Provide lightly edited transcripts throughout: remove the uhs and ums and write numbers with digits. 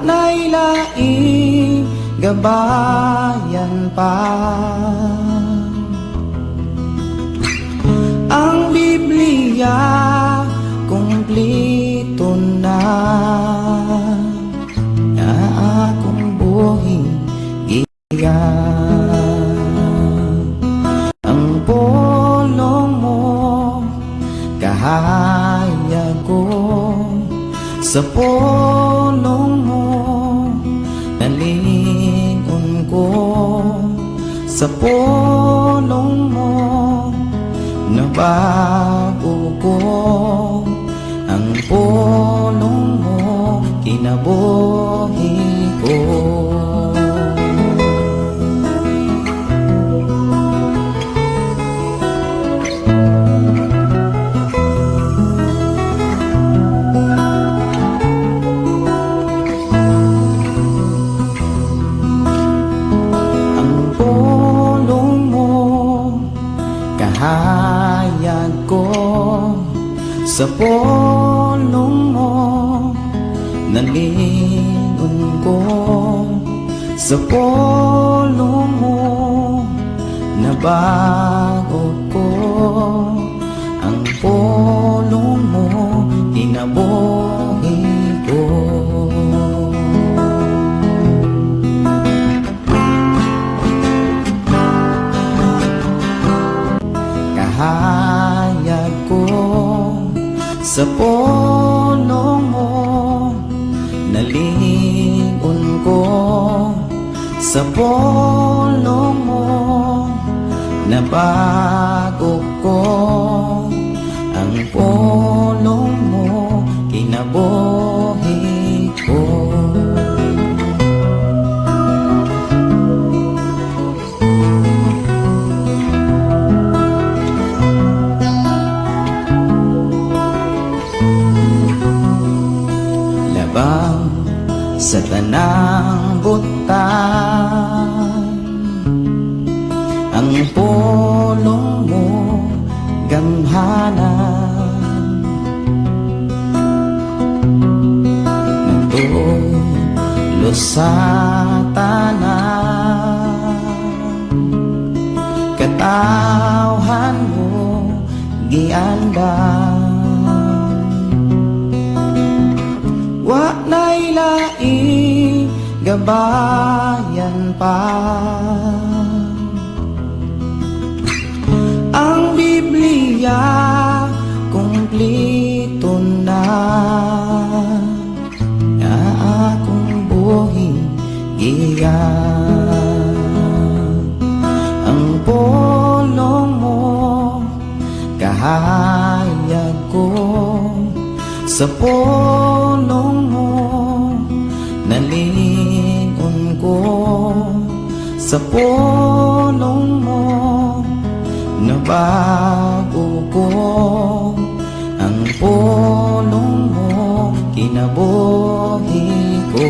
na'y laing gabayan pa. Ang Biblia kumplito na, na akong buhing iyan. Ang pulong mo kahayag ko, sa pulong mo nalingon ko, sa pulong mo nabago ko. Ang pulong mo kinabuhi ko. Kahayag ko, sa pulong mo nalingon ko, sa pulong mo nabago ko. Ang pulong mo kinabuhi ko. Kahayag ko, sa pulong mo nalingon ko, sa pulong mo nabago ko. Ang pulong mo kinabuhi ko. Labang sa tanang butang, ang pulong mo gamhanan. Nagtulo sa tanan, katawhan mo giandang. Wa na'y laing gabayan pa. Ang Biblia kumplito na, na akong buhing iyan. Ang pulong mo kahayag ko, sa pulong mo nalingon ko, sa pulong mo nabago ko. Ang pulong mo kinabuhi ko.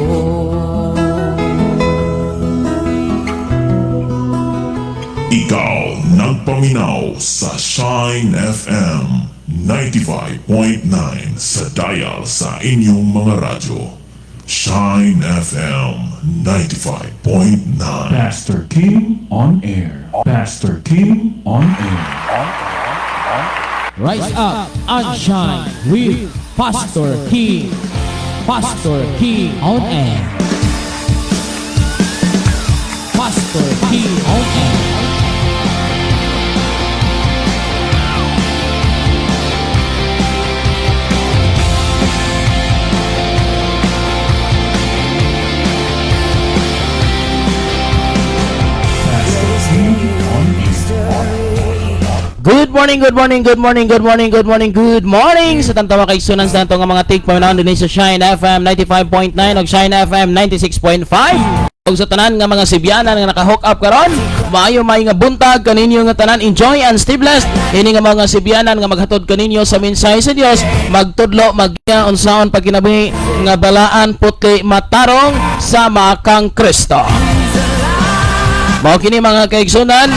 Ikaw nagpaminaw sa Shine FM 95.9 sa dial sa inyong mga radyo. Shine FM 95.9. Pastor King on air. Pastor King on air. Rise up and shine with Pastor King. Pastor King on air. Pastor King on air. Good morning, good morning, good morning, good morning, good morning, good morning sa tantawa kay sunan sa tanto nga mga tig paminaon din sa Shine FM 95.9 ug Shine FM 96.5 ug sa tanan nga mga Sibyanan nga naka-hook up karon. Maayo may nga buntag kaninyo nga tanan, enjoy and stay blessed. Ini nga mga Sibyanan nga maghatod kaninyo sa mensahe sa Dios, magtudlo magya unsaon pagkinabuhi nga balaan putli matarong sa makang Kristo. Mao kini mga kaigsunan,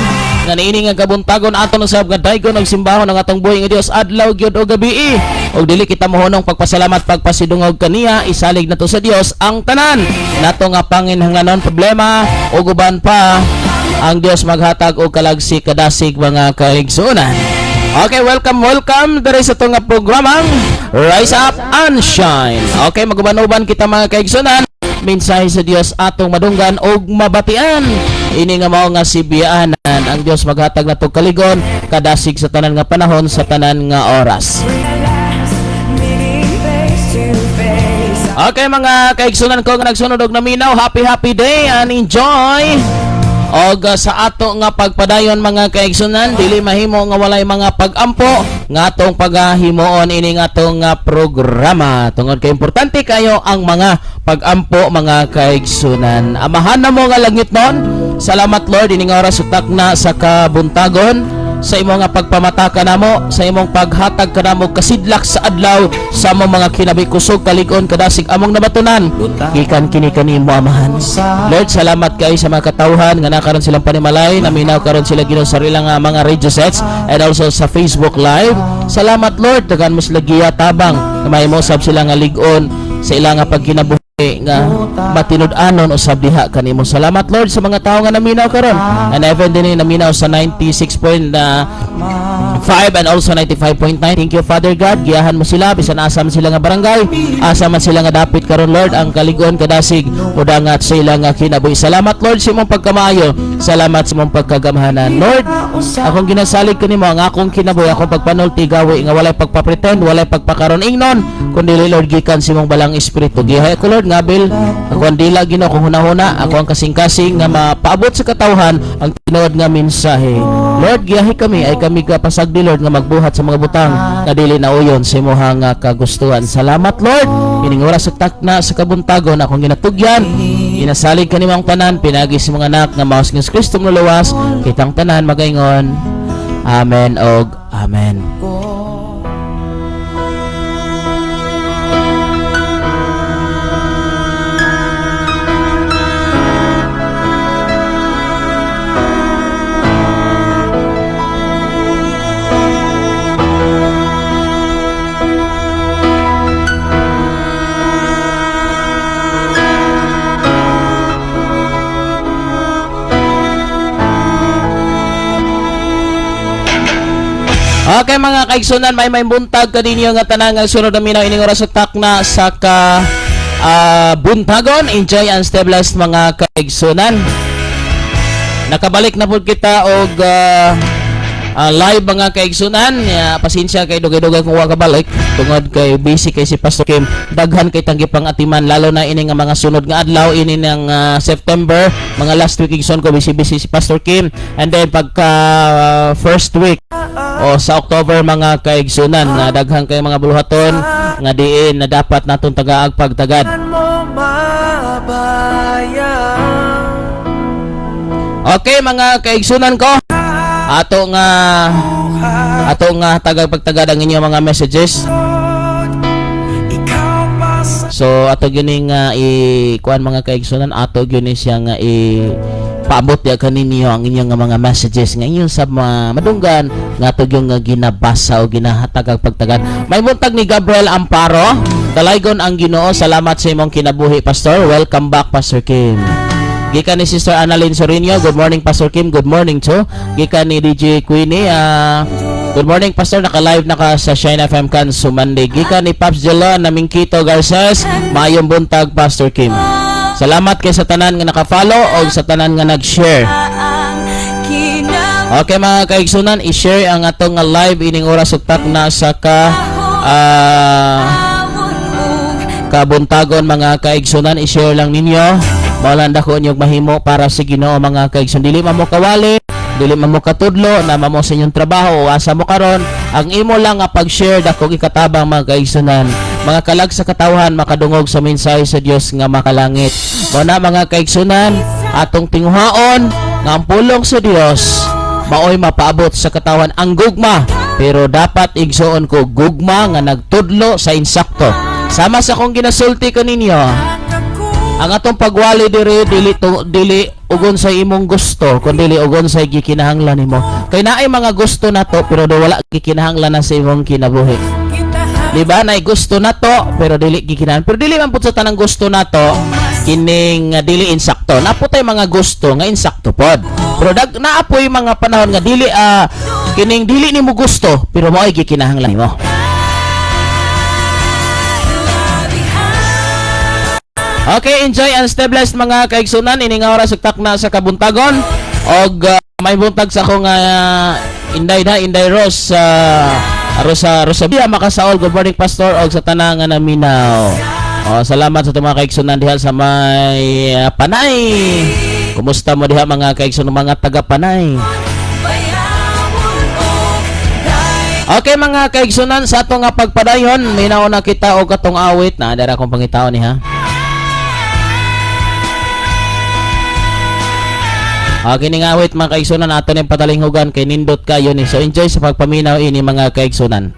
nga niini nga kabuntagon aton sa gadaygon og simbahon ng atong buhi nga Dios adlaw gyud o gabi. Og dili kita mohonong pagpasalamat pagpasidungog kaniya isalig nato sa Dios ang tanan nato nga panginhanglanon problema ug uban pa ang Dios maghatag og kalagsi kadasig mga kaigsuonan. Okay, welcome diri sa itong programang Rise Up and Shine. Okay, maguban-uban kita mga kaigsuonan. Mensahe sa Dios atong madunggan og mabatian. Ini nga mao nga sibiyaanan ang Dios maghatag nato kaligon kadasig sa tanan nga panahon sa tanan nga oras. Okay mga kaigsuonan ko nga nagsunod og naminaw, happy day and enjoy. Og sa ato nga pagpadayon mga kaigsuonan, dili mahimo nga walay mga pagampo nga atong pagahimuon ini nga atong programa. Tungod kay importante kayo ang mga pagampo mga kaigsuonan. Amahan na mo nga langit nun. Salamat Lord ini nga oras utak na sa kabuntagon. Sa imong nga pagpamataka namo, sa imong paghatag kanamo kasidlak sa adlaw sa among mga kinabikusog kalig-on kadasig among nabatunan gikan kini kanimo amahan. Lord, salamat kay sa mga katawhan nga nakaron silang panimalay, naminaw karon sila Ginoo sa ilang mga radio sets and also sa Facebook Live. Salamat Lord, dagan mo sila giya tabang nga mahimosab sila nga lig-on sa ilang nga pagkinabuhi nga matinud-anon usab diha kanimo. Salamat Lord sa mga tawo nga naminaw karon. And even din naminaw sa 96.5 and also 95.9. Thank you Father God. Giyahan mo sila bisan asa man sila nga barangay, asa man sila nga dapit karon Lord ang kaligon kadasig udangat sa ilang nga kinabuhi. Salamat Lord sa imong pagkamaayo. Salamat sa imong pagkagamhanan. Lord, akong ginasalig kanimo ang akong kinabuhi, akong pagpanulti gawi nga walay pagpapretend, walay pagpakaron ingnon, kundi Lord gikan sa imong balang espiritu. Gihay ko Lord ngabil ako ang dila Ginoo kung hunahuna ako ang kasing-kasing nga mapaabot sa katawhan ang tinuod nga mensahe. Lord, giyahi kami ay kami kapasagdi Lord nga magbuhat sa mga butang nga dili na uyon sa imong nga kagustuhan. Salamat Lord. Ining oras sa takna sa kabuntagon akong ginatugyan. Inasalig kanimo ang tanan pinagi sa mga anak nga maos nga Kristo mo luwas kitang tanan magaingon. Amen og amen. Okay mga kaigsunan, may buntag kadinyo nga tanan nga sunod na minaw ining oras sa takna sa buntagon. Enjoy and stay blessed mga kaigsunan. Nakabalik na po kita og live mga kaigsunan. Pasensya kay dugay-dugay kung wa kabalik tungod kay busy kay si Pastor Kim. Daghan kay tanggi pang atiman lalo na ini nga mga sunod nga adlaw ini ng September, mga last week igsoon ko busy si Pastor Kim. And then pagka first week o sa October mga kaigsunan nga daghan kay mga buluhaton nga diin na dapat naton tagaag pagtagad. Okay mga kaigsunan ko, ato nga tagag pagtagad ang inyong mga messages. So ato gyud nga kuan mga kaigsunan, ato gyud siya nga paabot ya kaninyo ang inyong mga messages nga inyo sa madunggan nga ato gyud nga ginabasa o ginahatag ang pagtagad. May buntag ni Gabriel Amparo, dalaygon ang Ginoo, salamat sa imong kinabuhi Pastor. Welcome back Pastor Kim. Gikan ni Sister Annalyn Sorinio, good morning Pastor Kim, good morning too. Gikan ni DJ Queenie, good morning Pastor, naka-live naka sa Shine FM kan Sumande. Gikan ni Pops Jelon na Mingkito Garces, maayong buntag Pastor Kim. Salamat kay sa tanan nga naka-follow o sa tanan nga nag-share. Okay mga kaigsunan, i-share ang atong live ining oras ugtak na sa kabuntagon mga kaigsunan. I-share lang ninyo. Maulanda ko inyong mahimo para sa Ginoo mga kaigsunan. Dili mo kawali, dili mo katudlo na mamo sa inyong trabaho o asa mo karon. Ang imo lang nga pag-share dako ikatabang mga kaigsunan. Mga kalag sa katawhan makadungog sa mensahe sa Dios nga makalangit. Mao na mga kaigsunan, atong tinguhaon nga ang pulong sa Dios maoy mapaabot sa katawhan ang gugma, pero dapat igsuon ko gugma nga nagtudlo sa insakto. Sama sa kong ginasulti kaninyo. ang atong pagwali dili ugon sa imong gusto kun dili ugon sa gikinahanglan nimo. Kay naay mga gusto nato pero do wala gikinahanglan na sa imong kinabuhi. Di ba? Naay gusto nato pero dili gikinahanglan. Pero dili man pud sa tanang gusto nato kining dili insakto. Naputay mga gusto nga insakto pod. Pero naapoy mga panahon nga dili kining dili nimo gusto pero mo'y gikinahanglan nimo. Okay, enjoy and stay blessed mga kaigsunan. Ining oras ug takna sa kabuntagon og may buntag sa akong Inday Rose Rosabia makasaol. Good morning pastor og sa tanang nga naminaw. Salamat sa mga kaigsunan diha sa may Panay. Kumusta mo diha mga kaigsunan mga taga Panay? Okay mga kaigsunan, sa ato nga pagpadayon minaw na kita og katong awit na dara kong pangitaon ni ha. Kining awit mga kaigsunan ato ning patalinghugan kay nindot kayo ni. So enjoy sa pagpaminaw ini mga kaigsunan.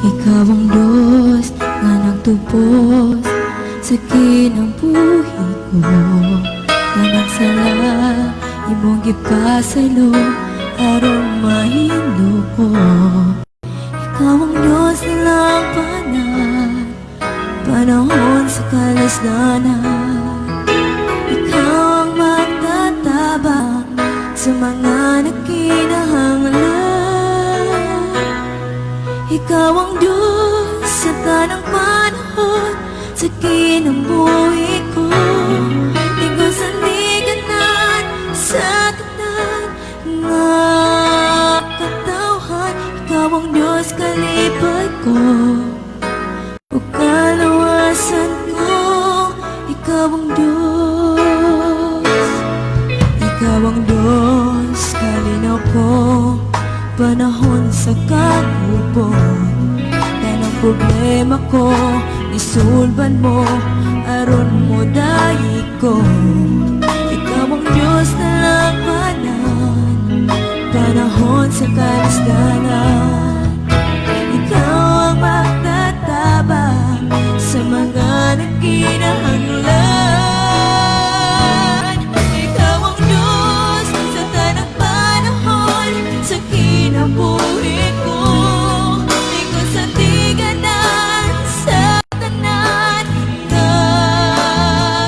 Ikaw ang Diyos nga nagtubos sa kinabuhi ko, nga nagsala imong gipasaylo aron mahilo ko. Ikaw ang Diyos nilang panahon sa kalasdanan. Ikaw ang magtatabang sa mga nagkinahanglan. Ikaw ang Diyos sa tanang panahon sa kinabuhi ko. Ikaw sa liganan sa tanan nga katawhan. Ikaw ang Diyos kalipay ko o kalawasan ko. Ikaw ang Diyos. Ikaw ang Diyos kalinaw ko panahon sa kahubon. Tanang problema ko isulban mo aron mo dahi ko. Ikaw ang Diyos na labanan panahon sa kalasdanan. Ikaw ang magtatabang sa mga nagkinahanglan. Ikaw ang Diyos sa tanang panahon sa kinabuhi ko. Ikaw sa tiganan sa tanan na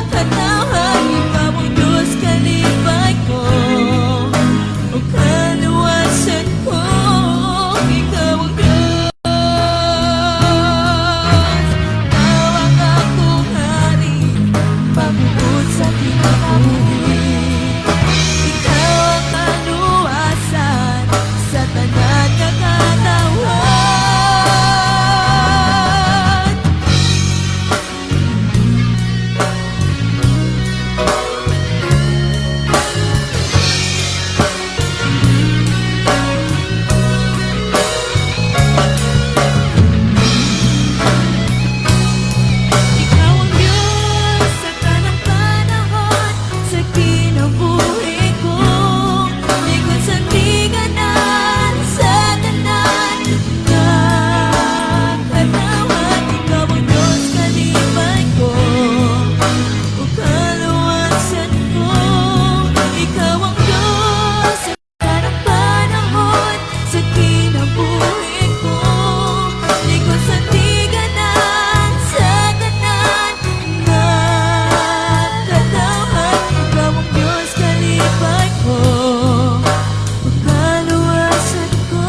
katawhan. Ikaw ang Diyos kalipay ko o kaluwasan ko. Ikaw ang Diyos, tawag akong hari, pagbuod sa kinabuhi. Ikaw ang kaluwasan sa tanan na katawan. Ikaw ang Diyos sa tanang panahon sa kinabuhi ko. Ikaw sa tiganan sa tanan na katawan. Ikaw ang Diyos kalipay ko o kaluwasan ko. Ikaw ang Diyos sa tanang panahon sa kinabuhi ko. Ikaw sa tiganan sa tanan na katawan. Ikaw ang Diyos kalipay ko o kaluwasan ko.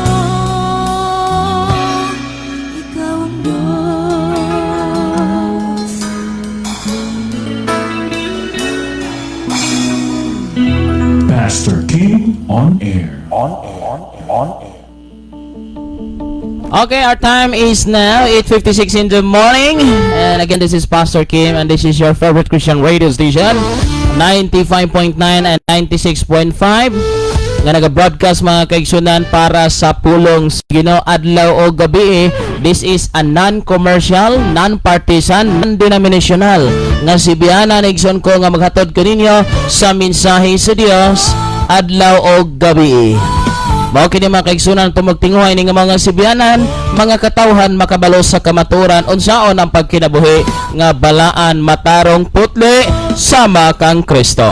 Ikaw ang Diyos. Pastor King on air. Okay, our time is now 8:56 in the morning. And again, this is Pastor Kim and this is your favorite Christian radio station 95.9 and 96.5. nga naga-broadcast mga kaigsunan para sa pulong sa Ginoo adlaw o gabi. This is a non-commercial, non-partisan, non-denominational nga sibiyanan igsoon ko nga maghatod kaninyo sa mensahe sa Dios adlaw o gabi. Mao kini mga kaigsunan tumagtinguhay ni nga mga sibiyanan, mga katawhan makabalo sa kamaturan unsaon ang pagkinabuhi nga balaan matarong putli sama kang Kristo.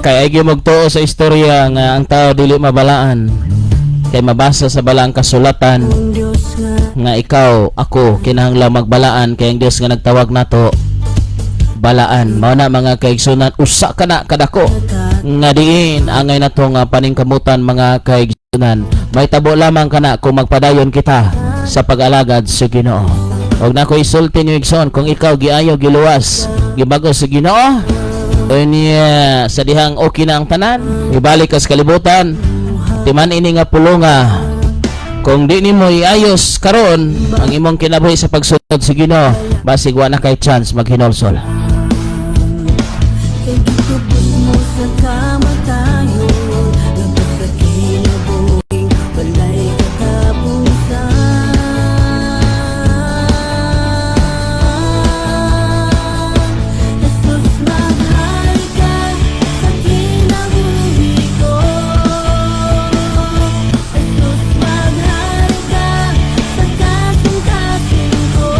Kay ay gimugtuo sa istorya nga ang tao dili mabalaan. Kay mabasa sa balaang kasulatan nga ikaw, ako kinahanglan magbalaan kay ang Dios nga nagtawag nato balaan. Mao na mga kaigsunan usa ka na kadako nga diin angay nato nga paningkamutan mga kaigsunan. May tabo lamang kana kung magpadayon kita sa pag-alagad sa Ginoo. Og nako isulti niyo igsoon kung ikaw giayo giluwas gibago sa Ginoo unya sa dihang okay na ang tanan ibalik ka sa kalibutan timan ini nga pulonga kung di nimo iayos karon ang imong kinabuhi sa pagsunod sa Ginoo basig wa na kay chance maghinolsol. Kay gitubos mo sa kamatayon, labas sa kinabuhing walay katapusan. Jesus, mahal ka sa kinabuhi ko. Jesus, mahal ka sa kasing-kasing ko.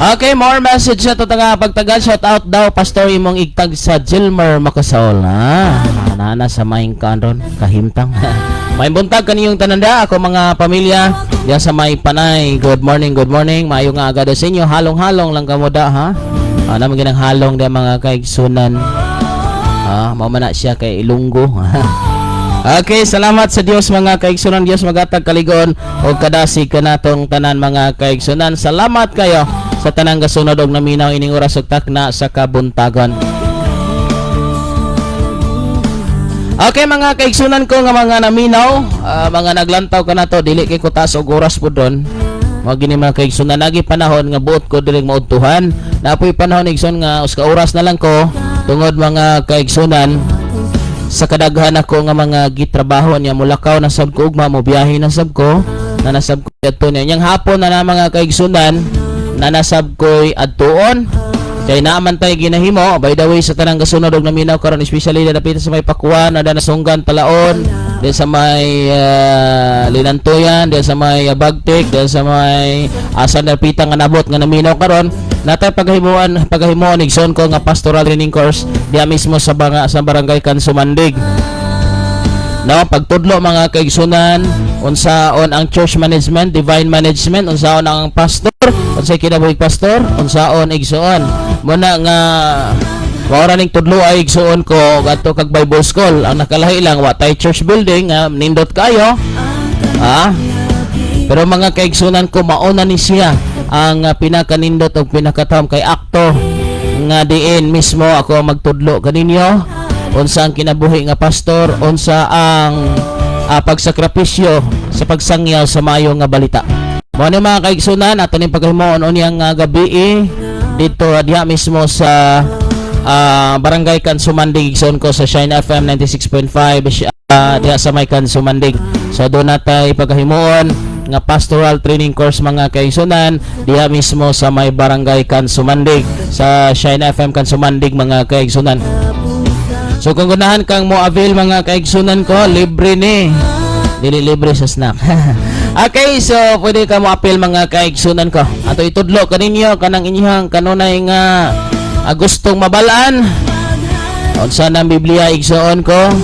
Okay, more message sa nga pagtagal. Shout out daw pastor imong igtag sa Gilmer Makasaol na. Nana sa maing kanron kahimtang. May buntag kaniyong tananda ako mga pamilya diya sa may Panay. Good morning, good morning. Maayo nga agad sa inyo. Halong-halong lang kamo da ha. Ana man ginang halong da mga kaigsunan. Mao man na siya kay Ilunggo. Okay, salamat sa Dios mga kaigsunan. Dios magatag kaligon o kadasig kanatong tanan mga kaigsunan. Salamat kayo sa tanang gasunod og naminaw ining oras ug takna sa kabuntagon. Okay mga kaigsunan ko nga mga naminaw, mga naglantaw ka nato dili kay ko taas og oras pud don. Mao gini mga kaigsunan nagi panahon nga buot ko dili maudtuhan. Napoy panahon igsoon nga uska oras na lang ko tungod mga kaigsunan sa kadaghan ako nga mga gitrabaho niya mulakaw na sab ko ugma mo biyahe na sab ko na nasab ko adto niya yang hapon na mga kaigsunan na nasab ko'y adtuon kay naaman tayo ginahimo. By the way sa tanang gasunod og naminaw karon especially na dapita sa may Pakuan na nasunggan talaon din sa may Linantuyan din sa may Bagtik din sa may asa dapita nga nabot nga naminaw karon natay paghimuan igsoon ko nga pastoral training course diya mismo sa barangay Kansumandig. No, pagtudlo mga kaigsunan unsaon ang church management, divine management, unsaon ang pastor, unsay kinabuhi pastor, unsaon igsoon. Muna nga wala ning tudlo ay igsoon ko adto kag Bible school. Ang nakalahi lang wa tay church building nindot kayo. Pero mga kaigsunan ko mauna ni siya ang pinakanindot o pinakatam kay akto nga diin mismo ako magtudlo kaninyo unsa ang kinabuhi nga pastor, unsa ang pagsakripisyo sa pagsangyaw sa maayo nga balita. Mao ni mga kaigsunan ato ning paghimuon unyang gabi dito diha mismo sa barangay Kansumandig igsoon ko sa Shine FM 96.5 diha sa may Kansumandig. So doon natay paghimuon nga pastoral training course mga kaigsunan diha mismo sa may barangay Kansumandig sa Shine FM Kansumandig mga kaigsunan. So kung gunahan kang mo avail mga kaigsunan ko, libre ni. Dili libre sa snack. Okay, so pwede ka mo appeal mga kaigsunan ko. Ato itudlo kaninyo kanang inyong kanunay nga gustong mabalaan. Unsa nang Biblia igsuon ko?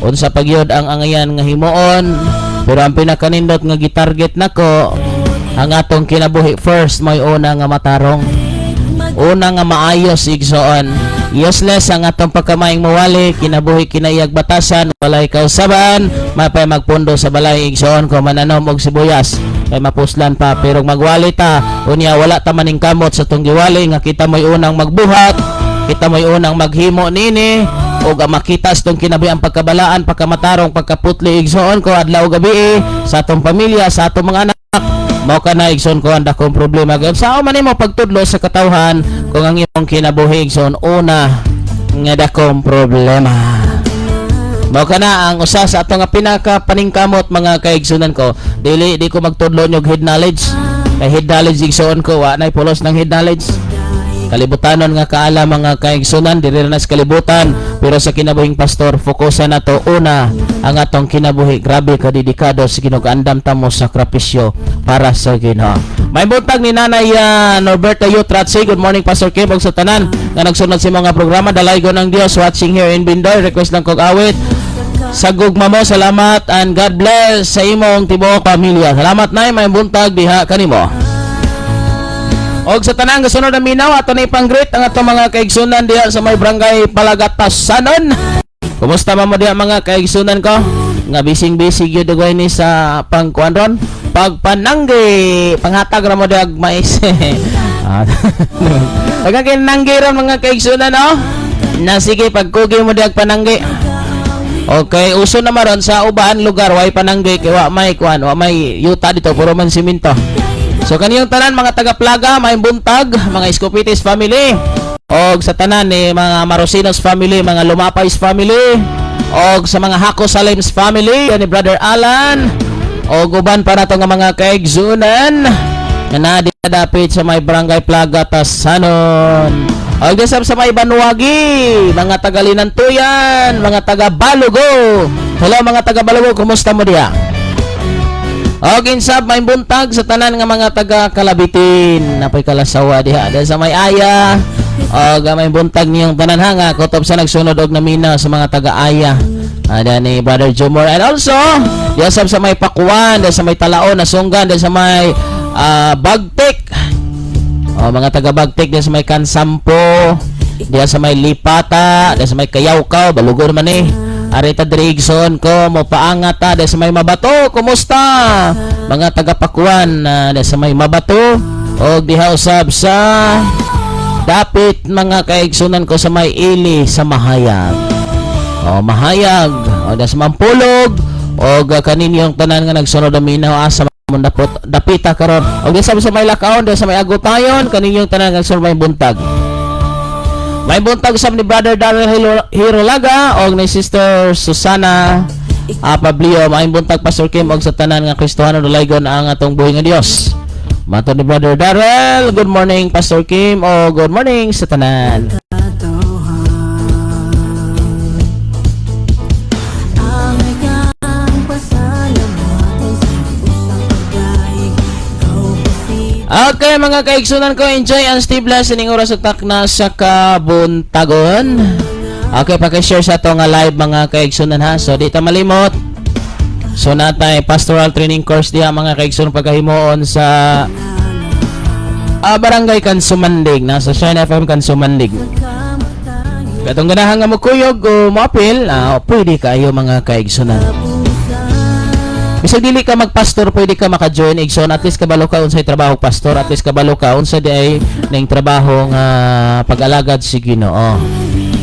Unsa pagyod ang angayan nga himuon? Pero ang pinakanindot nga gitarget nako ang atong kinabuhi first may una nga matarong. Una nga maayos igsoon. Useless ang atong pagkamaing mawali, kinabuhi kinayag batasan, walay kausaban, mapay magpundo sa balay igsoon ko mananom og sibuyas. Kay mapuslan pa pero magwali ta, unya wala ta maning kamot sa tong giwali nga kita moy unang magbuhat, kita moy unang maghimo nini o makita sa tong kinabuhi ang pagkabalaan, pagkamatarong, pagkaputli igsoon ko adlaw gabi sa atong pamilya, sa atong mga anak. Mao ka na igsoon ko ang dakong problema gab sao man imo pagtudlo sa katawhan kung ang imong kinabuhi igsoon una nga dakong problema. Mao kana ang usa sa ato nga pinaka paningkamot mga kaigsunan ko. Di ko magtudlo og head knowledge. Kay head knowledge igsoon ko wa nay pulos ng head knowledge. Kalibutanon nga kaala mga kaigsunan diri na sa kalibutan, pero sa kinabuhing pastor fokusan nato una ang atong kinabuhi. Grabe ka dedikado sa Ginoo, andam ta mo sakripisyo para sa Ginoo. May buntag ni Nanay Norberta Yutratsi. Good morning Pastor Kim ug sa tanan nga nagsunod sa mga programa. Dalaygon ang Dios watching here in Bindoy. Request lang kog awit sa gugma mo. Salamat and God bless sa imong tibuok pamilya. Salamat nay, may buntag diha kanimo. Og sa tanang gasunod na minaw ato na ipang-greet ang ato mga kaigsunan diha sa may barangay Palagatasanon. Kumusta mo diha mga kaigsunan ko? Nga bising-bisig gyud dugay ni sa pangkuan ron. Pagpananggi, panghatag ra mo diha mais. Taga kinanggi ra mga kaigsunan no. Na sige pagkugi mo diha pananggi. Okay, uso naman ron sa uban lugar way pananggi kay wa may kuan, wa may yuta dito puro man simento. So kaniyong tanan mga taga-Plaga, may buntag, mga Escopitis family, og sa tanan ni mga Marosinos family, mga Lumapais family, og sa mga Hako Salims family, ni Brother Alan, og uban pa nato nga mga kaigsunan nga nadapit sa may barangay Palagatasanon. Og desab sa may Banuagi, mga taga-Linantuyan, mga taga-Balugo. Hello mga taga-Balugo, kumusta mo diha? Og insab may buntag sa tanan nga mga taga Kalabitin, napoy kalasawa diha sa may Aya. Og may buntag niyong tanan nga kutob sa nagsunod og namina sa mga taga Aya. Ada ni Brother Jomor and also diha sa may Pakuan, diha sa may Talaon na Sunggan, diha sa may Bagtik. Mga taga Bagtik diha sa may Kansampo, diha sa may Lipata, diha sa may Kayawkaw, Balugo naman eh. Arita Drigson ko mo paangat dahil sa may Mabato. Kumusta mga taga-Pakuan dahil sa may Mabato o diha usab sa dapit mga kaigsunan ko sa may Ili sa Mahayag. Mahayag o dahil sa Mampulog o kaninyong tanan nga nagsunod aminaw asa dapita karon o dahil sa may Lakaon dahil sa may Agutayon kaninyong tanan nga nagsunod may buntag. May buntag sa ni Brother Darrell Hirolaga o ni Sister Susana Pablio. May buntag Pastor Kim og sa tanan nga Kristohano dalaygon ang atong buhi nga Dios. Mato ni Brother Darrell, good morning Pastor Kim o good morning sa tanan. Okay mga kaigsunan ko, enjoy ang Steve Bless ining oras ug takna sa kabuntagon. Okay, paki-share sa ato nga live mga kaigsunan ha. So di ta malimot. So natay pastoral training course diha mga kaigsunan pagkahimuon sa Barangay Kansumandig na sa Shine FM Kansumandig. Katong ganahan nga mo kuyog o moapil, pwede kayo mga kaigsunan. Bisag dili ka magpastor, pwede ka maka-join igsoon, at least kabalo ka unsay trabaho pastor, at least kabalo ka unsa di ay ning trabaho nga pag-alagad si Ginoo.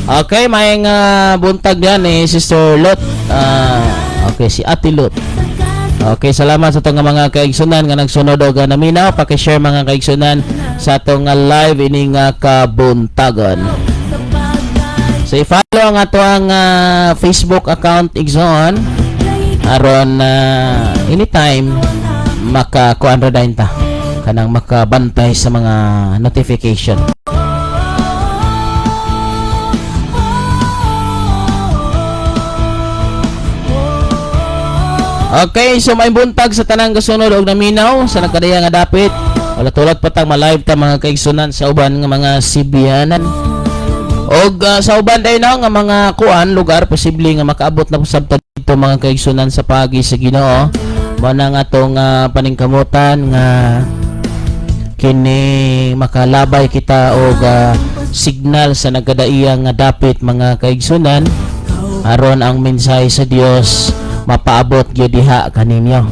Okay, may buntag diyan ni Sister Lot. Okay, si Ate Lot. Okay, salamat sa itong mga kaigsunan nga nagsunod o naminaw. Paki-share mga kaigsunan sa itong live ining kabuntagon. So i-follow ang ato ang Facebook account igsoon aron anytime makakuan ra dayon ta kanang makabantay sa mga notification. Okay, so may buntag sa tanang kasunod og naminaw sa nagkadaya nga dapit. Wala tulad pa tang ma-live ta mga kaigsunan sa uban nga mga Sibianan. Og sa uban dayon nga mga kuan lugar posible nga makaabot na usab ta dito mga kaigsunan sa pagi sa Ginoo. Mo na nga atong paningkamutan nga kini makalabay kita og signal sa nagkadaiya nga dapit mga kaigsunan aron ang mensahe sa Dios mapaabot gyud diha kaninyo.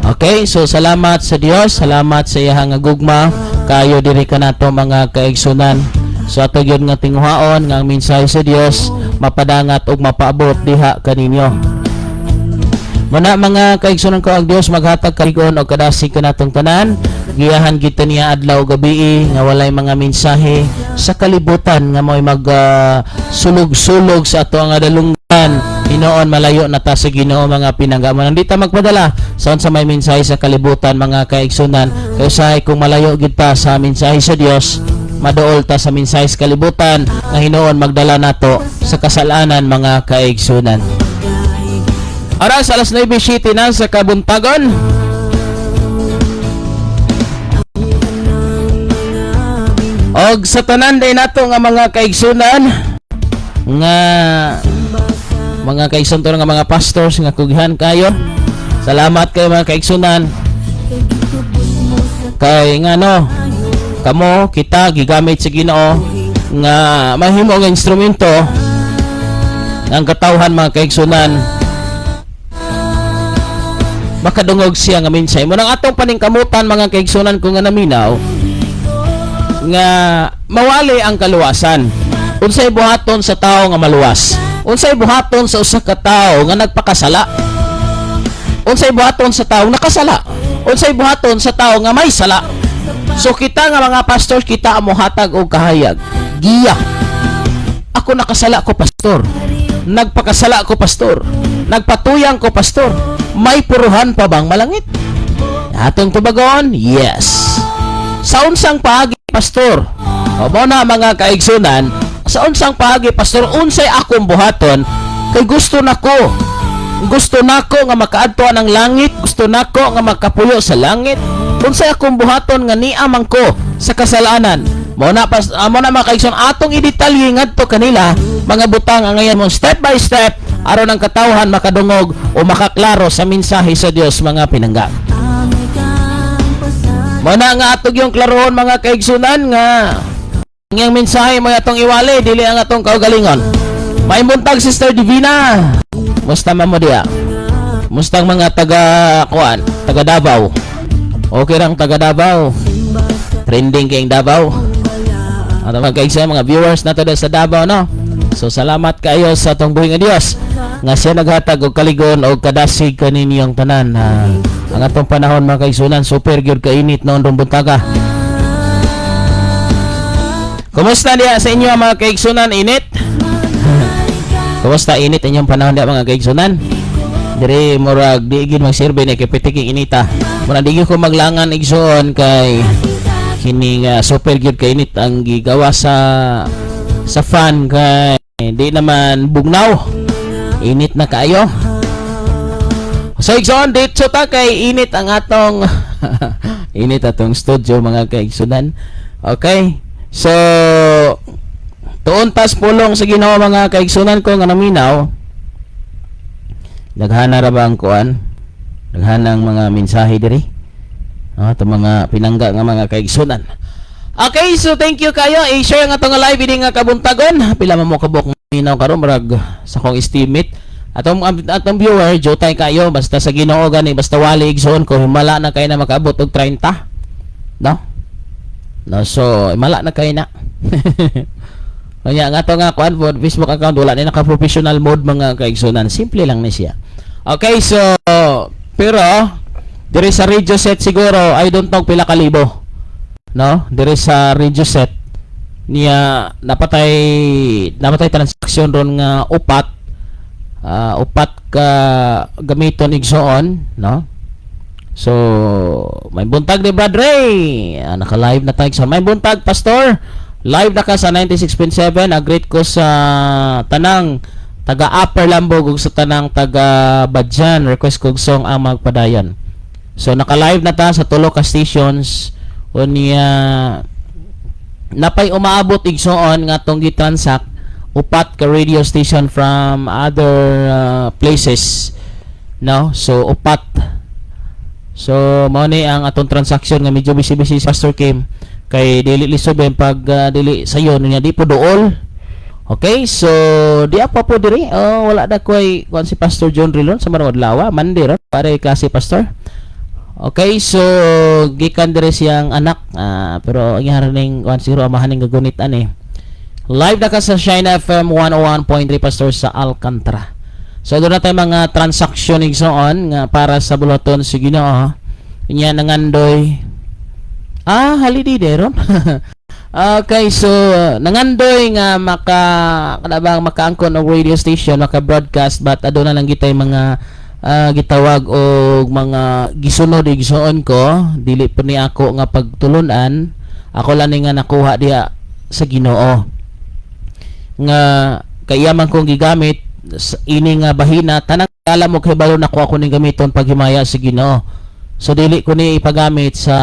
Okay, so salamat sa Dios, salamat sa iyang nga gugma kayo diri kanato mga kaigsunan. So ato gyud nga tinguhaon nga ang mensahe sa Dios mapadangat ug mapaabot diha kaninyo. Muna mga kaigsunan ko, ang Dios maghatag kaligon og kadasig kanatong tanan. Giyahan kita niya adlaw gabi nga walay mga mensahe sa kalibutan nga mo'y mag sulog-sulog sa ato nga dalunggan Hinoon malayo na ta sa Ginoo mga pinangga mo. Nandita magpadala sa may mensahe sa kalibutan mga kaigsunan. Kaya usahay kung malayo gid pa sa mensahe sa Dios, maduol ta sa mensahe sa kalibutan nga hinoon magdala nato sa kasalanan mga kaigsunan. Oras alas 9:07 na sa kabuntagon. Og sa tanan day nato nga mga kaigsunan nga mga kaigsunan nga mga pastors nga kugihan kayo. Salamat kayo mga kaigsunan. Kay nga no, kamo kita gigamit sa Ginoo nga mahimo nga instrumento ang katawhan mga kaigsunan. Makadungog siya nga mensahe mo nang atong paningkamutan mga kaigsunan kung nga naminaw nga mawali ang kaluwasan. Unsay buhaton sa tawo nga maluwas? Unsay buhaton sa usa ka tawo nga nagpakasala? Unsay buhaton sa tawo nakasala? Unsay buhaton sa tawo nga may sala? So kita nga mga pastor, kita amo hatag og kahayag. Giya. Ako nakasala ko pastor. Nagpakasala ko pastor. Nagpatuyang ko pastor. May puruhan pa bang malangit? Atong tubagon? Yes. Sa unsang paagi pastor? O mo na mga kaigsunan, sa unsang paagi pastor unsay akong buhaton kay gusto nako nga makaadto ng langit, gusto nako nga makapuyo sa langit. Unsay akong buhaton nga niamang ko sa kasalanan. Mo na mga kaigsunan atong idetalye ngadto kanila mga butang ang ngayon mo step by step aron ang katawhan makadungog o makaklaro sa mensahe sa Dios mga pinangga. Mo na nga atog yung klarohon mga kaigsunan nga ang mensahe mo atong iwali dili ang atong kaugalingon. May buntag Sister Divina. Musta mo dia? Mustang mga taga Davao. Okay lang taga Davao. Trending kayong Davao. At mga kaigsunan mga viewers na to sa Davao no. So salamat kayo sa atong buhing Dios nga siya naghatag og kaligon og kadasig kaninyong tanan. Ang atong panahon mga kaigsunan super gyud kainit noon rong buntaga. Kumusta diya sa inyo mga kaigsunan? Init? Kumusta init inyong panahon diya mga kaigsunan? Diri murag di gid magserbe ni kay pitiking inita. Murag di ko maglangan igsoon kay kini nga super gyud kainit ang gigawa sa fan kay di naman bugnaw. Init na kayo. So igsoon dito ta kay init ang atong init atong studio mga kaigsunan. Okay. So tuon tas pulong sa Ginoo mga kaigsunan ko nga naminaw. Daghana ra ba ang kuan? Daghana ang mga mensahe diri. Ito mga pinangga nga mga kaigsunan. Okay, so thank you kayo. I-share nga itong live ini nga kabuntagon. Pila mo kabuk minaw karon marag sa kong estimate. Atong viewer, jotay kayo basta sa Ginoo gani basta wali igsoon ko himala na kay na makaabot og 30. No? No, so himala na kay na. Kanya nga to nga kuan for Facebook account wala ni naka-professional mode mga kaigsunan. Simple lang ni siya. Okay, so pero diri sa radio set siguro I don't know pila kalibo. No? Diri sa radio set niya napatay transaksyon ron nga upat ka gamiton igsoon, no? So may buntag ni Brad Ray. Naka-live na tayo sa may buntag pastor. Live na ka sa 96.7. Agree ko sa tanang taga Upper Lambog ug sa tanang taga Badjan. Request kog song ang magpadayon. So naka-live na ta sa tulo ka stations unya napay umaabot igsoon nga tong gitransact upat ka radio station from other places, no? So upat. So mao ni ang atong transaction nga medyo busy Pastor Kim kay dili lisoben pag dili sayo niya di po dool. Okay, so di apa po diri wala da koy kuan si Pastor John Rilon sa Marod Lawa Monday ra pare klase pastor. Okay, so gikan diri siyang anak pero ang haraning kuan siguro amahaning gagunit ani. Live na ka sa Shine FM 101.3 pastor sa Alcantara. So doon na tayo mga transaction igsoon nga para sa bulaton si Ginoo. Inya nangandoy holiday deron. Okay, so nangandoy nga kanabang makaangkon og radio station, maka-broadcast, but aduna lang gitay mga gitawag og mga gisunod igsuon ko, dili pa ni ako nga pagtulunan, ako lang ni nga nakuha diha sa Ginoo. Nga kayaman kong gigamit ini nga bahina, tanang alam mo kay balo nako ako ning gamiton paghimaya sa Ginoo. So dili ko ni ipagamit sa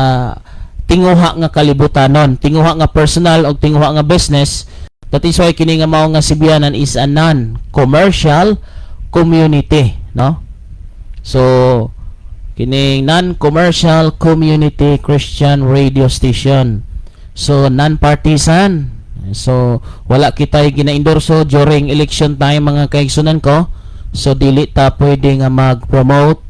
tinguha nga kalibutanon, tinguha nga personal o tinguha nga business. That is why kini nga mao nga Sibianan is a non-commercial community, no? So kining non-commercial community Christian radio station. So non-partisan. So wala kitay gina-endorso during election time mga kaigsunan ko. So dili ta pwede nga mag-promote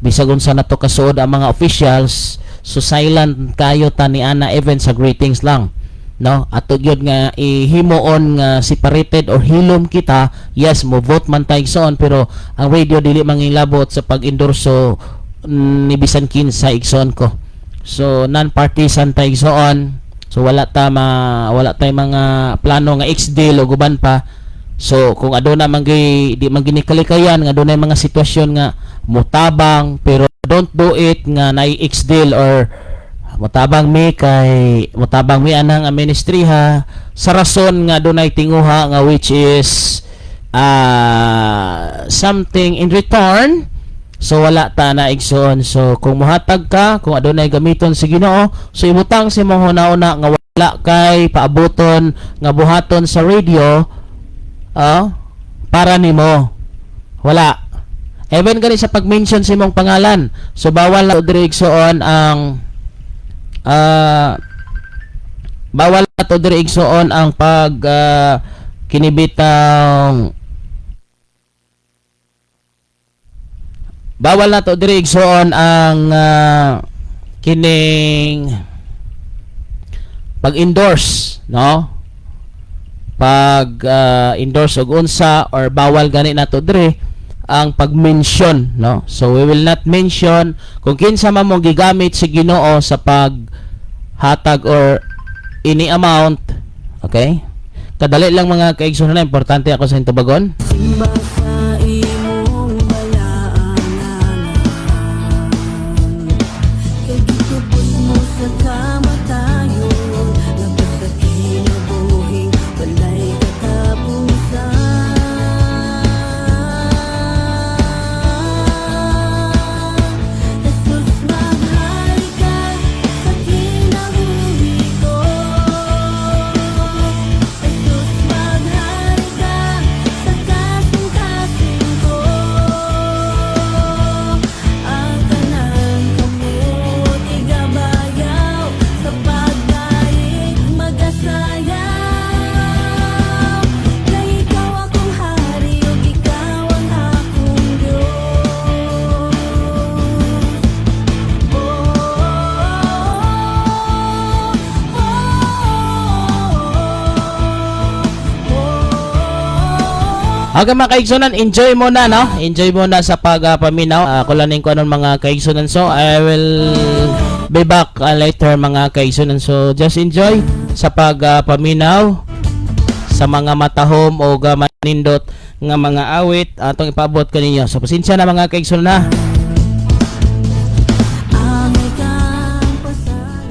bisag unsa nato kasuod ang mga officials. So silent kayo ta ni ana even sa greetings lang, no? Ato gyud nga ihimuon nga separated or hilom kita, yes mo vote man tay igsoon, pero ang radio dili mangilabot sa pag-endorso ni bisan kinsa igsoon ko. So non-partisan tay igsoon. So wala tay mga plano nga ex-deal o guban pa. So kung aduna man di man ginikalikayan nga adunay mga sitwasyon nga mutabang, pero don't do it nga na ex-deal or mutabang mi anang ministriha sa rason nga dunay tinguha nga which is something in return. So wala ta na igsoon. So kung muhatag ka, kung adunay gamiton sa Ginoo, so imutang si mong una nga wala kay paaboton nga buhaton sa radio para nimo. Wala. Even gani sa pag-mention sa imong pangalan. So bawal na diri igsoon ang pag kinibitang bawal na to diri igsoon ang kining pag-endorse, no? Endorse og unsa or bawal gani na to diri ang pag-mention, no? So we will not mention kung kinsa man mo gigamit si Ginoo sa paghatag or any amount. Okay? Kadali lang mga kaigsunan, importante ako sa intubagon. Simba sa imong balaanan, kay gitubos mo sa kamatayon, labas sa kinabuhing walay katapusan. Jesus, mahal ka sa kinabuhi ko. Jesus, mahal ka sa kasing-kasing ko. Ang tanan kamot igabayaw, sa pagdaig magasayaw. Kay ikaw akong hari, ug ikaw ang akong Diyos. Okay mga kaigsunan, enjoy muna, no? Enjoy muna sa pagpaminaw. Ako lang ko anong mga kaigsunan. So I will be back later mga kaigsunan. So just enjoy sa pagpaminaw sa mga matahom o manindot nga mga awit atong ipabot kaninyo. So pasensya na mga kaigsunan na. Amay kang pasal.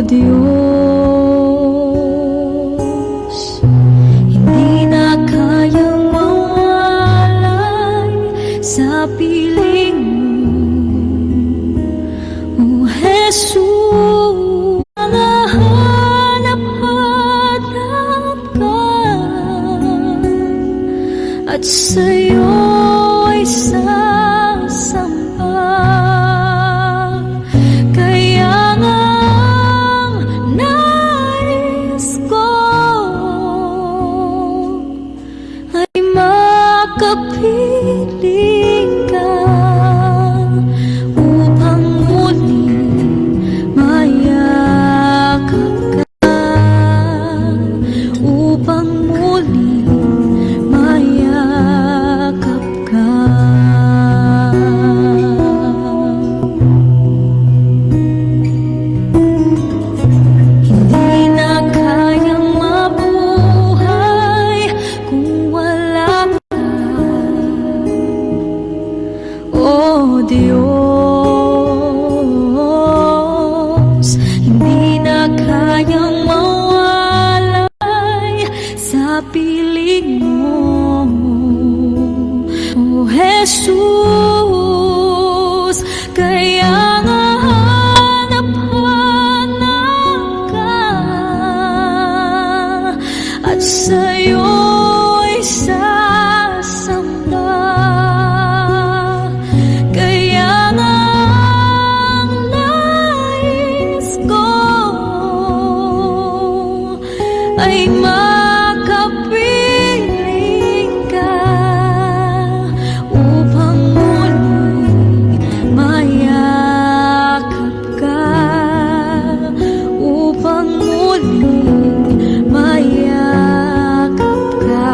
Diyos, hindi na kayang mawalay sa piling mo, O Jesus. Hanap-hanap ka at sa'yo'y sasamba. Kaya nga ang nais ko ay makapiling ka upang muling mayakap ka, upang muling mayakap ka. Hindi na kayang mabuhay kung wala ka, O Diyos. Hindi na kayang mawalay sa piling mo, O Jesus. Kaya nga hanap-hanap ka at sa'yo'y sasamba. Kaya nga ang nais ko ay makapiling ka upang muling mayakap ka, upang muling mayakap ka.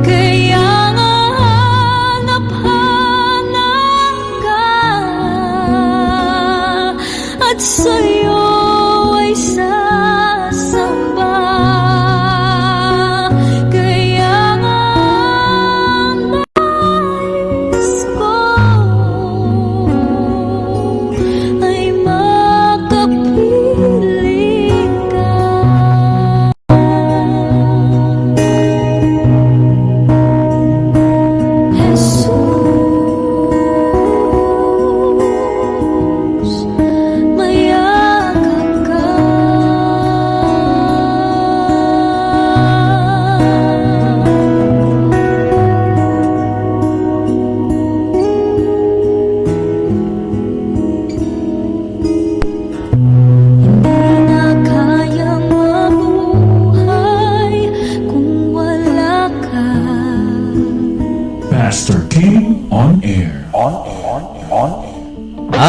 Kaya nga hanap-hanap ka at sa'yo'y sasamba. Kaya nga nais ko ay makapiling ka. Jesus, mayakap ka. Hindi na kayang mabuhay kung wala ka. Pastor Tim on air.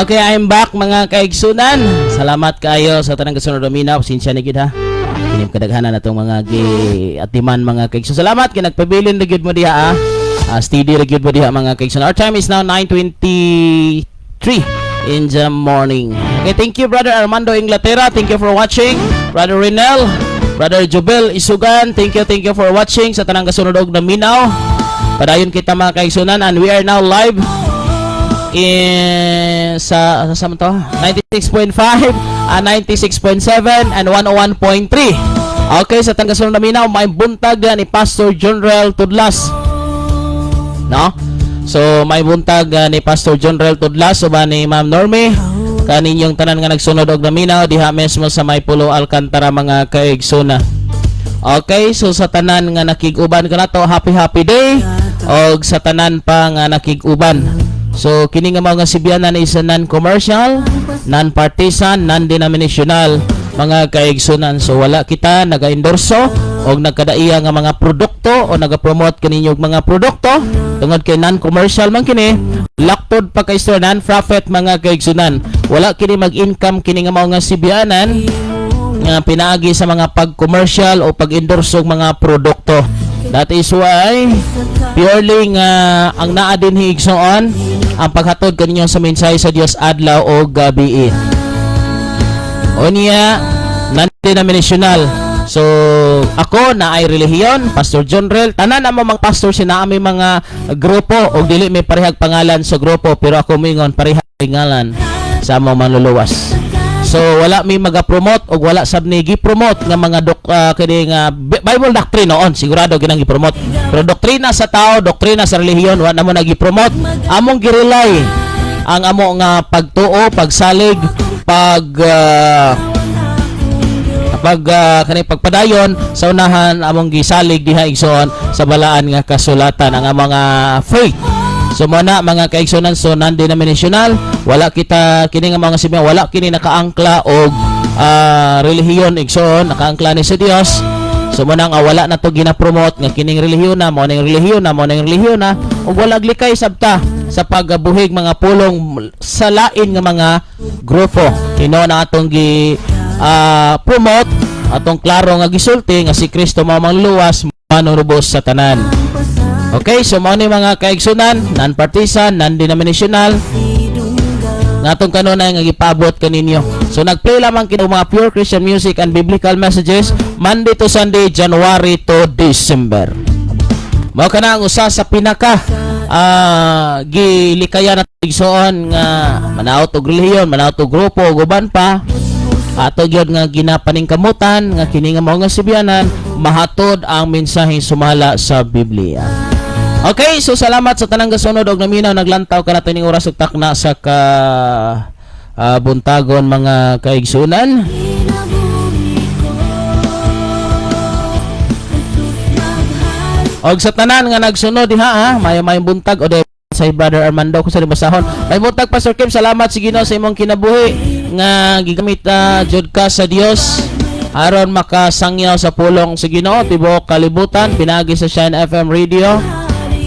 Okay, I'm back mga kaigsunan. Salamat kayo sa tanang kasunod domina. Pasensya na gid ha. Kinim kadaghanan natong mga atiman mga kaigsunan. Salamat kay nagpabilin ra gyud mo diha steady ra gyud mo diha mga kaigsunan. Our time is now 9:23 in the morning. Okay, thank you Brother Armando Inglaterra. Thank you for watching. Brother Renel, Brother Jobel Isugan, thank you for watching sa tanang kasunod og Daminaw. Padayon kita mga kaigsunan, and we are now live in sa man to 96.5, 96.7 and 101.3. Okay, sa tanang kasunod Daminaw, may buntag ni Pastor Jonrel Tudlas. No? So may buntag ni Pastor Jonrel Tudlas uban ni Ma'am Normie kaninyong tanan nga nagsunod og Daminaw diha mismo sa may Pulo Alcantara mga kaigsunan. Okay, so sa tanan nga nakig-uban kanato, happy day, og sa tanan pa nga nakig-uban. So kini nga mga sibiyanan is non-commercial, non-partisan, non-denominational mga kaigsunan. So wala kita naga-endorso og nagkadaiya nga mga produkto o naga-promote kaninyong mga produkto tungod kay non-commercial man kini, laktod pa kay store non-profit mga kaigsunan. Wala kini mag-income kini nga mga sibiyanan nga pinaagi sa mga pag-commercial o pag-endorso og mga produkto. That is why purely nga ang naa din hiigsoon ang paghatod kaninyo sa mensahe sa Dios adlaw o gabi. Unya non-denominational. So ako na ay relihiyon, Pastor Jonrel, tanan na mga pastor sinaami mga grupo og dili may parehag pangalan sa grupo, pero ako mingon parehag pangalan sa mga manluluwas. So wala mi maga-promote o wala sab ni gi-promote nga mga kini nga Bible doctrine noon, sigurado ginang gi-promote. Pero doktrina sa tao, doktrina sa relihiyon wala namo nagi-promote. Among gi-rely ang amo nga pagtuo, pagsalig, pagpadayon sa unahan among gisalig diha igsoon sa balaan nga kasulatan ang mga faith. So muna mga kaigsonan, so non-denominational, wala kita kini nga mga sibiyan, wala kini nakaangkla og relihiyon igsoon, nakaangkla ni sa Dios. So muna nga wala na to gina-promote nga kining relihiyon na mo ning relihiyon na mo ning relihiyon na ug wala glikay sabta sa pagbuhig mga pulong sa lain nga mga grupo. Hino na atong gi promote atong klaro nga gisulti nga si Kristo mao mangluwas manurubos sa tanan. Okay, so mao ni mga kaigsunan, non-partisan, non-denominational nga atong kanunay nga gipabot kaninyo. So nagplay lamang kini mga pure Christian music and biblical messages Monday to Sunday, January to December. Mao kana ang usa sa pinaka gilikaya na igsoon nga manaot og relihiyon, manaot og grupo ug uban pa ato gyud nga ginapaningkamutan nga kini nga mao nga sibianan mahatod ang mensaheng sumala sa Biblia. Okay, so salamat sa tanang gasunod og naminaw naglantaw ka natin ning oras ug takna sa buntagon mga kaigsunan. Og sa tanan nga nagsunod diha may buntag o sa Brother Armando ko sa libasahon. May buntag Pastor Kim, salamat sa Ginoo sa imong kinabuhi nga gigamit jud ka sa Dios aron makasangyaw sa pulong sa Ginoo tibuok kalibutan pinagi sa Shine FM Radio.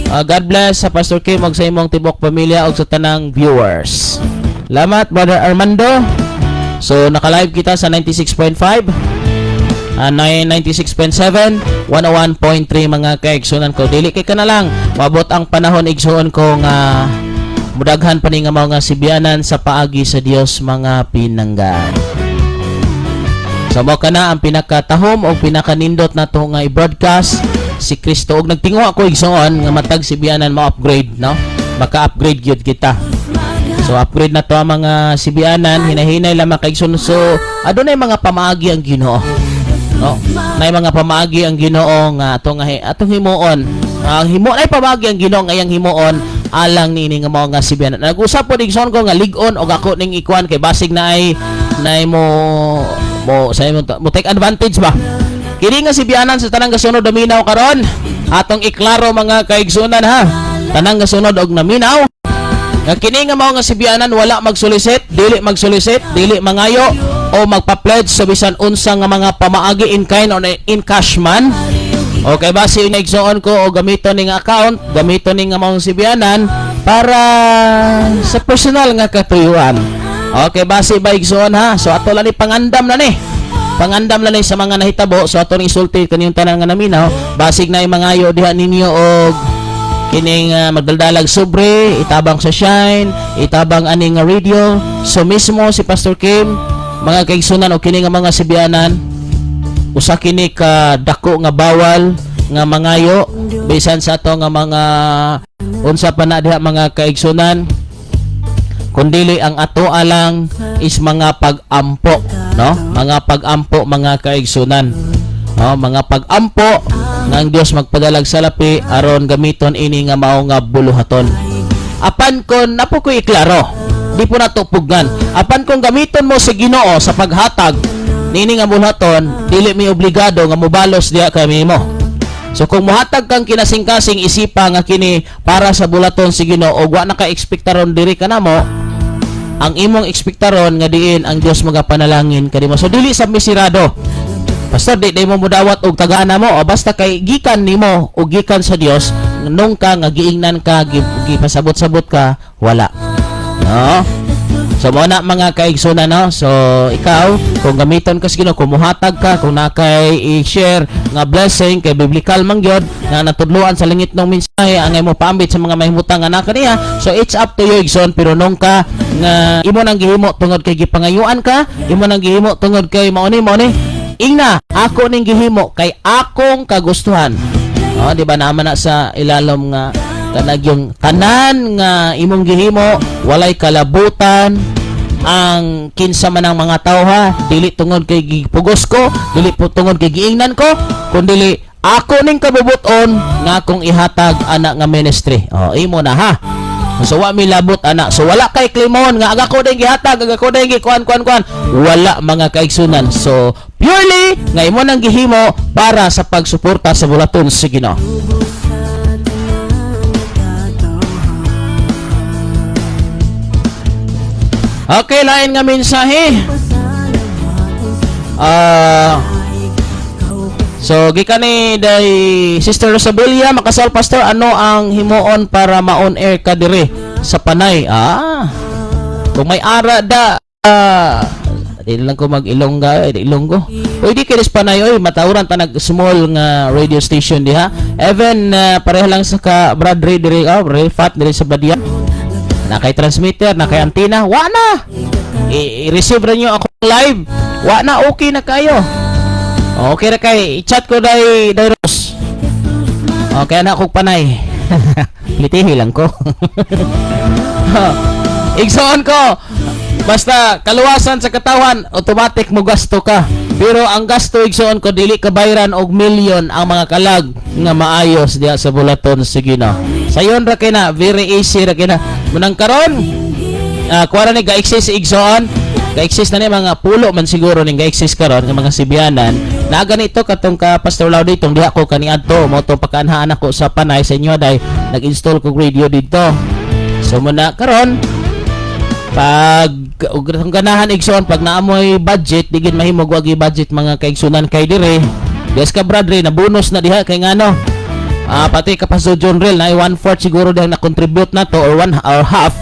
God bless sa Pastor Kim ug sa imong tibuok pamilya ug sa tanang viewers. Salamat Brother Armando. So naka-live kita sa 96.5, 96.7, 101.3 mga kaigsunan ko. Dili kay kana lang mabot ang panahon igsuon ko nga mudaghan pa ni nga mga sibianan sa paagi sa Dios mga pinanggan. So mao kana ang pinakatahom o pinakanindot nato nga i-broadcast si Kristo og nagtingo ako igsoon nga matag sibianan ma-upgrade, no? Maka-upgrade gyud kita. So upgrade na to ang mga sibianan, hinahinay lamang kaigsoon. So adunay mga pamaagi ang Ginoo, no? Nay mga pamaagi ang Ginoo nga atong himuon. Ang himo nay pamaagi ang Ginoo nga iyang himuon alang nini nga mao nga sibianan. Nag-usap pod igsoon ko nga lig-on og ako ning ikuan kay basig na ay mo take advantage ba. Kini nga sibianan sa tanang gasunod naminaw karon atong iklaro mga kaigsunan ha. Tanang gasunod og naminaw nga kini nga mao nga sibianan wala magsolicit, dili magsolicit, dili mangayo o magpa-pledge sa bisan unsa nga mga pamaagi in kind or in cash man. Okay, base yung igsoon ko o gamiton ning account, gamiton ning nga mao sibianan para sa personal nga katuyuan. Okay, base ba igsoon ha. So ato lang ni pangandam na ni. Pangandam lang sa mga nahitabo. So ato ning isulti kaniyong tanan nga naminaw, basig na mangayo diha ninyo og kining magdaldalag sobre, itabang sa Shine, itabang aning radio. So mismo si Pastor Kim, mga kaigsunan o kining mga sibianan, usa kini ka dako nga bawal nga mangayo bisan sa ato nga mga unsa pa na diha mga kaigsunan, kundili ang ato alang is mga pag-ampo, no? Mga pag-ampo mga kaigsunan. No, mga pag-ampo nga ang Dios magpadalag sa lapi aron gamiton ini nga mao nga buluhaton. Apan kon napo ko iklaro, di po nato pugnan. Apan kung gamiton mo sa Ginoo sa paghatag nini nga buluhaton, dili mi obligado nga mobalos diha kami mo. So kung mohatag kang kinasing-kasing isipa nga kini para sa bulaton si Ginoo og wa na ka ekspektaron diri kanamo, ang imong ekspektaron nga diin ang Dios magapanalangin kanimo. So dili sa misirado. Pastor, di mo mudawat og tagana mo o basta kay gikan nimo o gikan sa Dios nung ka nga giingnan ka gipasabot-sabot ka wala. No? So mo na mga kaigsunan, no? So ikaw kung gamiton ka sa Ginoo, kung muhatag ka, kung nakay i-share nga blessing kay biblical man gyud nga natudloan sa langit ng mensahe ang imo paambit sa mga mahimutang nga naka niya. So it's up to you igsoon, pero nung ka nga imo nang gihimo tungod kay gipangayuan ka, imo nang gihimo tungod kay mao ni ingna ako ning gihimo kay akong kagustuhan. Oh, di ba naman na sa ilalom nga kanag yung tanan nga imong gihimo walay kalabutan ang kinsa man ang mga tao ha, dili tungod kay gipugos ko, dili po tungod kay giingnan ko, kundi ako ning kabubuton nga akong ihatag anak nga ministry. Imo na ha. So wa mi labot anak. So wala kay klimon nga aga ko ding gihatag, aga ko ding kuan. Wala mga kaigsunan. So purely nga imo nang gihimo para sa pagsuporta sa bulaton sa Ginoo. Okay, lain nga mensahe. So gikan ni day Sister Rosabilia makasal pastor, ano ang himuon para ma-on air ka dire sa Panay? Kung may ara da di lang ko mag-Ilongga, Ilonggo. Pwede kay sa Panay oy, matawran ta nag small nga radio station diha. Even pareha lang sa ka Brad Ray dire, fat dire sa Badia. Na kay transmitter, na kay antenna, wa na. I-receive ra nyo ako live. Wa na, okay na kayo. Okay na kay i-chat ko day Ros. Okay na akong Panay. Litihi lang ko. Igsoon ko. Basta kaluwasan sa katawan, automatic mo gasto ka. Pero ang gasto igsoon ko dili ka bayran og milyon ang mga kalag nga maayos diha sa bulaton sa Ginoo. Sayon ra kay na, very easy ra kay na. Munang karon, kuwara ni ga-exist igsoon. Ga-exist na ni mga pulo man siguro ning ga-exist karon nga mga Sibianan. Na ganito katong ka Pastor Laude itong diha ko kaniadto mo to pagkaanhaan ako sa Panay sa inyo day nag-install ko radio dito. So muna karon pag ang ganahan igsoon pag naamoy budget digid mahimog wag budget mga kaigsunan kay dire. Yes ka Bradley na bonus na diha kay ngano. Pati ka Pastor John Real na 1/4 siguro dahil na contribute na to or 1 or half.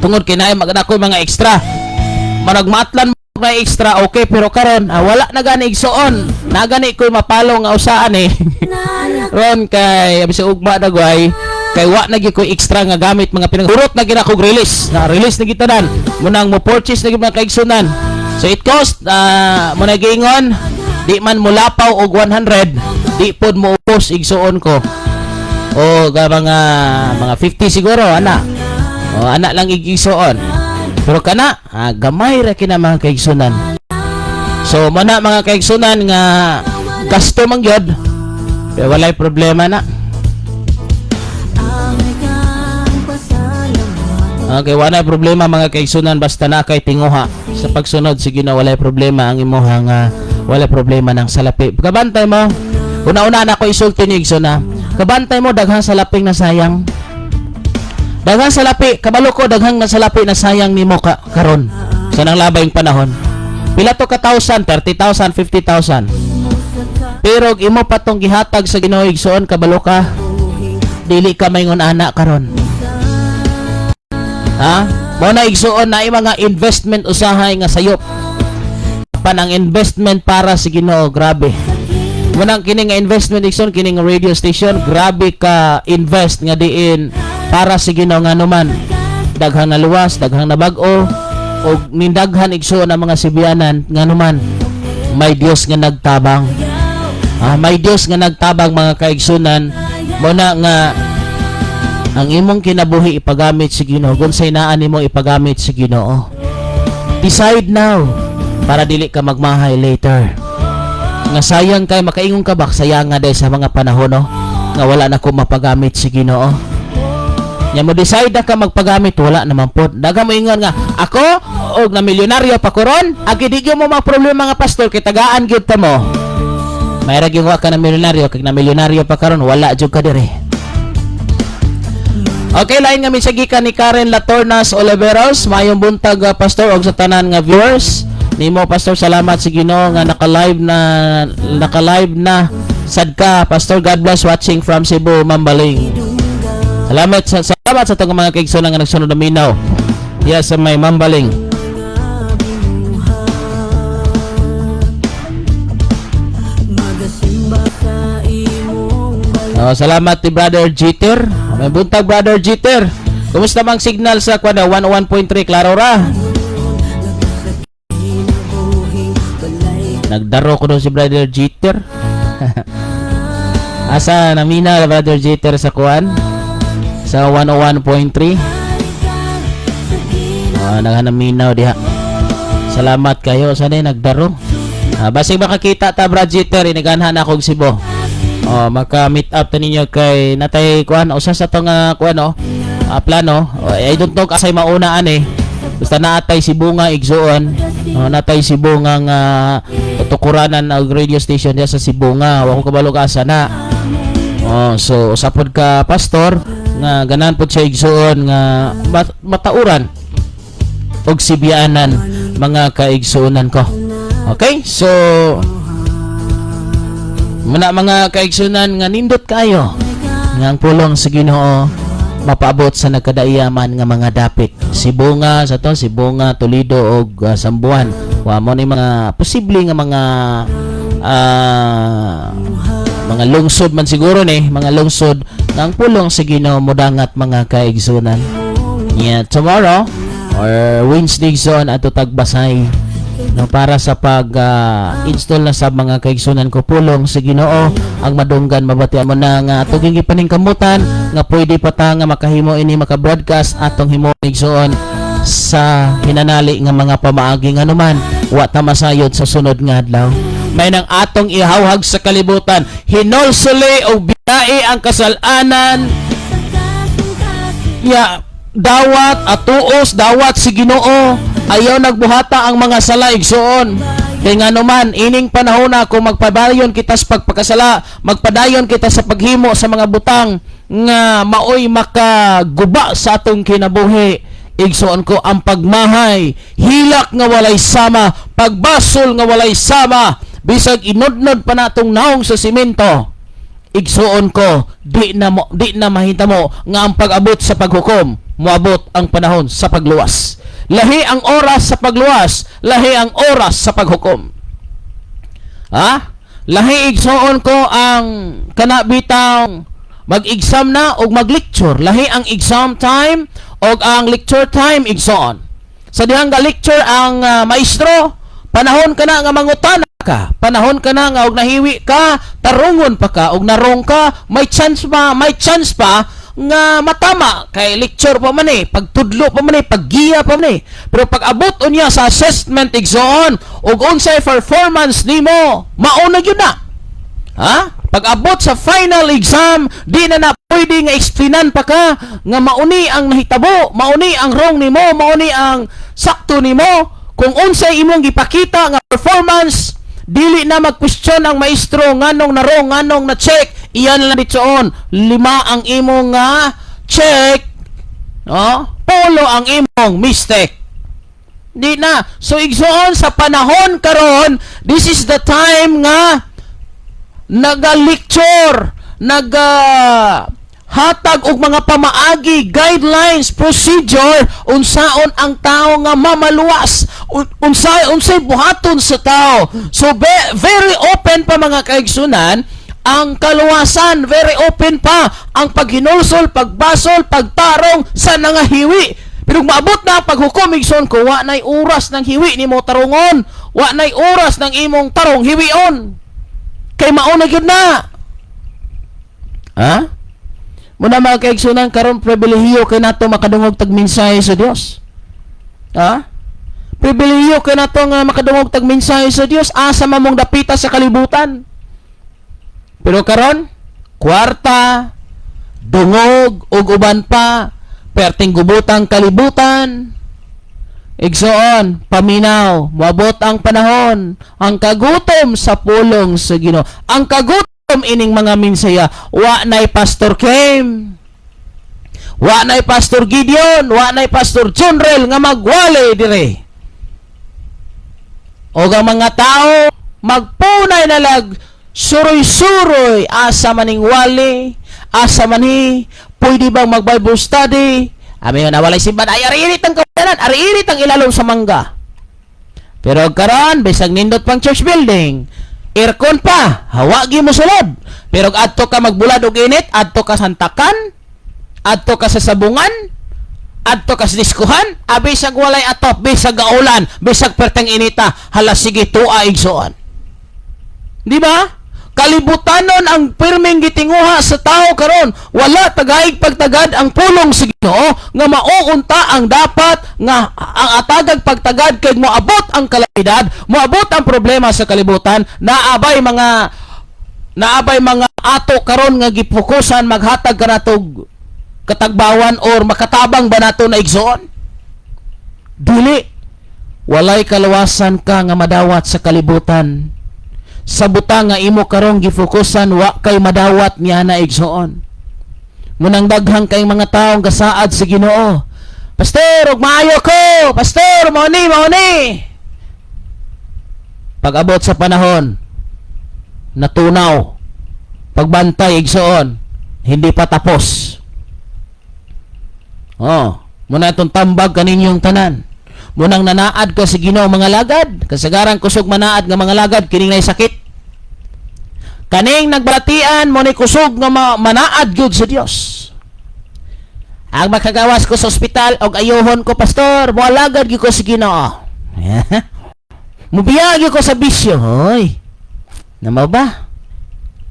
Tungod kay naay magana ko mga extra. Managmatlan mo na extra okay pero karon wala na gani igsoon. Nagani ko mapalo nga usaan ron kay abis ugma dagway kay wa na gyud ko extra nga gamit mga pinagurot na gina ko release na gitanan munang mo purchase na gyud mga kaigsunan. So it cost mo na giingon di man mo lapaw og 100 di pod mo upos igsuon ko o mga 50 siguro ana lang igsuon pero kana gamay ra kina mga kaigsunan. So mana mga kaigsunan nga gasto man gyud pero walay problema na. Okay, wala problema mga kaigsunan basta na kay tinguha sa pagsunod sige na walay problema ang imuha nga walay problema ng salapi. Kabantay mo. Una-una na ko isulti ni Igsoon kabantay mo daghang salaping na sayang. Daghang salapi, kabalo ko daghang na salapi na sayang nimo karon sa nang labayng panahon. Pila to ka 1,000, 30,000, 50,000. Pero imo patong gihatag sa Ginoo Igsoon kabalo ka dili ka mayngon ana karon. Mo na igsuon na mga investment usahay nga sayop. Panang investment para sa Ginoo, grabe. Munang kini nga investment igsoon kini nga radio station, grabe ka invest nga diin para sa Ginoo nga naman. Daghang naluwas, daghang nabag-o og nindaghan igsuon ang mga Sibianan nga naman. May Dios nga nagtabang. May Dios nga nagtabang mga kaigsunan. Mo na nga ang imong kinabuhi ipagamit sa Ginoo, unsay naa nimo ipagamit sa Ginoo. Decide now para dili ka magmahay later. Nga sayang kay makaingon ka ba sayang nga dahil sa mga panahon nga wala na ko mapagamit sa Ginoo. Nya mo decide na ka magpagamit wala naman pod. Daga mo ingon nga ako og na milyonaryo pa koron, agi di mo mga problema nga pastor kay tagaan gyud ta mo. May ra gyud ka na milyonaryo kay na milyonaryo pa karon wala jud ka dire. Okay, lain nga misagikan ni Karen Latornas Oliveros. Mayong buntag pastor og sa tanan nga viewers. Nimo pastor salamat sa Ginoo nga naka-live na sad ka pastor. God bless watching from Cebu, Mambaling. Salamat sa tong mga kaigsunan nga nagsunod na minaw. Yes, sa may Mambaling. Salamat ti Brother Jeter. May buntag Brother Jeter. Kumusta mang signal sa kwada 101.3 klaro ra? Nagdaro ko doon si Brother Jeter. Asa namina Brother Jeter sa kuan? Sa 101.3. Naganaminaw diha. Salamat kayo sa nagdaro. Basig makakita ta Brad Jeter inaganhan ako og Cebu. Maka-meet up ta ninyo kay natay kuan usa sa tong kuan plano. I don't know asay maunaan basta naatay si Bunga igsuon. Natay si Bunga nga tukuranan og radio station diya sa Sibunga. Wa ko kabalo ka asa na. So usapod ka pastor nga ganan pod siya igsuon nga matauran og sibianan mga kaigsuonan ko. Okay? So muna mga kaigsuonan nga nindot kayo nga ang pulong sa Ginoo mapaabot sa nagkadaiyaman nga mga dapit. Sibunga sa to, Sibunga, Toledo og Sambuan. Wa mo ni mga posible nga mga lungsod man siguro mga lungsod nga ang pulong sa Ginoo modangat mga kaigsuonan. Yeah, tomorrow or Wednesday zone ato tagbasay para sa pag-install na sa mga kaigsunan ko pulong sa Ginoo ang madunggan mabatian mo na nga atong gipaningkamutan nga pwede pa ta nga makahimo ini maka-broadcast atong himo igsuon sa hinanali nga mga pamaagi nga naman wa ta masayod sa sunod nga adlaw. May nang atong ihawhag sa kalibutan hinulsuli og biyai ang kasalanan dawat atuos dawat si Ginoo ayaw nagbuhata ang mga sala igsuon kay nga naman ining panahon na kung magpadayon kita sa pagpakasala magpadayon kita sa paghimo sa mga butang nga maoy makaguba sa atong kinabuhi igsuon ko ang pagmahay hilak nga walay sama pagbasol nga walay sama bisag inudnod pa natong naong sa simento igsuon ko di na mahitamo nga ang pag-abot sa paghukom moabot ang panahon sa pagluwas. Lahi ang oras sa pagluwas, lahi ang oras sa paghukom. Lahi igsuon ko ang kanabitang mag-exam na o mag-lecture. Lahi ang exam time o ang lecture time igsuon. Sa dihang ga-lecture ang maestro, panahon ka na nga mangutana ka, panahon ka na nga og nahiwi ka, tarungon pa ka og narong ka, may chance pa nga matama kay lecture pa man pagtudlo pa man paggiya pa man pero pag abot unya sa assessment igsoon ug unsay performance nimo mauna gyud na pag abot sa final exam di na pwede nga explainan pa ka nga mauni ang nahitabo mauni ang wrong nimo mauni ang sakto nimo kung unsay imong gipakita nga performance dili na mag-question ang maestro nganong na wrong nganong na check iyan lang ditsoon 5 ang imong check polo ang imong mistake di na so igsoon sa panahon karon this is the time nga naga-lecture hatag og mga pamaagi guidelines procedure unsaon ang tao nga mamaluwas unsay buhaton sa tao so very open pa mga kaigsunan ang kaluwasan very open pa ang paghinulsol pagbasol pagtarong sa nangahiwi pero maabot na ang paghukom igsoon ko wa nay oras ng hiwi nimo tarongon wa nay oras ng imong tarong hiwion kay mauna gyud na muna mga kaigsunan karon pribilehiyo kay nato makadungog tag mensahe sa Dios pribilehiyo kay nato nga makadungog tag mensahe sa Dios asa mamong dapita sa kalibutan pero karon kwarta dungog ug uban pa perting gubutang kalibutan igsoon paminaw moabot ang panahon ang kagutom sa pulong sa Ginoo ang kagutom ining mga minsaya wa nay Pastor Kim wa nay Pastor Gideon wa nay Pastor Junrel nga magwali dire o ang mga tao magpunay na lag suroy-suroy asa maning wali asa mani pwede bang mag Bible study na walay simbahan ay ariirit ang kawanan ariirit ang ilalom sa mangga pero karon bisag nindot pang church building aircon pa hawagi mo sulod pero adto ka magbulad og init adto ka santakan adto ka sa sabungan adto ka sa diskuhan bisag walay atop bisag gaulan bisag perteng inita hala sige tua igsoon di ba kalibutanon ang pirming gitinguha sa tao karon. Wala tagaig pagtagad ang pulong sa Ginoo nga mauunta ang dapat nga ang atagag pagtagad kay moabot ang kalamidad, moabot ang problema sa kalibutan. Naabay mga ato karon nga gipokusan maghatag kanatog katagbawan or makatabang ba nato na igsoon? Dili. Walay kalawasan ka nga madawat sa kalibutan. Sa butang nga imo karong gifokusan wa kay madawat niya na igsoon. Munang daghang kay mga taong gasaad sa Ginoo. Pastor, ug maayo ko. Pastor, mao ni. Pag-abot sa panahon, natunaw. Pagbantay igsoon, hindi pa tapos. Muna itong tambag kaninyong tanan. Munang nanaad ka sa Ginoo mga lagad, kasagaran kusog manaad nga mga lagad kining nay sakit. Kaning nagbatian mo ni kusog nga manaad gyud sa Dios. Ang makagawas ko sa ospital og ayohon ko pastor, mo lagad gyud ko sa Ginoo. Mubiyag gyud ko sa bisyo, hoy. Namo ba?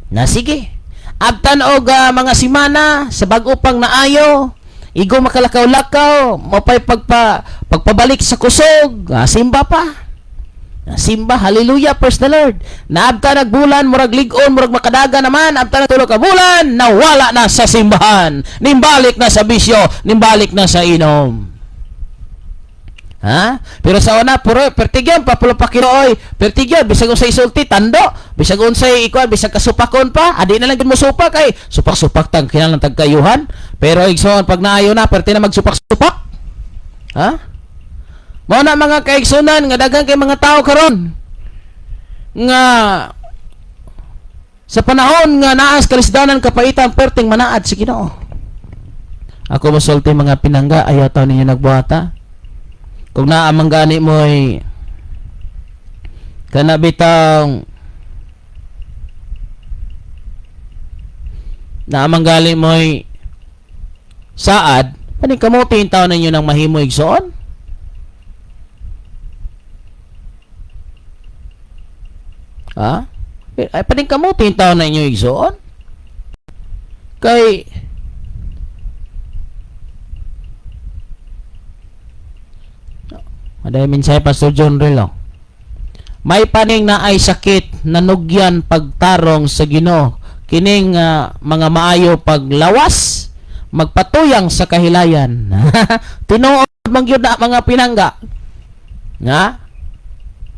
Na sige. Abtan og mga simana sa bag-o pang naayo. Igo makalakaw-lakaw, mapay pagpabalik sa kusog, simba pa. Simba, hallelujah, praise the Lord. Naabta nagbulan, murag ligon, murag makadaga naman, abta na tulog ka bulan, nawala na sa simbahan, nimbalik na sa bisyo, nimbalik na sa inom. Ha? Pero sa una, puro, pertigyan, papulapakirooy, pertigyan, bisag unsay isulti, tando, bisag unsay ikuan, bisag kasupakon pa, adi na lang din mo supak, ay, supak-supak tang kinalang tagkayuhan, pero igsoon, pag naayo na, perti na magsupak-supak. Ha? Mao na mga kaigsunan, nga dagang kay mga tao karon nga, sa panahon nga naas kalisdanan kapaitan, perting manaad si Ginoo. Ako masulti mga pinangga, ayaw taon ninyo nagbuhata. Kung naamang gani mo'y kanabitang naamang gali mo'y saad, panikamutin taon ninyo ng mahimo igsoon. Ha? Ay panikamutin taon ninyo igsoon. Kay Maday minsay Pastor John Relo. May paning na ay sakit nanugyan pagtarong sa Ginoo. Kining mga maayo paglawas magpatuyang sa kahilayan. Tinuod man gyud na mga pinangga. Nga?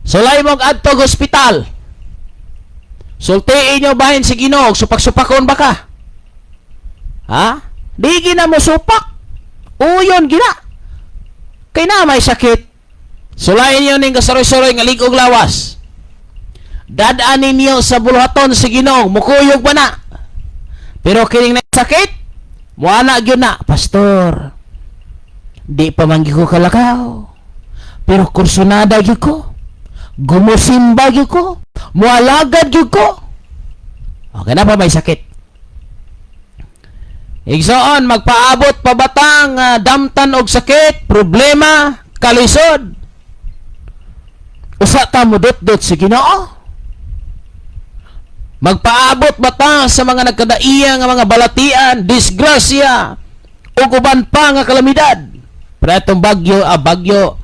Sulay mong adtog hospital. Sultiin nyo bahin si Ginoo, supak-supakon ba ka? Ha? Di gina mo supak. Uyon gina. Kay na may sakit. Sulayin niyo ning kasaroy-saroy nga ligog lawas. Dadaan ninyo sa buluhaton sa Ginoo, mukuyog ba na? Pero kining sakit, muana gyud na, pastor. Di pa man gyud ko kalakaw. Pero kursunada gyud ko. Gumusimba gyud ko. Mualagad gyud ko. Okay na pa may sakit. Igsoon magpaabot pa batang damtan og sakit, problema, kalisod. Usa ta mo dot sa Ginoo. Magpaabot bata sa mga nagkadaiya nga mga balatian, disgrasya, ug uban pa nga kalamidad. Pero itong bagyo,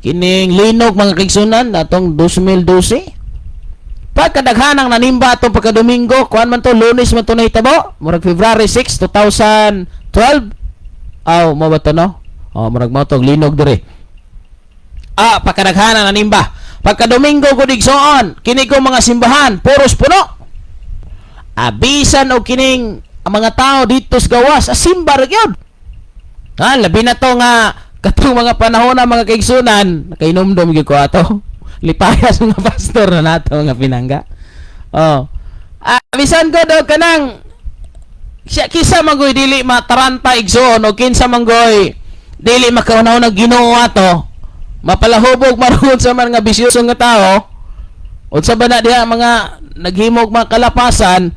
kining linog mga kaigsunan, atong 2012. Pagkadaghanang nanimba atong pagkadomingo, kuan man to, Lunes man to nahitabo, murag February 6, 2012. Mo ba to no? Murag mo to, linog dire. Pagkadaghanang nanimba. Pagkadomingo ko digsoon, kini ko mga simbahan, puros puno. Abisan o kining ang mga tao dito sa gawas, simba ra gyud. Labi na to nga katong mga panahon na mga kaigsunan, nakainomdom gyud ko ato. Lipayas mga pastor na nato nga pinangga. Abisan ko daw kanang kisa manggoy dili mataranta igsoon o kinsa manggoy dili makaunaw na Ginoo ato. Mapalahubog maroon sa mga bisyoso nga tao o sa bana diha mga naghimog mga kalapasan,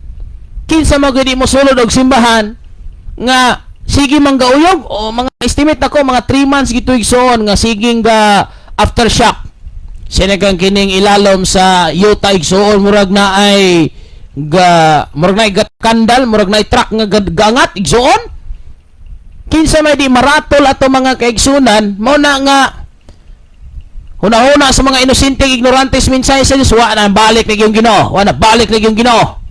kinsa magudi mo sulod og simbahan nga sige manggauyog o mga estimate nako mga 3 months gituig soon nga siging ga aftershock sinagang kining ilalom sa yuta igsoon murag na ay murag na kandal, murag na truck nga gangat igsuon. Kinsa may di maratol ato mga kaigsunan, mao na nga huna-huna sa mga inosente ignorantes mensahe sa Dios, wa na balik na yung Ginoo, wa na balik na yung Ginoo.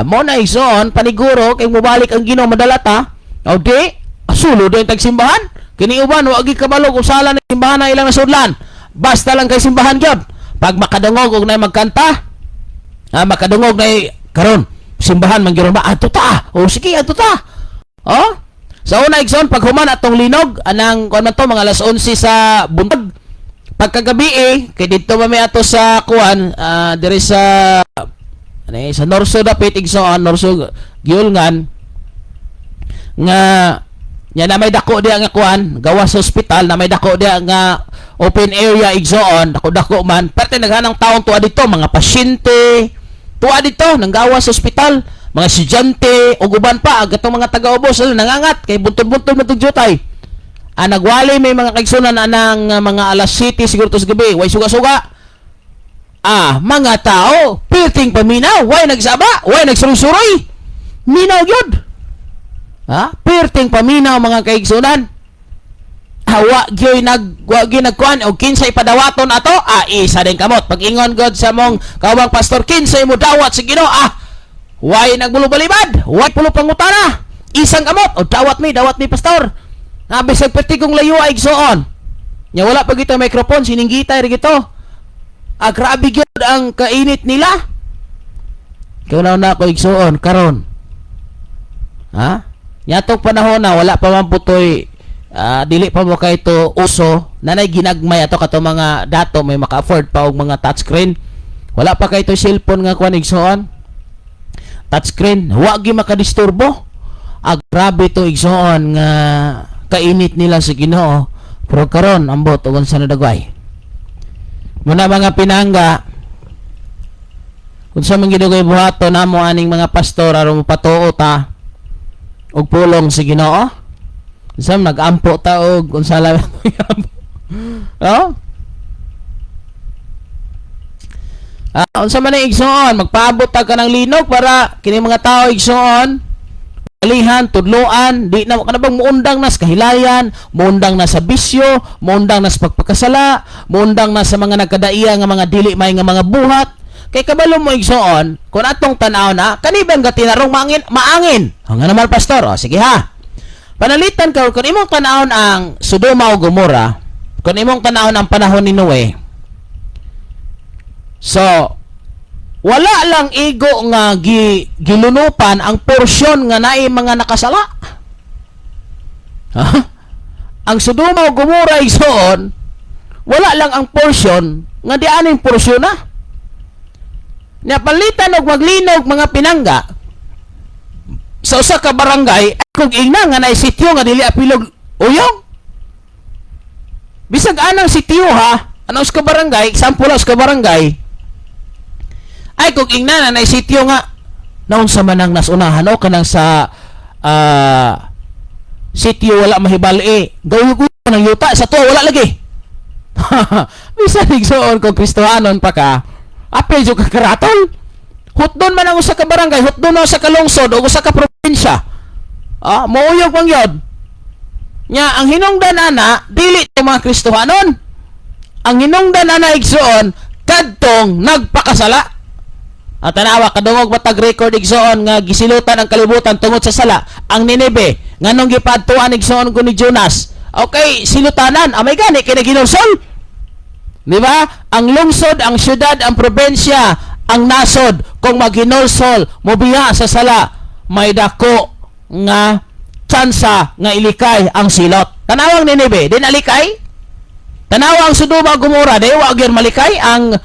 Mo na igsoon paniguro kay mobalik ang Ginoo madalata. O di asulo do yung tagsimbahan. Kini uban wa gi kabalo kung sala na simbahan na ilang nasudlan. Basta lang kay simbahan gyud. Pag makadungog og nay magkanta, makadungog nay karon simbahan man gyud ba ato ta. O sige ato ta. Oh? Sa una igsoon pag human atong linog anang kuan man to mga alas 11 sa buntag. Pagkagabi kay dito ba may ato sa kuan diri sa sa Norso dapit igsoon Norso Giulngan nga nya na may dako diya nga kuan gawas sa ospital na may dako diya nga open area igsoon dako-dako man pati naghanang taon tuwa dito mga pasyente tuwa dito nang gawas sa ospital mga estudyante o guban pa agatong mga taga-ubos nangangat kay buntod-buntod matugjutay. Nagwali may mga kaigsunan anang mga alas 7 siguro to sa gabi way suga-suga. Mga tao pilting paminaw way nagsaba way nagsurusuroy minaw gyud. Pirting paminaw mga kaigsunan. Wa gyud nagkuan og kinsay padawaton ato isa din kamot pag ingon god sa mong kawang pastor kinsay mo dawat sa Ginoo way nagbulubalibad way pulo pangutana isang kamot o dawat mi pastor bisag pertigong layo ay igsoon nya wala pag ito microphone sininggitay ri gito grabe gyud ang kainit nila kunaw na ko igsoon karon Yatok panahon na wala pa man putoy dili pa mo kay to uso nanay ginagmay ato kato mga dato may maka-afford pa og mga touchscreen wala pa kay to cellphone nga kuan igsoon touchscreen wa gi makadisturbo grabe to igsoon nga kainit nila sa Ginoo pero karon ambot og unsa na dagway muna mga pinangga unsa man gidugay buhaton namo aning mga pastor aron mapatuo ta og pulong sa Ginoo. Isam nag-ampo ta og unsa la. Unsa man igsoon, magpaabot ta ka ng linog para kini mga tao igsoon alihan, tudloan, di na kana bang muundang na sa kahilayan, muundang na sa bisyo, muundang na sa pagpakasala, muundang na sa mga nagkadaiya nga mga dili may nga mga buhat. Kay kabalo mo igsoon, kung atong tanaw na, kanibang gatinarong maangin. Nga naman pastor, sige ha. Panalitan ka, kung imong tanawon ang Sodoma o Gomora, kung imong tanawon ang panahon ni Noe, so, wala lang igo nga gilunupan ang porsyon nga naay mga nakasala. Ang Sodoma o Gomora igsoon, wala lang ang porsyon nga di aning porsyon na. Napalitan og maglinog mga pinangga sa usa ka barangay kung ingna nga naay sityo nga dili apilog uyong bisag anang sityo ha ano ka barangay sample ka barangay ay kung ingna na naay sityo nga naun sa manang nasunahan o kanang sa sityo wala mahibali gawin ng yuta sa to wala lagi bisan igsoon kung Kristohanon pa ka apel jo ka karatol. Hutdon man ang usa ka barangay, hutdon sa kalungsod o usa ka probinsya. Mauyog man yun. Nya ang hinungdan ana dili to mga Kristohanon. Ang hinungdan ana igsoon kadtong nagpakasala. Tanawa kadungog matag record igsoon nga gisilutan ang kalibutan tungod sa sala. Ang Nineve nganong gipadtuan igsoon ko ni Jonas. Okay, silutanan. Amay gani kay naginulsol. Di ba? Ang lungsod, ang syudad, ang probensya, ang nasod, kung maghinulsol, mobiya sa sala, may dako nga tsansa nga ilikay ang silot. Tanawang Nineve, din alikay? Tanawang Sodoma o Gomora, di wag yun malikay ang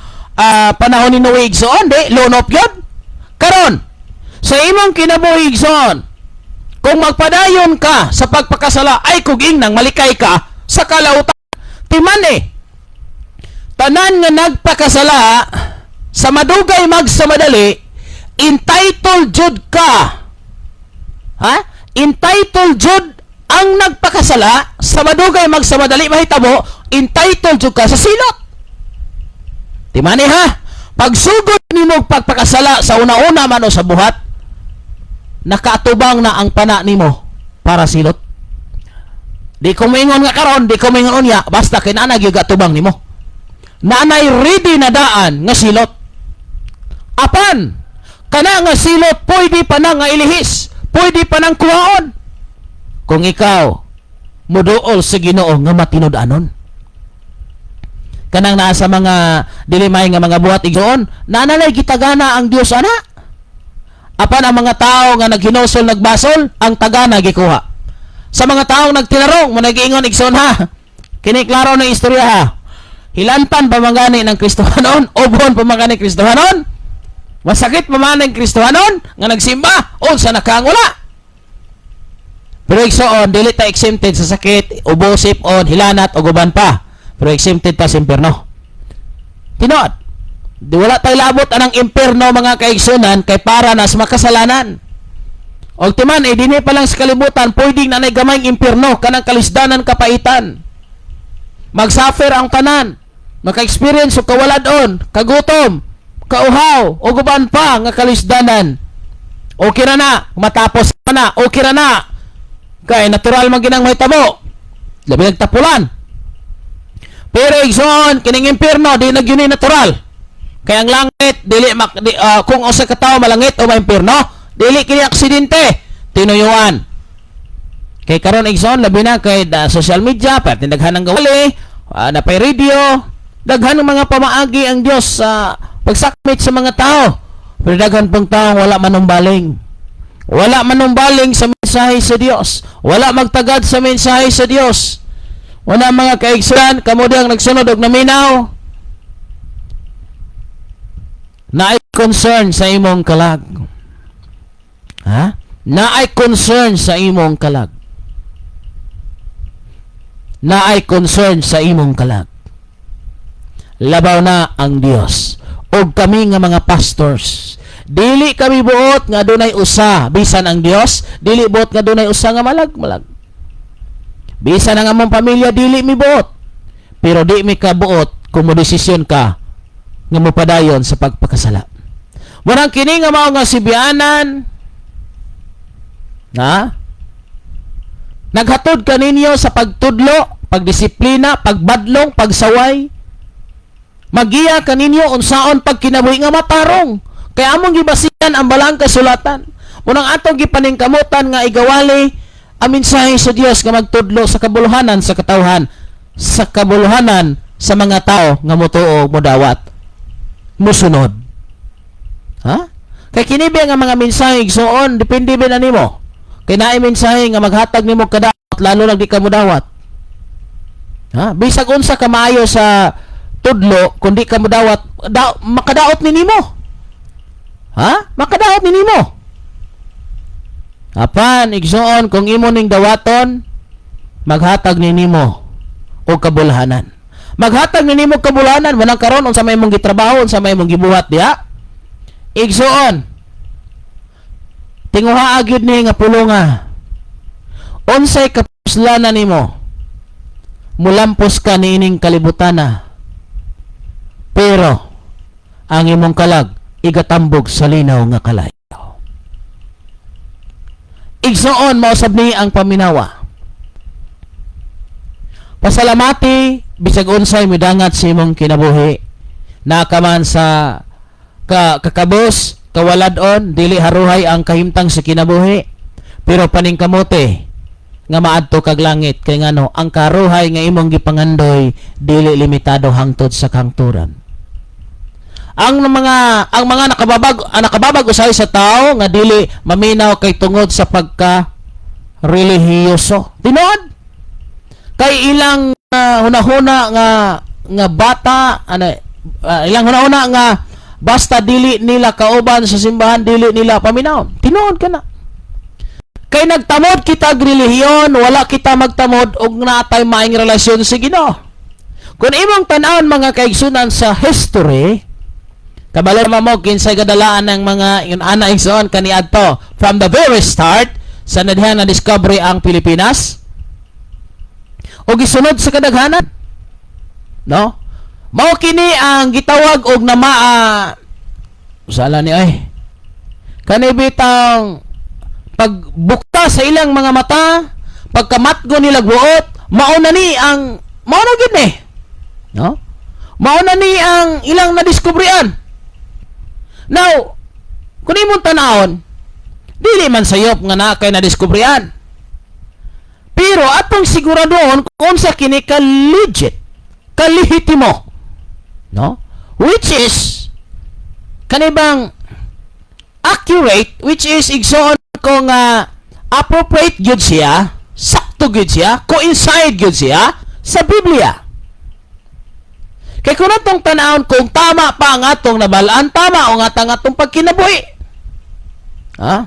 panahon ni Noe igsoon, di lunop yun. Karon, sa imong kinabuhi igsoon, kung magpadayon ka sa pagpakasala, ay kuging nang malikay ka sa kalautan. Timan tanan nga nagpakasala sa madugay magsamadali entitled jud ka entitled jud ang nagpakasala sa madugay magsamadali mahitabo entitled jud ka sa silot timani ha Pagsugod nimo pagpakasala sa una-una man o sa buhat, nakaatubang na ang pana nimo para silot. Di ko maingon nga karon, di ko maingon unya, basta kay nanay gyud atubang nimo. Nanay ready na daan nga silot. Apan kana nga silot pwede pa na nga ilihis, pwede pa nang kuhaon. Kung ikaw muduol sa Ginoo nga matinud-anon. Kanang naa sa mga dilimay nga mga buhat igsoon, nanalay gitagana ang Dios ana. Apan ang mga tao nga naghinosol nagbasol, ang tagana gikuha. Sa mga taong nagtinarong, mo nag-iingon igsoon ha. Kini klaro na istorya ha. Hilantan pamangani ng Kristohanon, obon pamangani Kristohanon. Masakit pamangani Kristohanon nga nagsimba, unsa nakangula. Pero igsoon dili ta exempted sa sakit, ubo, sipon, hilanat o guban pa. Pero exempted pa sa impierno. Tinuod. Di wala tayo labot anang impierno mga kaigsunan kay para na sa makasalanan. Og timan dini pa lang sa kalibutan pwedeng nanay gamayng impierno kanang kalisdanan kapaitan. Magsuffer ang tanan. Maka-experience og kawaladon, kagutom, kauhaw o guban pa nga kalisdanan. Okay ra na, matapos na, okay ra na. Kay natural man ginang mahitabo. Labi nagtapulan. Pero igsoon kining impierno di nagyuni natural. Kay ang langit dili kung usa ka tawo malangit o maimpierno, dili kini aksidente, tinuyuan. Kay karon igsoon labi na kay social media, pati daghan ng gawali, na pay radio, daghan ng mga pamaagi ang Dios sa pagsakmit sa mga tao. Pero daghan pang tao wala manumbaling. Wala manumbaling sa mensahe sa Dios. Wala magtagad sa mensahe sa Dios. Wala mga kaigsunan, kamo ang nagsunod og naminaw. Naay concern sa imong kalag. Ha? Naay concern sa imong kalag. Naay concern sa imong kalag. Labaw na ang Dios. Og kami nga mga pastors, dili kami buot nga dunay usa bisan ang Dios, dili buot nga dunay usa nga malag. Bisan ang among pamilya dili mi buot. Pero di mi ka buot kung mo desisyon ka nga mopadayon sa pagpakasala. Murang kini nga mao nga sibianan. Ha? Naghatod ka ninyo sa pagtudlo, pagdisiplina, pagbadlong, pagsaway. Magiya ka ninyo unsaon pagkinabuhi nga matarong. Kaya among gibasihan ang balang kasulatan. Munang atong gipaningkamutan nga igawali ang mensahe sa Dios nga magtudlo sa kabuluhanan sa katawhan, sa kabuluhanan sa mga tao nga motuo, modawat, musunod. Ha? Kay kinibi nga mga mensahe igsoon, depende ba na nimo. Kay naay mensahe nga maghatag nimo kadaot lalo na di ka modawat. Ha? Bisag unsa ka maayo sa tudlo kundi ka modawat, makadaot ni nimo. Ha? Makadaot ni nimo. Apan igsoon kung imo ning dawaton, maghatag ni nimo og kabulhanan. Maghatag ni nimo kabulhanan manang karon unsa may imong gitrabaho, unsa may imong gibuhat diha. Igsoon. Tinguha agyud ni nga pulonga. Unsay kapuslanan nimo? Mulampos ka niining kalibutana. Pero ang imong kalag igatambog sa linaw nga kalay. Igsoon mausab ni ang paminawa. Pasalamati bisag unsay midangat sa imong kinabuhi. Nakaman sa kakabos, kawaladon, dili haruhay ang kahimtang sa kinabuhi. Pero paningkamote nga maadto kag langit kay ngano ang karuhay nga imong gipangandoy dili limitado hangtod sa kangturan. Ang mga nakababag usahay sa tao nga dili maminaw kay tungod sa pagka relihiyoso. Tinuod kay ilang hunahuna nga bata ilang hunahuna nga basta dili nila kauban sa simbahan, dili nila paminaw. Tinuod kana. Kay nagtamod kita og relihiyon, wala kita magtamod og natay maayong relasyon sa Ginoo. Kung imong tan-awon mga kaigsunan sa history, kabalo mo kinsay kadalaan ng mga yun ana igsoon kaniadto from the very start sa nadihang na discovery ang Pilipinas o gisunod sa kadaghanan, no? Mao kini ang gitawag og Usala ni ay. Kanibitang pagbukta sa ilang mga mata, pagkamatgo nila buot, mauna ni gid ni. No? Mauna ni ang ilang nadiskubrian. Now, kung imong tanahon, dili man sayop nga na kay nadiskubrian. Pero atong siguraduhon kung sa kini ka legit, kalihitimo. No? Which is kanibang accurate, which is igsoon ko nga appropriate gyud siya, sakto gyud siya, coincide gyud siya sa Biblia. Kay kung atong tanawon kung tama pa ang atong nabalaan, tama o nga atong pagkinabuhi. Ha?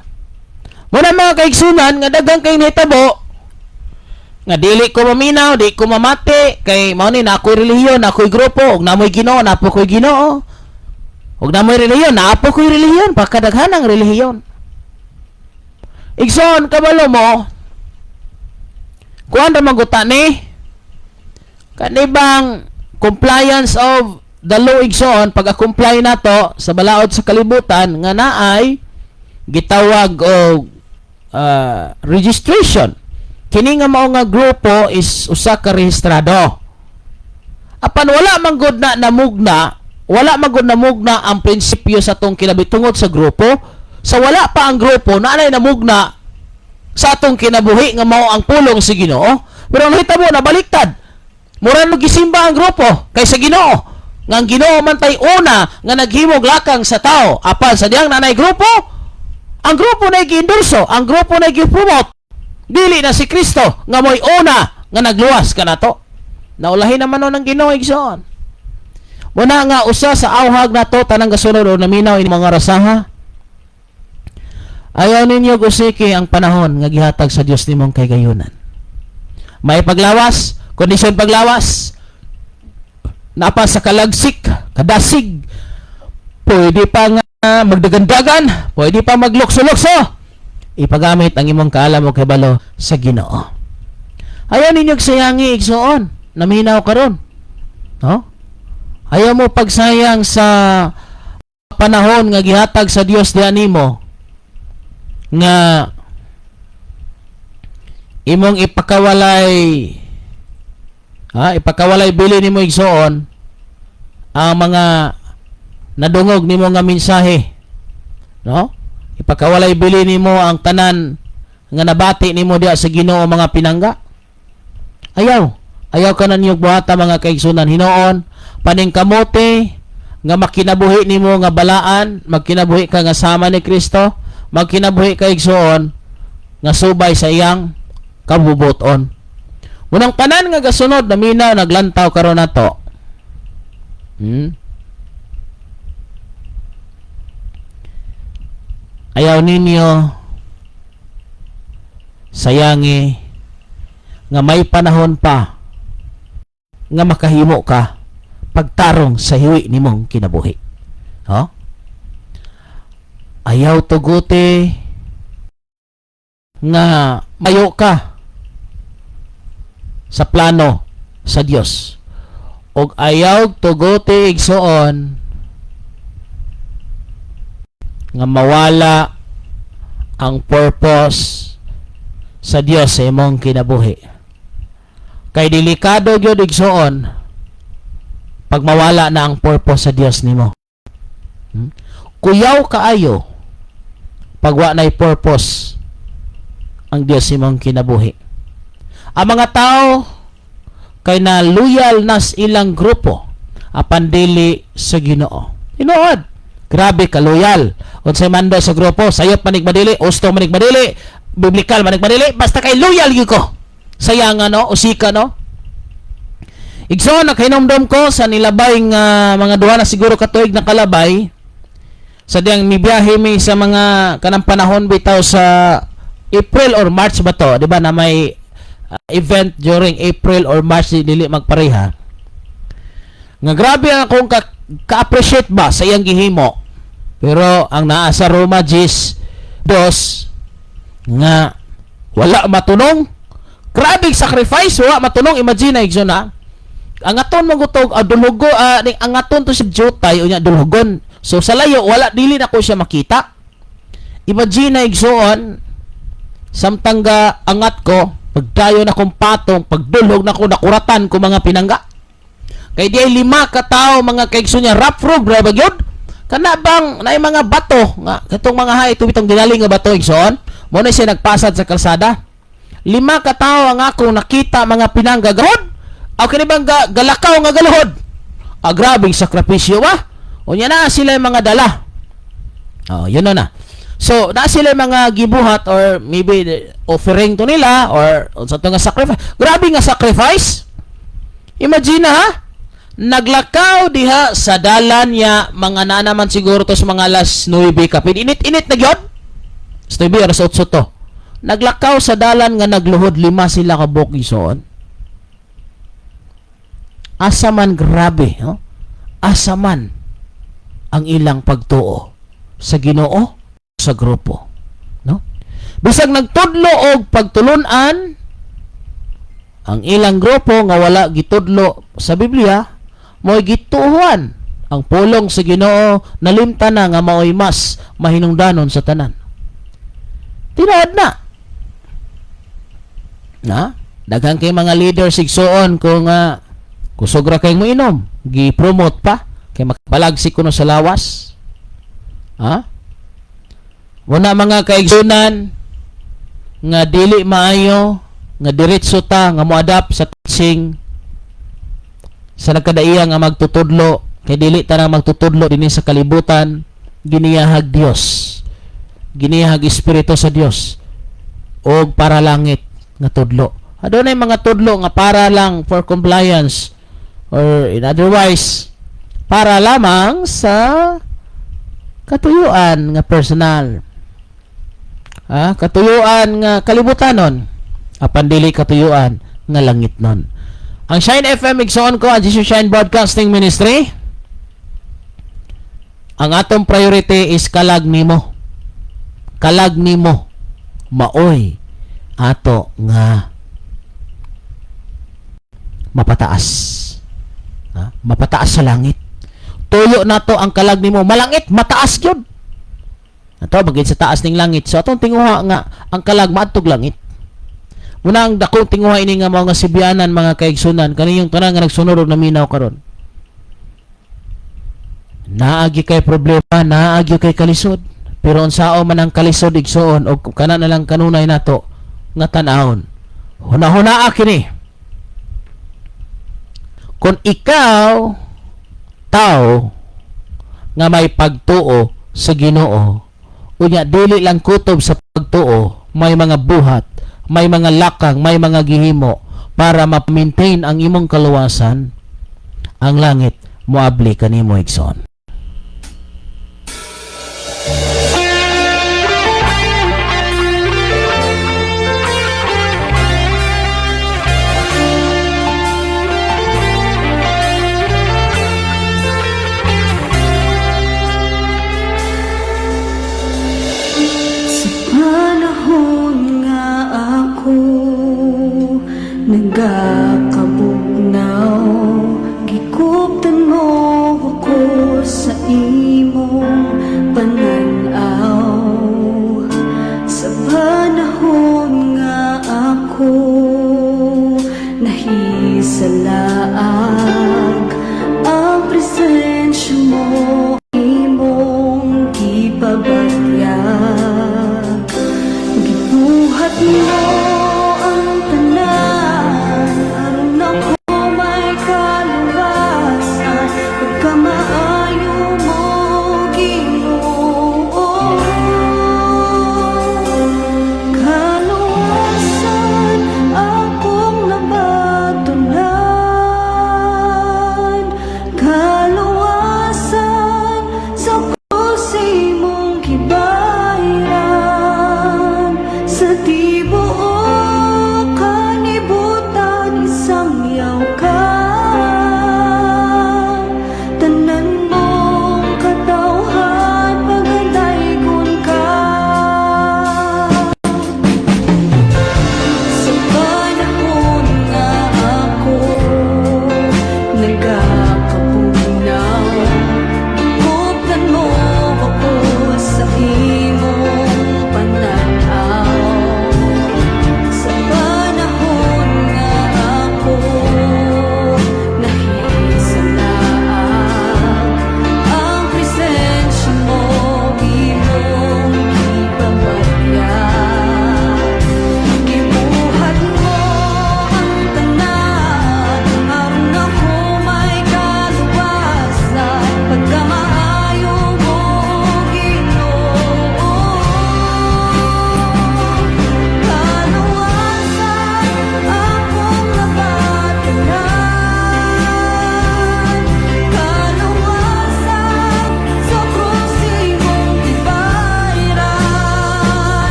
Muna mga kaigsunan, nga dagang kay nitabo, nga dili ko maminaw, di ko mamati, kay mao ni na ako'y relihiyon, na ako'y grupo, og namoy Ginoo, na apo ko'y Ginoo. Og namoy relihiyon, na apo ko'y relihiyon, pagkadaghanang relihiyon. Igsoon, kabalo mo, kuan ra maguta ni, kanibang compliance of the law igsoon, pag-comply nato sa balaod sa kalibutan, nga naay gitawag og registration. Kini nga mao nga grupo is usa ka rehistrado. Apan wala man gud na namugna, wala man gud namugna ang prinsipyo sa atong kinabitungod sa grupo, sa wala pa ang grupo na anay namugna sa atong kinabuhi nga mao ang pulong si Ginoo. Pero nahitabo na baliktad. Mura no gisimba ang grupo kaysa Ginoo. Nga ang Ginoo man tay una nga naghimog lakang sa tao. Apan sa diyang nanay grupo, ang grupo na gi-endorso, ang grupo na gi-promote. Dili na si Kristo nga mo'y una nga nagluwas ka na to. Naulahin naman nun ang Ginoo igsoon. Muna nga usa sa awhag na to tanang gasunod o naminaw ini mga rasaha. Ayaw ninyo gusiki ang panahon nga gihatag sa Dios nimong kay gayunan. May paglawas, kondisyon paglawas, napa sa kalagsik, kadasig, pwede pa nga magdagandagan, pwede pa maglukso-lukso. Ipagamit ang imong kaalam o kabalo sa Ginoo. Ayaw ninyong sayangi igsoon, naminaw karon. No? Ayaw mo pagsayang sa panahon nga gihatag sa Dios di animo nga imong ipakawalay bili nimo igsoon ang mga nadungog nimo nga mensahe, no? Ipakawalay bili nimo ang tanan nga nabati nimo diha sa Ginoo mga pinangga. Ayaw ka na niyog buhata mga kaigsunan, hinoon paning kamote nga makinabuhi nimo nga balaan, magkinabuhi ka nga sama ni Kristo, magkinabuhi ka igsoon nga subay sa iyang kabubuton. Munang tanan nga gasunod na minaw naglantaw karon nato. Ayaw ninyo sayangi nga may panahon pa nga makahimo ka pagtarong sa hiwi nimong kinabuhi. Ho? Ayaw tuguti nga mayo ka sa plano sa Dios. Og ayaw tuguti igsoon nga mawala ang purpose sa Dios sa imong kinabuhi. Kay delikado gyud igsoon pag mawala na ang purpose sa Dios nimo. Kuyaw kaayo pag wa na'y purpose ang Dios imong kinabuhi. Ang mga tao kay na loyal nas ilang grupo apan dili sa Ginoo. Tinuod, grabe ka loyal. Unsay mando sa grupo, sayop manig madili, usto manig madili, biblikal manig madili, basta kay loyal gyud ko. Sayang usika no. Igsoon na kainomdom ko sa nilabay nga mga duha na siguro katuig na kalabay. Sa diyang mibiyahe mi sa mga kanang panahon bitaw sa April or March ba to, di ba na may event during April or March dili magpareha. Nga grabe akong ka-appreciate ba sa iyang gihimo. Pero ang naa sa Roma 10:2 nga wala matunong. Grabe sacrifice, wala matunong. Imagine na igsoon na. Ang aton magutog dulugo ang aton to si jutay unya dulugon. So sa layo wala dili na ko siya makita. Imagine na igsuon samtang ga angat ko pagdayon akong patong pagdulhog na ko nakuratan ko mga pinangga. Kay di 5 ka tawo mga kaigsoon niya rough road ra gyud. Kana bang naay mga bato nga katong mga hay bitong ginaling nga bato igsoon. Mo na siya nagpasad sa kalsada. 5 ka tawo ang akong nakita mga pinangga gahod. Aw kini bang galakaw nga galuhod. Grabing sakripisyo ba? Unya na sila yung mga dala. Yun na. So, na sila yung mga gibuhat or maybe offering to nila or sa ito nga sacrifice. Grabe nga sacrifice. Imagine ha? Naglakaw diha sa dalan niya mga na naman siguro to sa mga alas 9 kapin. Init-init na gyud. Sa 9 oras 8 to. Naglakaw sa dalan nga nagluhod 5 sila ka bukison. Asa man grabe, no? Asa man ang ilang pagtuo sa Ginoo sa grupo, no? Bisag nagtudlo og pagtulunan ang ilang grupo nga wala gitudlo sa Biblia, mo'y gituhuan ang pulong sa Ginoo nalimtan na nga maoy mas mahinungdanon sa tanan. Tinuod na. Daghang kay mga leaders igsuon kung kusog ra kay mo inom, gi-promote pa kay makapalagsi kuno sa lawas. Muna mga kaigsunan nga dili maayo nga diretso ta nga moadapt sa teaching sa nagkadaiya nga magtutudlo kay dili ta na magtutudlo dinhi sa kalibutan, giniyahag Dios, giniyahag Espiritu sa Dios og para langit nga tudlo. Adunay mga tudlo nga para lang for compliance or in otherwise para lamang sa katuyuan nga personal. Katuyuan nga kalibutanon apan dili katuyuan nga langit nun. Ang Shine FM igsoon ko ang Jesus Shine Broadcasting Ministry. Ang atong priority is kalag nimo. Kalag nimo maoy ato nga mapataas. Mapataas sa langit. Tuyo na to ang kalag nimo malangit, mataas gyud. Ato bagay sa taas ning langit. So atong tinguha nga ang kalag maadtog langit. Muna ang dakong tinguha ini nga mga Sibianan, mga kaigsunan, kaniyong tanan nga nagsunod og naminaw karon. Naagi kay problema, naagi kay kalisod. Pero unsao man ang kalisod igsuon og kana na lang kanunay nato nga tan-awon. Huna-hunaa kini. Kung ikaw tao nga may pagtuo sa Ginoo, unya dili lang kutob sa pagtuo, may mga buhat, may mga lakang, may mga gihimo para ma-maintain ang imong kaluwasan, ang langit moabli kanimo igsoon. Nagakabugnaw, gikuptan mo ako sa imong pananaw. Sa panahon nga ako nahisalaag, ang presensya mo imong gipabatyag. Gibuhat mo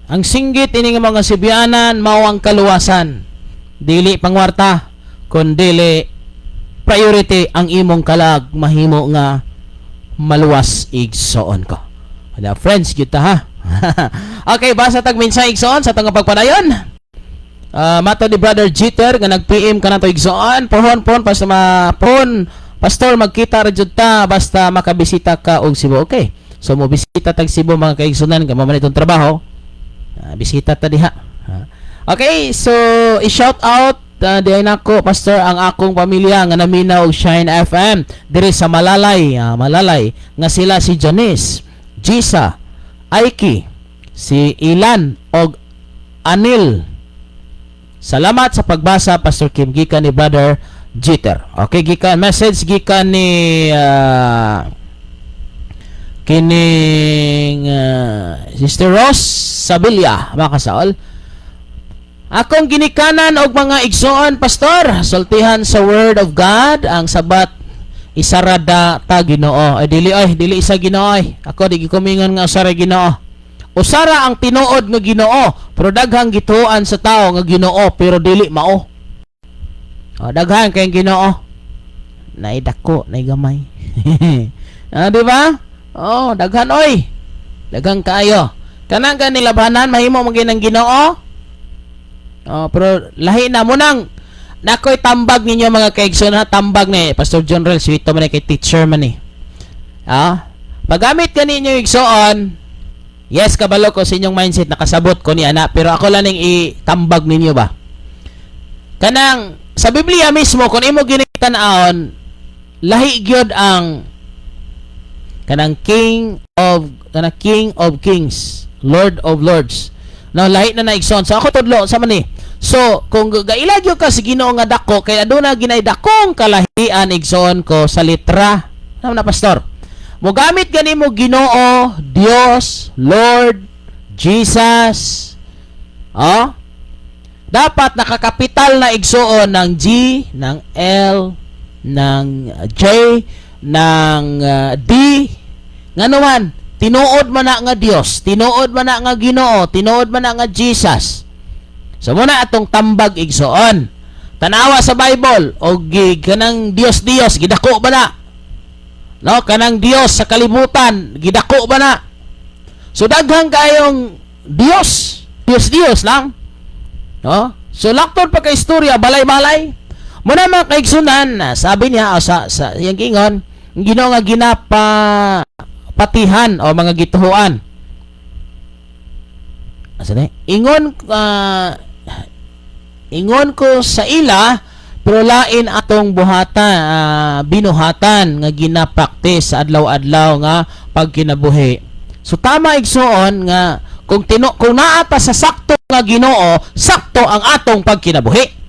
Ang singgit ini nga mga Sibianan mao ang kaluwasan. Dili pangwarta kun dili priority ang imong kalag mahimo nga maluwas igsoon ko. Ada friends kita ha. Okay, basa tag minsay igsoon sa tong pagpadayon. Mato ni Brother Jeter nga nag-PM ka na to igsoon. Pohon basta pastor magkita ra jud ta basta makabisita ka og Cebu. Okay. So mo bisita tag Cebu mga kaigsunan ka man itong trabaho. Bisita ta diha. Okay, so i-shout out di nako pastor ang akong pamilya nga naminaw og Shine FM diri sa Malalay nga sila si Janice, Gisa, Aiki, si Ilan og Anil. Salamat sa pagbasa Pastor Kim gikan ni Brother Jeter. Okay, gikan message gikan ni kining Sister Rose Sabilia makasaol. Akong ginikanan og mga igsoon pastor, sultihan sa word of God ang sabat isarada ta Ginoo. Dili isa Ginoo. Ako di gikumingon nga usara Ginoo. Usara ang tinuod nga Ginoo, pero daghang gituan sa tao nga Ginoo pero dili mao. Daghan kay Ginoo. Naidako, naigamay. Di ba? Daghan oy. Daghang kaayo. Kanang nilabanan mahimo maging ng Ginoo. Pero lahi na mo nang nakoy tambag ninyo mga kaigsoon ha, tambag ni Pastor John Rel, sweet man kay teacher man ni. Paggamit kaninyo igsoon, yes kabalo ko sa inyong mindset nakasabot ko ni ana, pero ako lang ning itambag ninyo ba. Kanang sa Biblia mismo kung imo ginitan-aon, lahi gyud ang kanang King of Kings, Lord of Lords. Now lahi na igsoon. So ako tudlo sa man ni. So kung gailagyo ka sa Ginoo nga dako kay aduna ginay dakong kalahian igsoon ko sa litra. Ano na pastor? Mogamit gani mo Ginoo, Dios, Lord, Jesus. Dapat nakakapital na igsoon ng G, ng L, ng J, ng D. Ngano man? Tinuod man na nga Dios, tinuod man na nga Ginoo, tinuod man na nga Jesus. So muna atong tambag igsoon. Tanawa sa Bible og kanang Dios gidako ba na? No, kanang Dios sa kalibutan gidako ba na? So daghang kayong Dios lang. No? So lakton pa ka istorya balay-balay. Muna mga kaigsunan, sabi niya sa yang gingon, Ginoo nga patihan o mga gituhuan. Asa ni? Ingon ko sa ila pero lain atong binuhatan nga ginapraktis sa adlaw-adlaw nga pagkinabuhi. So tama igsoon nga kung naata sa sakto nga Ginoo, sakto ang atong pagkinabuhi.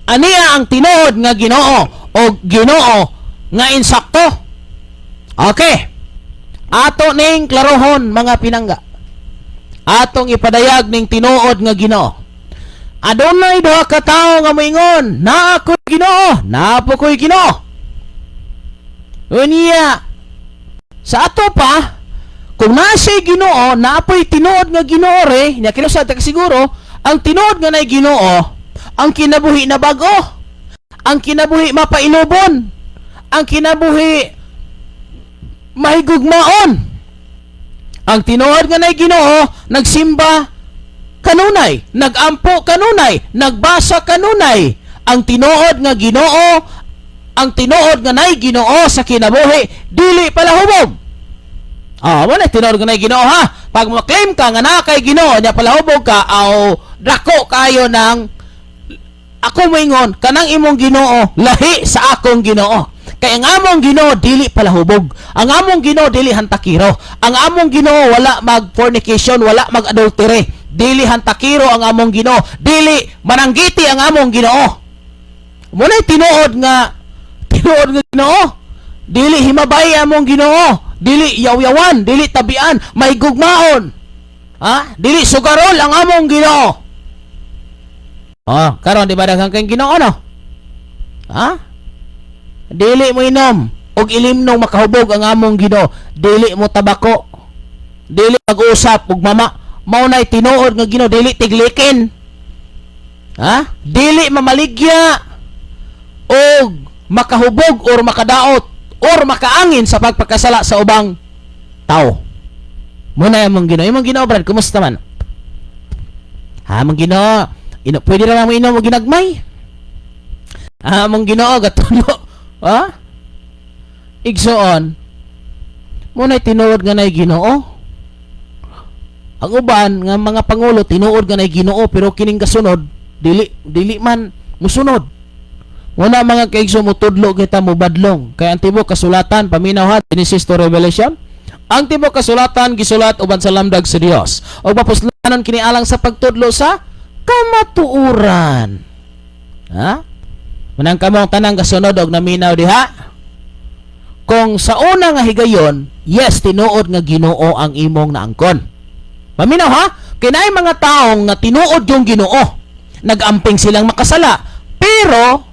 Aniya ang tinuod nga Ginoo o Ginoo nga insakto. Okay. Ato ning klarohon mga pinangga. Atong ipadayag ning tinuod nga Ginoo. Adunay duha ka tawo nga moingon, naa ko'y Ginoo, naapo ko'y Ginoo. Unya sa ato pa, kung naa siya'y Ginoo, naapoy tinuod nga Ginoo re, nya kinusad ta siguro, ang tinuod nga nay Ginoo, ang kinabuhi na bago, ang kinabuhi mapailubon, ang kinabuhi mahigugmaon. Ang tinuod nga nay Ginoo, nagsimba kanunay, nagampo kanunay, nagbasa kanunay. Ang tinuod nga Ginoo, ang tinuod nga nay Ginoo sa kinabuhi, dili palahubog. Wala tinuod nga nay Ginoo ha. Pag mo-claim ka nga na kay Ginoo, nya palahubog ka, dako kayo ng ako moingon, kanang imong Ginoo, lahi sa akong Ginoo. Kaya ang among Ginoo dili palahubog. Ang among Ginoo dili hantakiro. Ang among Ginoo wala mag-fornication, wala mag-adultery. Dili hantakiro ang among Ginoo. Dili mananggiti ang among Ginoo. Muna tinuod nga Ginoo. Dili himabay among Ginoo. Dili yaw-yawan, dili tabian, may gugmaon. Dili sugarol ang among Ginoo. Karon di ba daghang kang Ginoo no? Dili mo inom og ilimnong makahubog ang among Ginoo. Dili mo tabako. dili mag-usap ug mama mao nay tinuod nga Ginoo dili tiglikin. Ha? Dili mamaligya o makahubog or makadaot or makaangin sa pagpakasala sa ubang tao. Muna yung Ginoo. Yung Ginoo, brad, kumusta man? Ha, mong Ginoo, pwede na mo inom o ginagmay? Ha, mong Ginoo, gatulo. Ha? Igsoon, muna tinuod nga na Ginoo. Ang uban nga mga pangulo tinuod nga na Ginoo pero kining kasunod dili man musunod. Wala mga kaigso mo tudlo kita mo badlong. Kaya ang tibok kasulatan paminaw ha Genesis to Revelation. Ang tibok kasulatan gisulat uban sa lamdag sa Dios. O papuslanon kini alang sa pagtudlo sa kamatuoran. Ha? Manang kamong tanang kasunod og naminaw diha. Kung sa una nga higayon, yes tinuod nga Ginoo ang imong naangkon. Paminaw ha? Kinay mga taong nga tinuod yung Ginoo. Nagamping silang makasala. Pero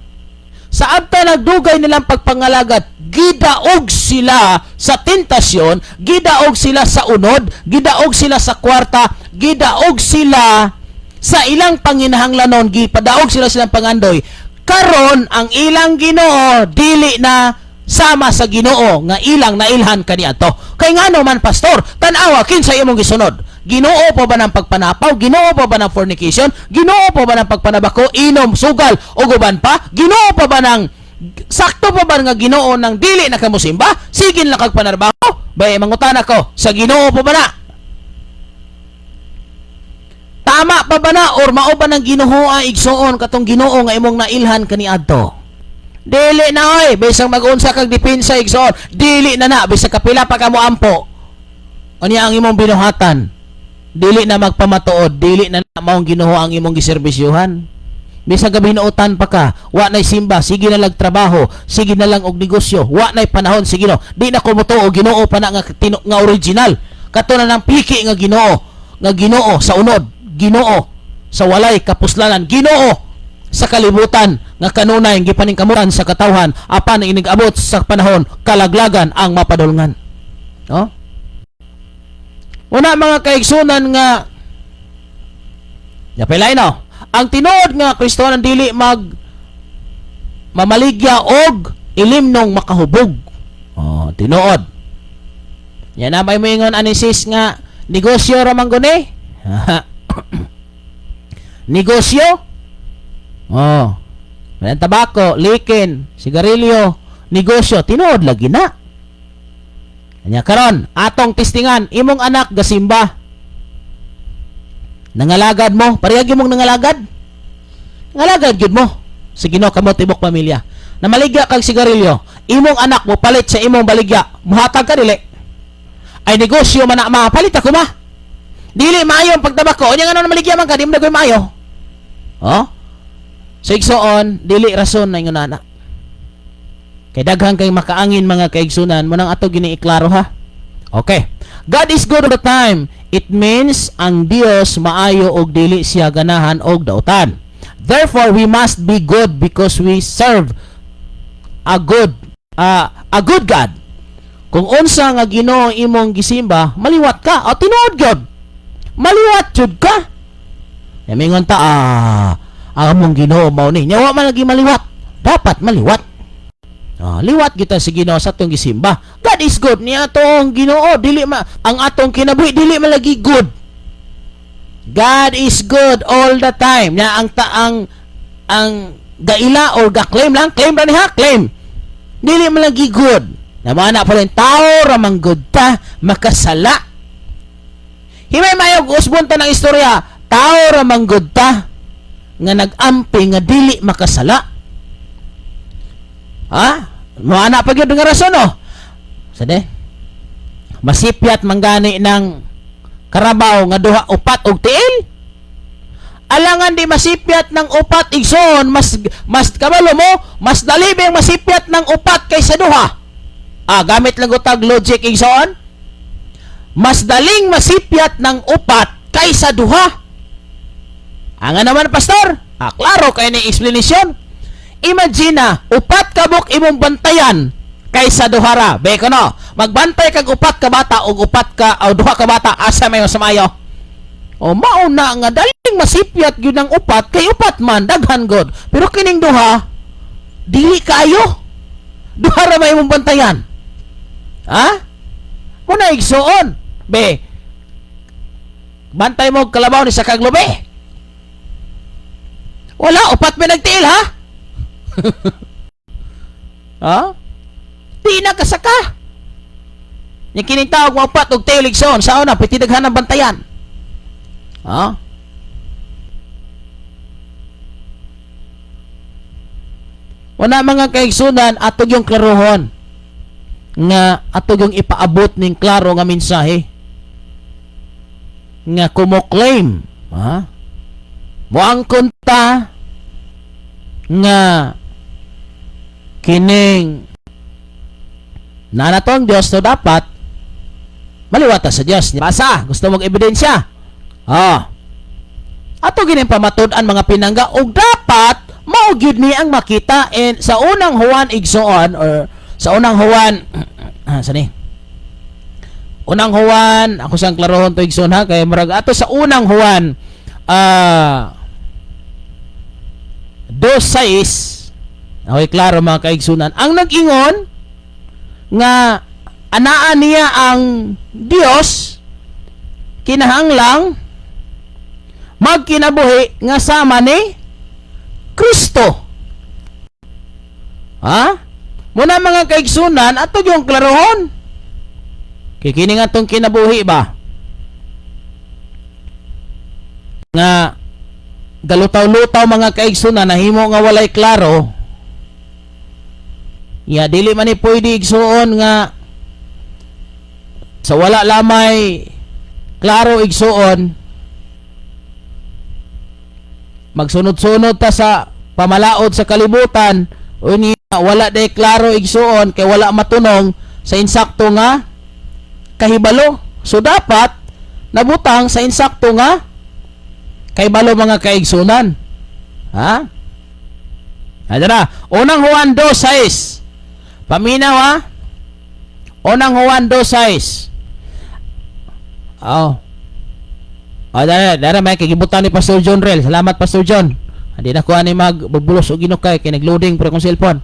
sa abta nagdugay nilang pagpangalagad, gidaog sila sa tentasyon, gidaog sila sa unod, gidaog sila sa kwarta, gidaog sila sa ilang panginahanglanon, gipadaog sila silang pangandoy. Karon ang ilang Ginoo dili na sama sa Ginoo nga ilang nailhan kaniadto. Kay ngano man pastor, tan-awa kinsa imong gisunod? Ginoo pa ba ng pagpanapaw? Ginoo pa ba ng fornication? Ginoo pa ba ng pagpanabako, inom, sugal o guban pa? Ginoo pa ba ng sakto pa ba nga Ginoo ng dili na kamo simba? Sige na kag panarbaho. Bay mangutan ako, sa Ginoo pa ba na? Tama pa ba na or mao ba ng Ginoo igsoon katong Ginoo nga imong nailhan kaniadto? Dili na oy, bisang mag-unsa kag depensa igsoon. Dili na bisang kapila pa kamo ampo. Unya ang imong binuhatan. Dili na magpamatuod, dili na maong Ginoo ang imong giserbisyuhan. Bisag binuotan pa ka, wa nay simba, sige na lang trabaho, sige na lang og negosyo, wa nay panahon sige no. Di na ko mutuo Ginoo pa na nga original. Kato na ng piki nga Ginoo sa unod, Ginoo sa walay kapuslanan, Ginoo sa kalibutan nga kanunay gipaningkamutan sa katawhan apan inigabot sa panahon kalaglagan ang mapadulngan. No? Una mga kaigsunan nga yapilay no, ang tinuod nga Kristohanon dili mamaligya og ilimnong makahubog. Oh, tinuod. Yan na may moingon anisis nga negosyo ra man guni. Negosyo? Oh. May tabako, likin, sigarilyo, negosyo, tinuod lagi na. Anya karon, atong testingan, imong anak gasimba. Nangalagad mo, parehagi mong nangalagad. Nangalagad gyud mo. Sa Ginoo kamo tibok pamilya. Namaligya kag sigarilyo, imong anak mo palit sa imong baligya, muhatag ka dili. Ay negosyo man na mapalit ako ma. Dili maayo ang pagtabako. Nya ngano namaligya man ka, di mo na koy maayo. Oh? So igsoon, dili rason na ingon anak. Kay daghang kay makaangin mga kaigsunan mo nang ato giniiklaro ha. Okay. God is good all the time. It means ang Dios maayo og dili siya ganahan og dautan. Therefore we must be good because we serve a good God. Kung unsa nga Ginoo imong gisimba, maliwat ka o tinuod gyud. Maliwat jud ka. Yamingon ta among Ginoo mao ni. Nyawa man lagi maliwat. Dapat maliwat. Liwat kita sa Ginoo sa atong gisimba. God is good niya atong Ginoo dili ang atong kinabuhi dili malagi good. God is good all the time. Nya ang gaila or ga-claim lang, claim ra niya, claim. Dili malagi good. Na mana pa rin tao ra man good ta makasala. Himay mayog usbon ta ng istorya. Tao ra man good ta nga nagampi nga dili makasala. Ha? Moana pa gyud nga rason no. Sade. Masipyat manggani ng karabaw nga duha upat og tiil. Alangan di masipyat ng upat igsoon, mas kabalo mo, mas dalibeng masipyat ng upat kaysa duha. Gamit lang utag logic igsoon. Mas daling masipyat ng upat kaysa duha. Ang naman pastor? Klaro kay ni explanation. Imagine na, upat kabok imong bantayan, kaysa duhara. Be kono, magbantay kag upat ka bata o upat ka o duha ka bata asa mayo sa mayo. O mauna nga daling masipyat gyud ang upat kay upat man daghan god. Pero kining duha dili kayo. Duha ra may imong bantayan. Ha? Muna igsuon. Be, bantay mo og kalabaw ni sa kaglobe. Wala, upat may nagtiil, ha? Ha? Di na kasaka. Yung kinitawag mo upat og tiil igsuon, sao na, piti daghan ang bantayan. Ha? Wala mga kaigsunan, atog yung klarohon nga atog yung ipaabot ning klaro nga mensahe nga kumo-claim, ha? Moang kunta nga kining nanatong Diyos to dapat maliwata sa Diyos. Basa, gusto mong ebidensya. Ato gining pamatud-an mga pinangga og dapat mao gyud ni ang makita and sa unang Juan igsoon or sa unang Juan sani unang Juan ako sang klarohon to igsoon ha kay murag ato sa unang Juan 2:6 okay klaro mga kaigsunan ang nag-ingon nga anaa niya ang Dios kinahanglang magkinabuhi nga sama ni Kristo. Ha? Muna mga kaigsunan, ato yung klarohon. Kikini nga itong kinabuhi ba? Nga, galutaw-lutaw mga kaigsunan, nahimo nga walay klaro. Ya, dili man ni pwede igsuon nga sa wala lamay klaro igsuon magsunod-sunod ta sa pamalaod sa kalibutan o niya wala day klaro igsuon kay wala matunong sa insakto nga kahibalo. So dapat nabutang sa insakto nga kahibalo mga kaigsunan. Ha? Adara, unang Juan 2:6. Paminaw ha? Unang Juan 2:6. Dara may kagibutan ni Pastor John Rel. Salamat Pastor John. Hindi na ko ani magbubulos og ginukay kay nagloading pre kong cellphone.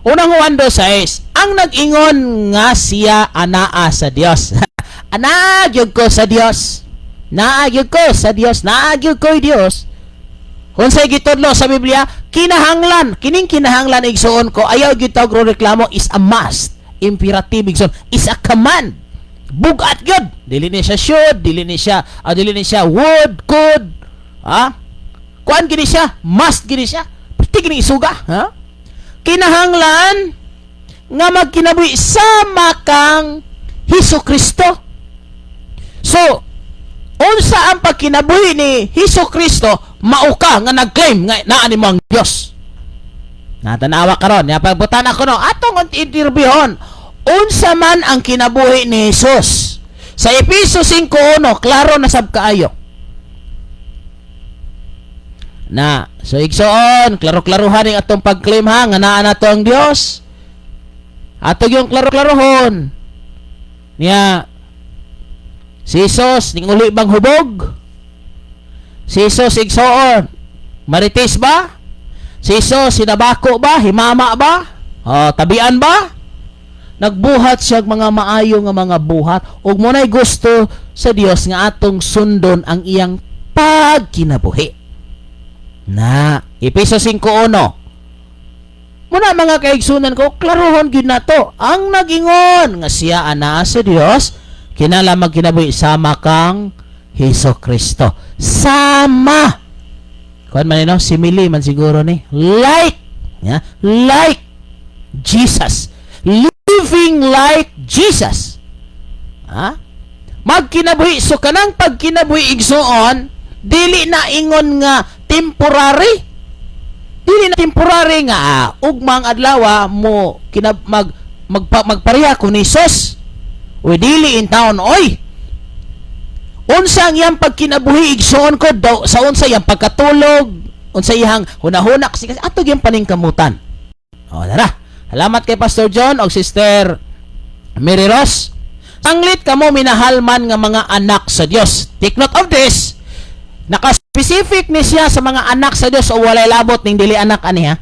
Unang Juan 2:6. Ang nag-ingon nga siya anaa sa Dios. Anagyog ko sa Dios. Naagyog ko sa Dios. Naagyog ko Dios. Kung sa gitudlo sa Biblia, kinahanglan, kining kinahanglan igsuon ko, ayaw gyud tawag reklamo is a must. Imperative igsuon is a command. Bugat gyud. Dili ni siya should, dili ni siya would, could. Ha? Kuan gini siya, must gini siya. Pati gini isuga, ha? Kinahanglan nga magkinabuhi sama kang Hesukristo. So, unsa ang pagkinabuhi ni Hesukristo, mauka nga nag-claim nga naa ni mong Dios. Natanawa karon, ya pagbutan ako no, atong interviewon. Unsa man ang kinabuhi ni Jesus. Sa Efeso 5:1, klaro na sab kaayo. Na, so igsoon, klaro-klaruhan ning atong pag-claim ha nga naa nato ang Dios. Ato yung klaro-klarohon. Niya si Jesus ning uli bang hubog? Si Jesus igsoon, marites ba? Si Jesus sinabako ba? Himama ba? Tabian ba? Nagbuhat siya mga maayo nga mga buhat ug munay gusto sa Dios nga atong sundon ang iyang pagkinabuhi. Na Efeso 5:1. Muna mga kaigsunan ko, klarohon gyud nato ang nagingon nga siya ana sa Dios kinala magkinabuhi sama kang Hesukristo. Sama. Kuan man no, simili man siguro ni. Like, yeah, like Jesus. Living like Jesus. Ha? Magkinabuhi. So kanang pagkinabuhi igsuon, dili na ingon nga temporary. Dili na temporary nga ugmang adlaw mo magpareha ko ni Jesus. O dili in town oy. Unsa ang iyang pagkinabuhi igsuon ko daw sa unsa iyang pagkatulog, unsa iyang hunahuna kasi ato gyang paningkamutan. O dara. Salamat kay Pastor John o Sister Mary Ross. Sanglit kamo minahal man nga mga anak sa Dios. Take note of this. Naka-specific ni siya sa mga anak sa Dios o walay labot ning dili anak ani ha.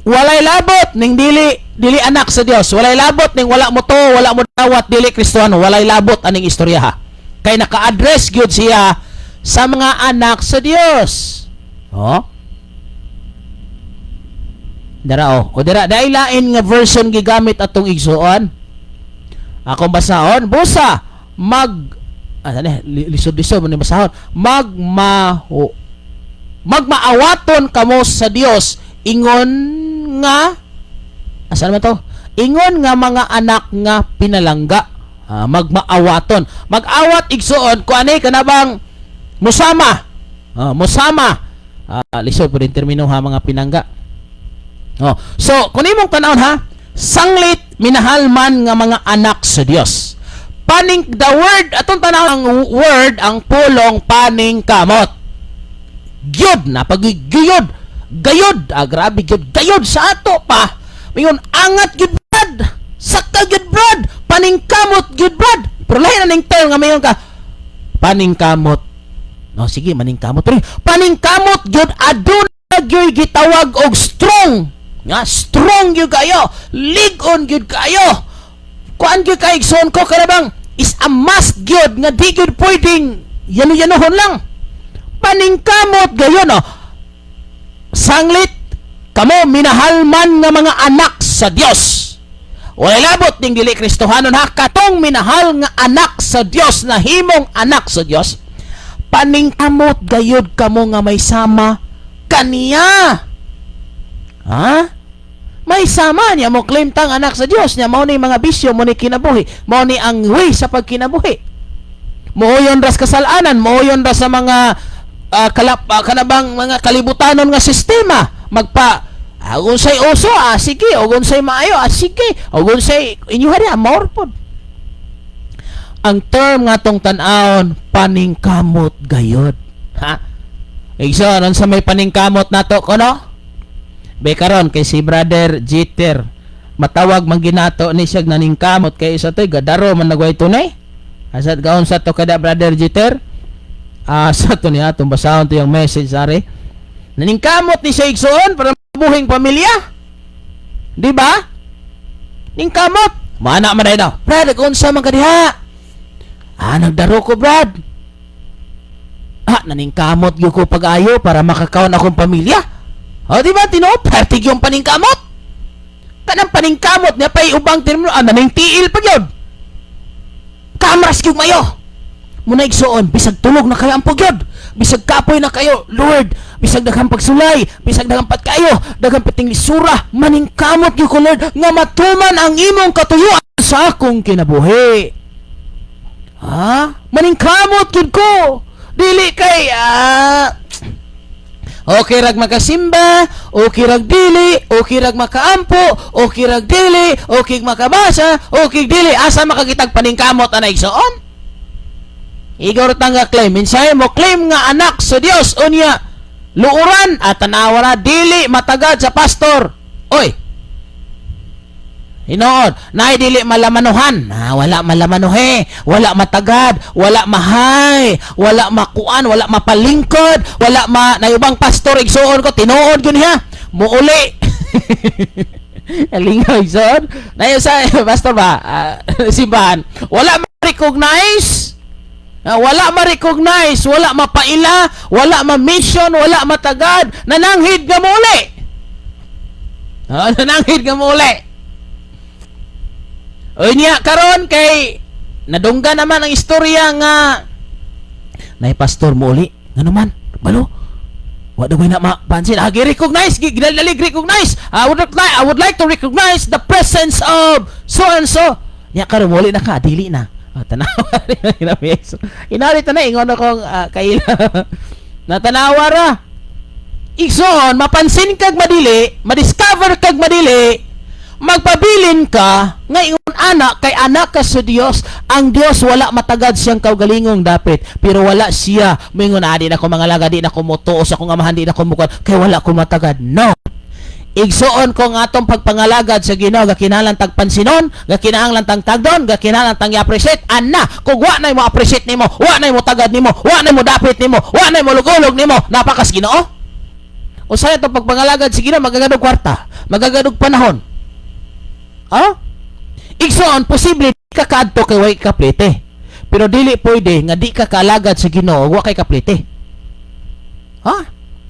Walay labot ning dili anak sa Dios. Walay labot ning wala mo to, wala mo dawat dili Kristiyano. Walay labot aning istorya ha. Kay naka-address gyud siya sa mga anak sa Dios. Oh. Dara o dira dai lain nga version gigamit atong igsuon. Akong basahon busa lisod-lisod man basahon magmaawaton kamo sa Dios ingon nga asa naman to? Ingon nga mga anak nga pinalangga. Magmaawaton. Mag-awat igsuon ko ani kanabang musama. Musama. Lisod po din termino ha mga pinangga. So, kung imong tanawon ha, sanglit minahal man nga mga anak sa Dios. Paning the word atong tanaw ang word ang pulong paning kamot. Gyud na pagigiyod. Gayod, grabe gyud. Gayod sa ato pa. Mingon angat gyud brad. Sakta gyud brad. Paning kamot gyud brad. Pero lain na ning term nga mayon ka. Paning kamot. No, sige maning kamot. Pero paning kamot gyud aduna gyud gitawag og strong. Nga strong gyud kayo, ligon gyud kayo. Kuan gyud kay igsoon ko kanabang is a must gyud nga di gyud pwedeng yano-yanohon lang. Paningkamot gayon Sanglit kamo minahal man nga mga anak sa Dios. Walay labot ning dili Kristohanon ha, katong minahal nga anak sa Dios na himong anak sa Dios. Paningkamot gayud kamo nga may sama kaniya. Ha? May sama niya mo claim tang anak sa Dios niya mao ni mga bisyo mo ni kinabuhi, mao ni ang way sa pagkinabuhi. Mooyon ras kasalanan, mooyon ras sa mga kanabang mga kalibutanon nga sistema. Magpa unsay uso sige, og unsay maayo sige, og unsay inyo hari more pod. Ang term nga tong tan-awon paningkamot gayod. Ha? Igsoon sa may paningkamot nato kono? Be karon kay si Brother Jeter matawag man ginato ni siya naningkamot kay isa toy gadaro man nagway tunay. Asad gaon sa to kada Brother Jeter. Sa to niya atong basahon to yung message ari. Naningkamot ni siya igsoon para mabuhing pamilya. Di ba? Ningkamot. Mana man daw. Brad, unsa man kadiha? Nagdaro ko, Brad. Naningkamot gyud ko pag-ayo para makakaon akong pamilya. Di ba tinopertig yung paningkamot? Kanang paningkamot niya pa'y ubang termino, naningtiil pa yun. Kamras yung mayo. Muna igsoon, bisag tulog na kayo ang pugyod. Bisag kapoy na kayo, Lord. Bisag daghang pagsulay, bisag daghang patkayo, daghang pating lisura, maningkamot yung ko, Lord, nga matuman ang imong katuyuan sa akong kinabuhi. Maningkamot yun ko. Dili kay, okay rag makasimba, okay rag dili, okay rag makaampo, okay rag dili, okay makabasa, okay dili, asa makakitag paningkamot anay igsoon? Igor tangga claim, minsay mo claim nga anak sa Dios unya luuran at tanawara dili matagad sa pastor. Oy. Hinoon, nay dili malamanuhan. Wala malamanuhe, wala matagad, wala mahay, wala makuan, wala mapalingkod, wala nayubang pastor igsuon ko tinuod gyud ha. Muuli. Alingaw igsuon. Nayo sa pastor ba? Simbahan. Wala ma-recognize. Wala ma-recognize, wala mapaila, wala ma-mission, wala matagad, nananghid nga muli. Nananghid nga muli. O niya karon kay nadungga naman ang istorya nga nay pastor muli. Ngano man? Balo. Wa daw na mapansin. Recognize, gidalalig recognize. I would like to recognize the presence of so and so. Nya karon muli na ka, dili na. Tanawa rin inalit na ingon akong kaila natanawa ra igsoon mapansin kag madili madiscover kag madili magpabilin ka nga ingon anak kay anak ka sa Dios ang Dios wala matagad siyang kaugalingong dapit pero wala siya mingon di na ko mga laga di na ko mutuo sa kong amahan di na ko mukha kay wala ko matagad no igsuon ko nga atong pagpangalagad sa Ginoo gakinahanglan tag pansinon, gakinahanglan tang tagdon, gakinahanglan tang i-appreciate ana. Kung wa nay mo appreciate nimo, wa nay mo tagad nimo, wa nay mo dapit nimo, wa nay mo lugulog nimo, napakas Ginoo. Usay atong pagpangalagad sa Ginoo magagadog kwarta, magagadog panahon. Ha? Igsuon posible di ka kaadto kay way kaplete. Pero dili pwede nga di ka kaalagad sa Ginoo wa kay kaplete. Ha?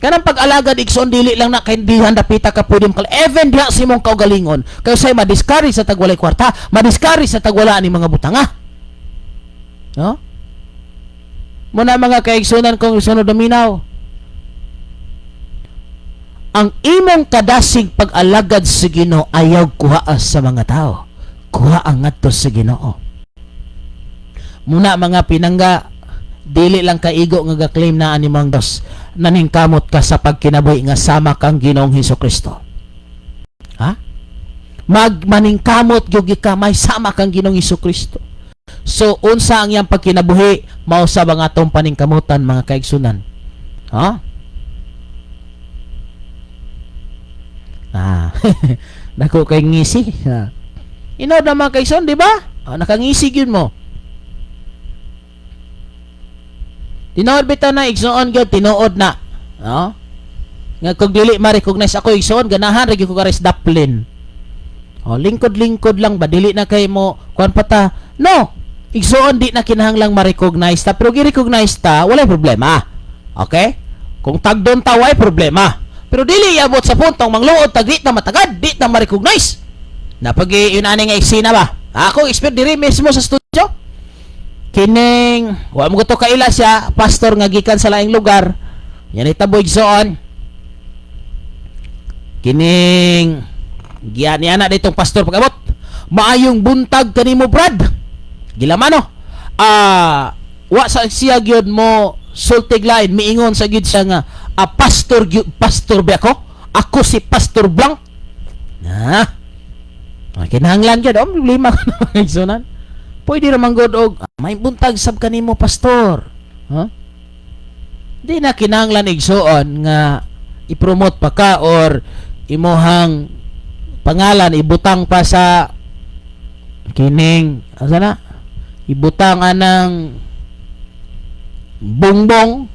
Kanang pag-alagad igsoon dili lang na kay dihan dapita ka pwede mo even diha sa imong kaugalingon kay say madiscourage sa tagwalay kwarta, madiscourage sa tagwala ni mga butanga. No? Muna mga kaigsunan kong sunod dominaw. Ang imong kadasig pag-alagad sa Ginoo ayaw kuha sa mga tao. Kuha ang ngadto sa Ginoo. Muna mga pinangga, dili lang kaigo nga ga-claim na animang Dios, naningkamot ka sa pagkinabuhi nga sama kang Ginoong Hesukristo. Ha? Maningkamot gyud ka may sama kang Ginoong Hesukristo. So unsa ang iyang pagkinabuhi mao sa mga atong paningkamutan mga kaigsunan. Ha? Dako kay ngisi. Inod na mga kaigsunan, di ba? Nakangisi gyud mo. Tinuod bitaw na igsuon gyud tinuod na. No? Nga kung dili ma-recognize ako igsuon ganahan ra gyud ko kares daplin. Lingkod-lingkod lang ba dili na kay mo kuan pata. No. Igsuon di na kinahanglang ma-recognize ta pero gi-recognize ta walay problema. Okay? Kung tagdon ta way problema. Pero dili iabot sa puntong mangluod tag di ta matagad, di ta ma-recognize. Napagi yun ani nga eksena ba? Ako expert diri mismo sa studio. Kining wa mo to kaila siya pastor nga gikan sa laing lugar yan itaboy igsoon kining giyan niana ditong pastor pagabot maayong buntag kanimo Brad gilamano wa sa siya gyud mo sultig lain miingon sa gyud siya nga pastor ba ako si Pastor Blanc kinahanglan gyud problema ko na igsunan. Pwede naman god og may buntag sab kanimo pastor. Ha? Di na kinahanglan igsuon nga i-promote pa ka or imuhang pangalan ibutang pa sa kining asa na? Ibutang anang bongbong.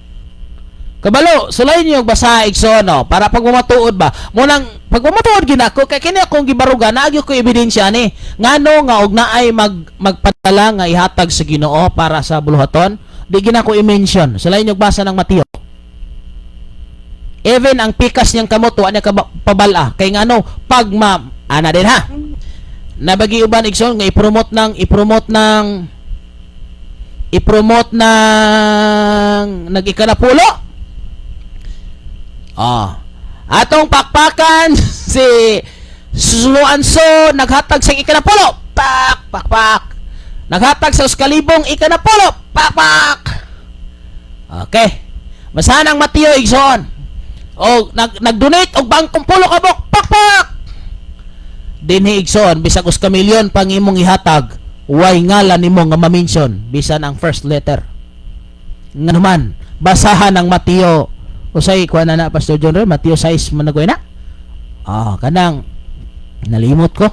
Kabalo, sulay niyo basa igsoon no para pag mamatuod ba. Munang pag mamatuod ginako kay kini akong gibaruga naagyo ko ebidensya ni ngano nga og naay magpadala nga ihatag sa Ginoo para sa buluhaton di ginako i-mention sulay niyo basa ng Mateo. Even ang pikas niyang kamot wa niya pabala kay ngano pag ana din ha nabagi uban igsoon nga i-promote ng nag-ikanapulo. Atong pakpakan si Susuluanso naghatag sa ikanapulo. Pak. Naghatag sa uskalibong ikanapulo. Pak. Okay. Masanang Mateo igsoon. O nag-donate og bangkong pulo kabok. Pak. Dinhi igsoon bisag us ka milyon pang imong ihatag. Way ngalan nimo nga ma-mention bisan ang first letter. Nganuman basahan ng Mateo usay kuha na Pastor John Ray, Mateo 6 managoy na. Kanang nalimot ko.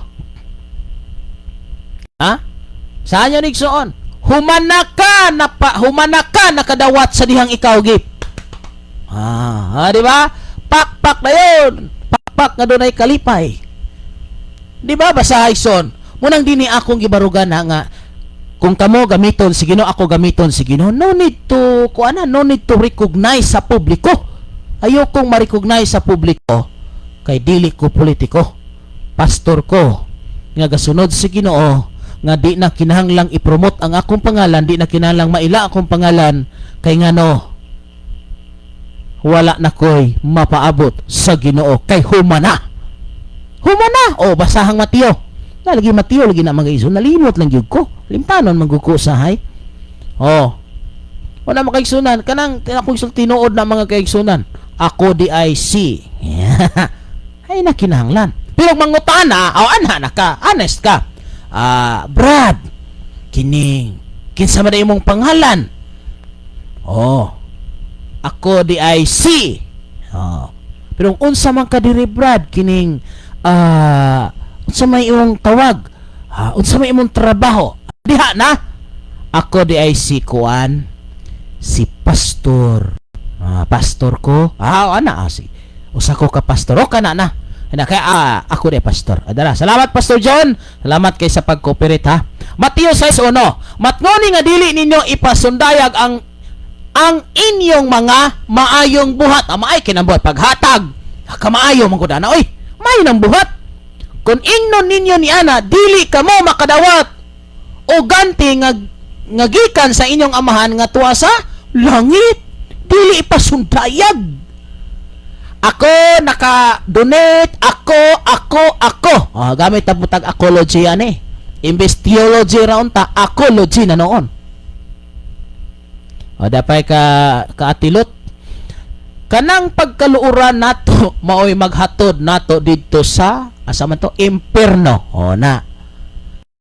Saan yun igsoon? Humanaka nakadawat sa dihang ikaw gip. Di ba? Pak na yun. Pak nga doon ay kalipay. Di ba basahay son? Munang dini akong gibarugan na nga kung kamo gamiton si Ginoo ako gamiton si Ginoo no need to recognize sa publiko. Ayokong ma-recognize sa publiko kay dili ko politiko. Pastor ko nga gasunod si Ginoo nga di na kinahanglang i-promote ang akong pangalan, di na kinahanglang maila akong pangalan kay ngano wala na ko'y mapaabot sa Ginoo kay humana. Basahang Mateo. Lagi Mateo lagi na mga iso nalimot lang gyud ko. Limtanon magguko sahay. Wala makaigsunan kanang akong tinuod na mga kaigsunan. Ako di ay si. Ay nakinahanglan. Pero mangutana, ana ka, honest ka. Brad, kinsa man imong pangalan? Ako di ay si. Pero unsa man ka diri Brad kining unsa may imong tawag? Unsa may imong trabaho? Diha na. Ako di ay si Kuan, si pastor. Pastor ko. Si usa ko ka pastor. O kana na. Kaya ako di pastor. Adala. Salamat Pastor John. Salamat kay sa pag-cooperate ha. Mateo 6:1. Matngoni nga dili ninyo ipasundayag ang inyong mga maayong buhat. Maay kinabuhat paghatag. Kamaayo man gud ana. Oy, may nang buhat. Kung ingnon ninyo ni ana, dili kamo makadawat o ganti nga gikan sa inyong amahan nga tuwa sa langit. Dili ipasundayag. Ako naka-donate, ako. Gamit ang butag ecology yan eh. Imbes theology raon ta, ecology na noon. Dapay kaatilot. Kanang pagkaluuran nato, maoy maghatod nato dito sa, asa man to, imperno. Na.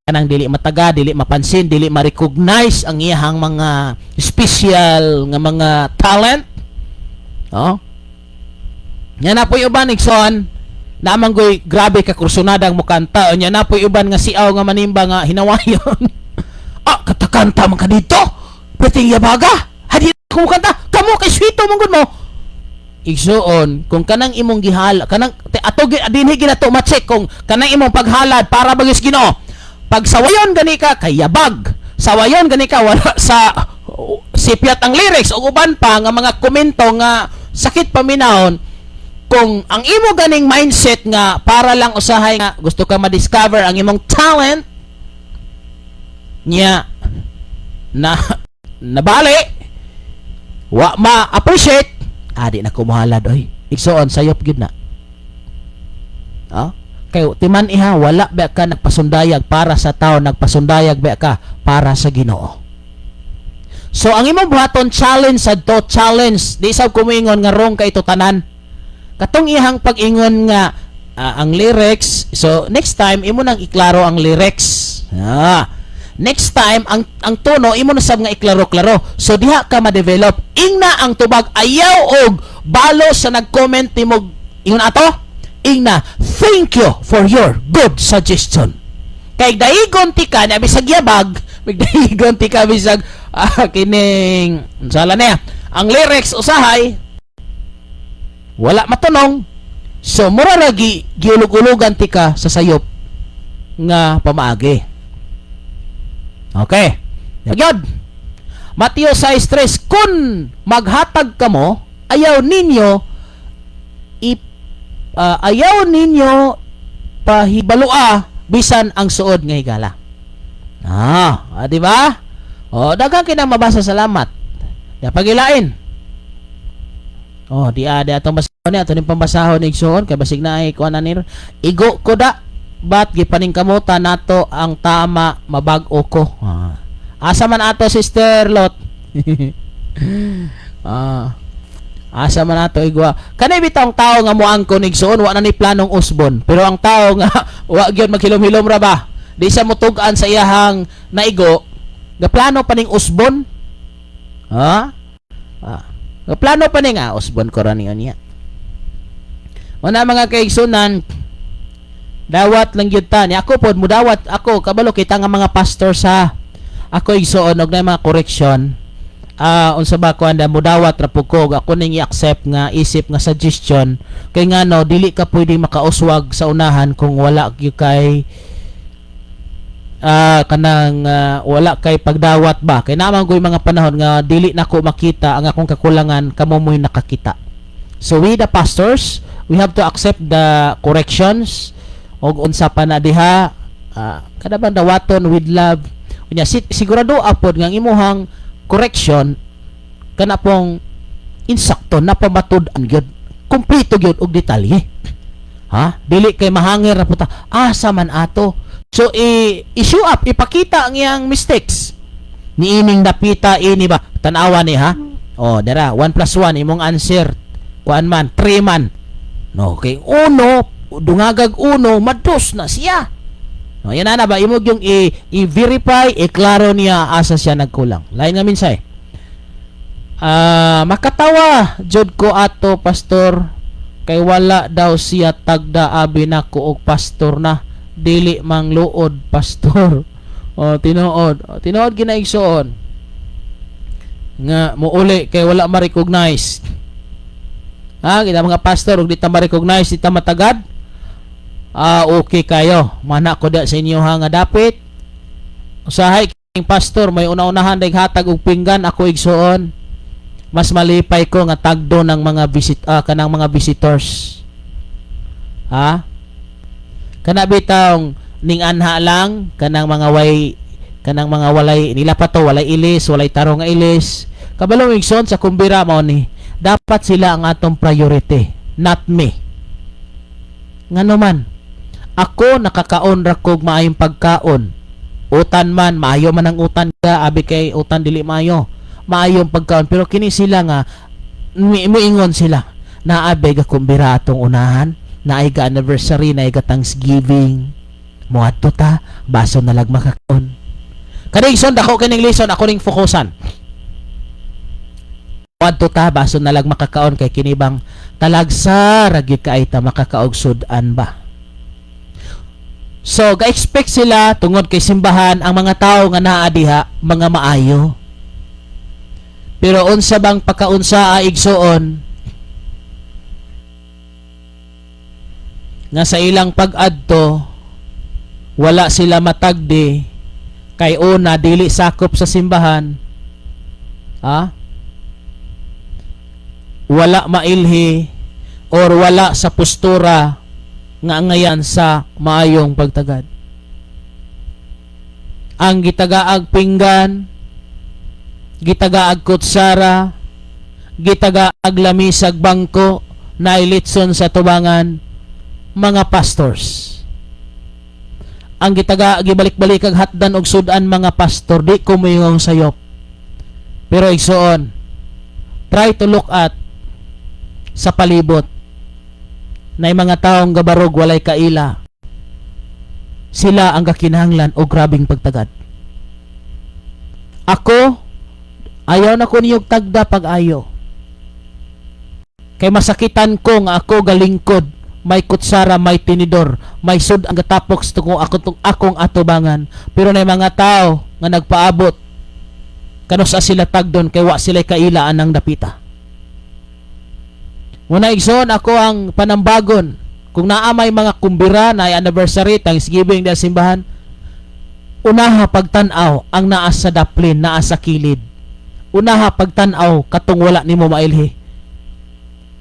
Kanang dili mataga, dili mapansin, dili ma-recognize ang iyahang mga special nga mga talent. Nya na po uban Nixon, naman goy grabe ka kursunadang mo kanta. Nya na po uban nga siaw nga manimba nga hinawayon. Katakanta man ka dito. Peting yabaga. Hadi ko kanta. Kamo kay swito man gud mo. Igsoon kung kanang imong gihala, kanang ato dinhi ginato ma-check kung kanang imong paghalad para bagis Ginoo. Pag sawayon gani ka kay yabag. Sawayon gani ka wala sa sipyat ang lyrics o uban pa nga mga komento nga sakit paminahon. Kung ang imo ganing mindset nga para lang usahay nga gusto ka ma-discover ang imong talent niya na nabali wa ma-appreciate di na kumuhalad oy igsoon sayop gid na kay timan iha wala ba ka nagpasundayag para sa tao, nagpasundayag ba ka para sa Ginoo. So ang imong buhaton challenge adto, challenge di sa kumingon nga wrong kay ito tanan. Katong ihang pag-ingon nga ang lyrics, so next time imo nang iklaro ang lyrics. Next time ang tono imo na sab nga iklaro-klaro. So diha ka ma-develop. Ingna ang tubag ayaw og balo sa nag-comment nimo ingon ato. Ingna, thank you for your good suggestion. Kay daigon ti ka na bisag yabag, daigon ti ka bisag kining sala niya. Ang lyrics usahay wala matunong. So mura lagi giulog-ulogan ti ka sa sayop nga pamaagi. Okay. Nagyod. Mateo 6:3 kun maghatag kamo ayaw ninyo pahibalua bisan ang suod nga higala. Di ba? Daghang kinang mabasa salamat. Ya pagilain. Di atong basahon ni ato ning pambasahon ning igsoon kay basig na ay kuan anir. Igo ko da bat gipaning kamuta nato ang tama mabag-o ko. Asa man ato Sister Lot. Asa man ato igwa. Kanay bitang tao nga moangko ning igsoon wa na ni planong usbon. Pero ang tao nga wa gyud maghilom-hilom ra ba. Di sa motug-an sa iyahang naigo, ga plano pa ning usbon. Plano pa ni nga usbon ko ra niya. Una mga kaigsunan, dawat lang gyud ta ni ako pod mudawat ako kabalo kita nga mga pastor sa ako igsuon og na mga correction. Unsa ba ko anda mudawat ra pud ko ako ning i-accept nga isip nga suggestion kay ngano dili ka pwede makauswag sa unahan kung wala gyud kay wala kay pagdawat ba kay naman ko'y mga panahon nga dili nako makita ang akong kakulangan kamo mo'y nakakita. So we the pastors, we have to accept the corrections og unsa pa na diha kada bang dawaton with love unya sigurado apod nga imuhang correction kana pong insakto na pamatud-an gyud kompleto gyud og detalye dili kay mahangir na puta asa man ato. So, i-show up, ipakita ang iyang mistakes. Ni ining napita, ini ba? Tanawa ni ha? Dara, 1 plus 1, imong answer. Kuan man, 3 man. No, kay uno, dungagag uno, mados na siya. No, yan na ba? Imog yung i-verify, i-klaro niya asa siya nagkulang. Lain nga minsay. Makatawa, jud ko ato, Pastor, kay wala daw siya tagda abi nako og pastor na, dili mang luod pastor. O tinuod ginaigsoon nga muuli kay wala ma-recognize. Kita mga pastor ug di ta ma-recognize, di ta matagad. Okay kayo, mana ko da sa inyo nga dapit usahay king pastor may una-unahan day hatag og pinggan, ako igsoon mas malipay ko nga tagdo ng mga kanang mga visitors. Kana bitawng ning anha lang kanang mga walay nila pa to, walay ilis, walay tarong nga ilis. Kabalo igsoon sa kumbira mao ni dapat sila ang atong priority, not me. Ngano man ako nakakaon ra kog maayong pagkaon. Utan man maayo man ang utan ka, abi kay utan dili maayo. Maayong pagkaon, pero kini sila nga miingon sila naabe ga kumbira atong unahan, naay ga anniversary, naay ga Thanksgiving. Muadto ta, baso na lag makakaon. Kaning son dako kining lison ako ning fokusan. Muadto ta, baso na lag makakaon kay kini bang talagsa ragi kay ta makakaog sudan ba. So ga-expect sila tungod kay simbahan ang mga tao nga naa diha mga maayo. Pero unsa bang pagkaunsa igsoon nga sa ilang pag-adto wala sila matagdi kay una dili sakop sa simbahan, wala mailhi or wala sa postura nga ngayan sa maayong pagtagad. Ang gitagaag pinggan, gitagaag kutsara, gitagaag lamisag bangko na ilitson sa tubangan mga pastors. Ang gibalik-balik ang hatdan og sudan mga pastor, di ko moingong sayop. Pero igsoon, try to look at sa palibot na mga taong gabarog walay kaila. Sila ang kakinahanglan o grabing pagtagad. Ako, ayaw na ko niyog tagda pag-ayo. Kay masakitan ko nga ako galingkod, may kutsara, may tinidor, may sud ang gatapok sa akong atubangan. Pero na mga tao nga nagpaabot, kanos sila tagdon kay wa sila kailaan ng dapita. Muna igsoon ako ang panambagon. Kung naamay mga kumbira na anniversary, Thanksgiving na simbahan, unaha pagtanaw ang naa sa daplin, naa sa kilid. Unaha pagtanaw katong wala nimo mailhi.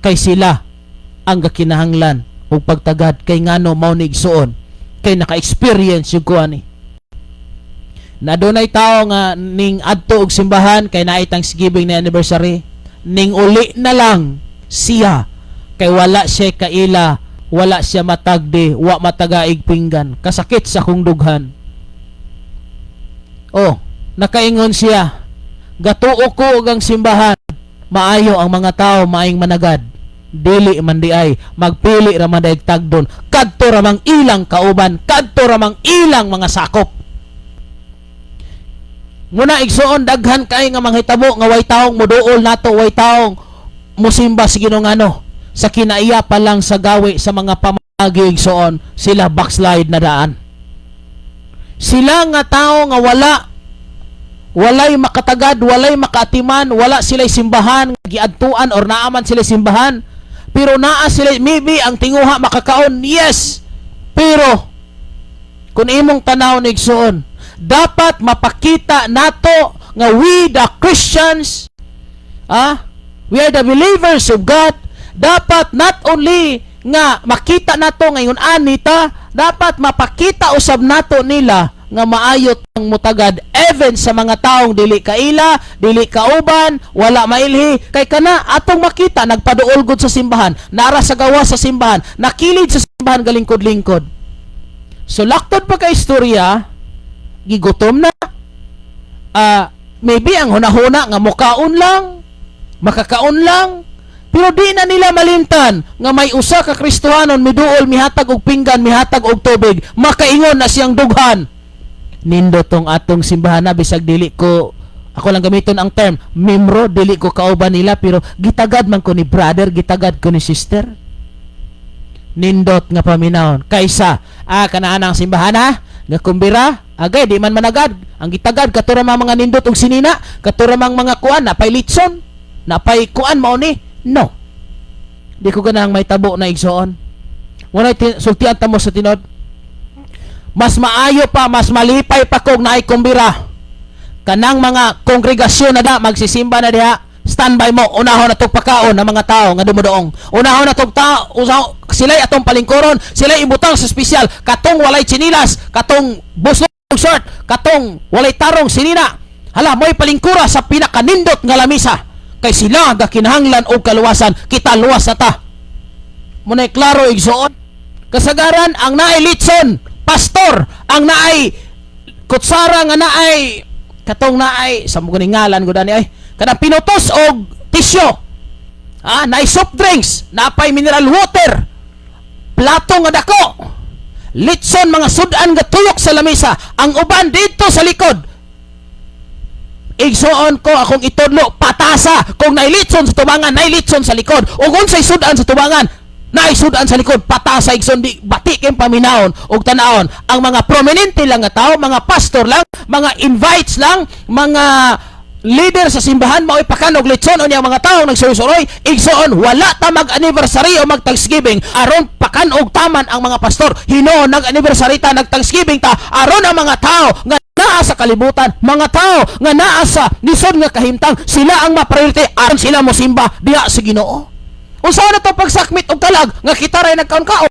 Kay sila ang gakinahanglan ug pagtagad kay ngano mao ni igsoon kay naka-experience yung kuani. Na dunay tao nga ning adto og simbahan kay naay Thanksgiving na anniversary, ning uli na lang siya kay wala siya kaila, wala siya matagdi, wa matagaig pinggan, kasakit sa kong dughan. Nakaingon siya, gatuo ko og ang simbahan, maayo ang mga tao maayong managad, dili man di ay magpili ra man daig tagdon, kadto ra mang ilang kauban, kadto ra mang ilang mga sakop. Muna igsoon daghan kay nga manghitabo nga way taong moduol nato, way taong musimba sa Ginoo ngano sa kinaiya pa lang sa gawi sa mga pamagi igsoon, sila backslide na daan. Sila nga tao nga walay makatagad, walay makaatiman, wala sila'y simbahan giadtuan or naaman sila'y simbahan, pero naa sila maybe ang tinguha makakaon, yes, pero kung imong tanaw ni igsoon, dapat mapakita nato nga we the Christians, we are the believers of God. Dapat not only nga makita nato ngayon anita, dapat mapakita usab nato nila nga maayot ang mutagad even sa mga taong dili kaila, dili kauban, wala mailhi. Kay kana atong makita nagpaduol gud sa simbahan, nara sa gawa sa simbahan, nakilid sa simbahan galingkod-lingkod. So laktod pa ka istorya, gigutom na. Maybe ang hunahuna nga mukaon lang, makakaon lang, pero di na nila malimtan nga may usa ka Kristohanon miduol, mihatag og pinggan, mihatag og tubig, makaingon na siyang dughan. Nindo tong atong simbahan na bisag dili ko, ako lang gamiton ang term membro, dili ko kauban nila, pero gitagad man ko ni brother, gitagad ko ni sister. nindot nga paminawon kaysa kanaan ang simbahan nga kumbira agay di man managad ang gitagad katuramang mga nindot og sinina katuramang mga kuan napay litson napay kuan mao ni no di ko ganang may tabo na igsoon wala sultian ta mo sa tinod mas maayo pa mas malipay pa kog naay kumbira kanang mga kongregasyon na magsisimba na diha standby mo unahon na tog pakaon ng mga tao nga dumudoong unahon na tog tao sila atong palingkoron sila ibutang sa espesyal katong walay chinilas katong busog short katong walay tarong sinina hala mo'y palingkura sa pinakanindot nga lamisa kay sila ga kinahanglan og kaluwasan kita luwas na ta munay klaro igsoon kasagaran ang naay litson pastor ang naay kutsara nga naay katong naay sa mga ngalan ko dani ay kanang pinutos og tisyo naay soft drinks napay mineral water plato nga dako litson mga sudan nga tuyok sa lamesa ang uban dito sa likod igsoon ko akong itudlo patasa kung naay litson sa tubangan naay litson sa likod ug unsay sudan sa tubangan naay sudan sa likod patasa igsoon di bati kay paminawon og tan-awon ang mga prominente lang nga tao mga pastor lang mga invites lang mga leader sa simbahan mao ipakanog litson unya mga tawo nagsuroy igsoon wala ta mag-anniversary o mag-Thanksgiving aron pakanog taman ang mga pastor hino nag-anniversary ta nag-Thanksgiving ta aron ang mga tao nga naa sa kalibutan mga tao nga naa sa lisod nga kahimtang sila ang ma-priority aron sila mo simba diha sa Ginoo unsa na to pagsakmit og kalag nga kita ray nagkaon-kaon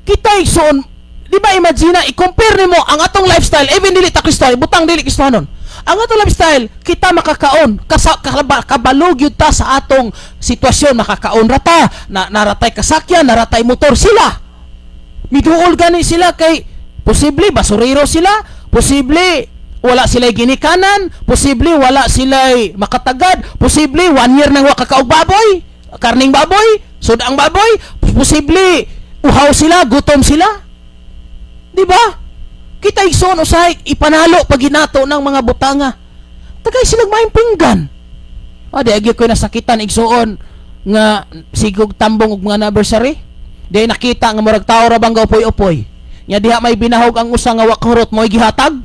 kita igsoon di ba imagine i-compare nimo ang atong lifestyle even dili ta Kristo butang dili Kristohanon ang atong lifestyle kita makakaon kabalog yun ta sa atong sitwasyon makakaon rata naratay kasakyan naratay motor sila miduol gani sila kay posible basurero sila posible wala sila ginikanan posible wala sila makatagad posible 1 year nang wa kakaog baboy karning baboy sudang baboy posible uhaw sila gutom sila. Di ba? Kita igsoon usay ipanalo pag ginato ng mga butanga. Tagay silang maayong pinggan. Di agi ko nasakitan igsoon nga sigog tambong og mga anniversary. Di nakita nga murag tawo ra bang upoy-upoy. Nya diha may binahog ang usa nga wakurot mo gihatag.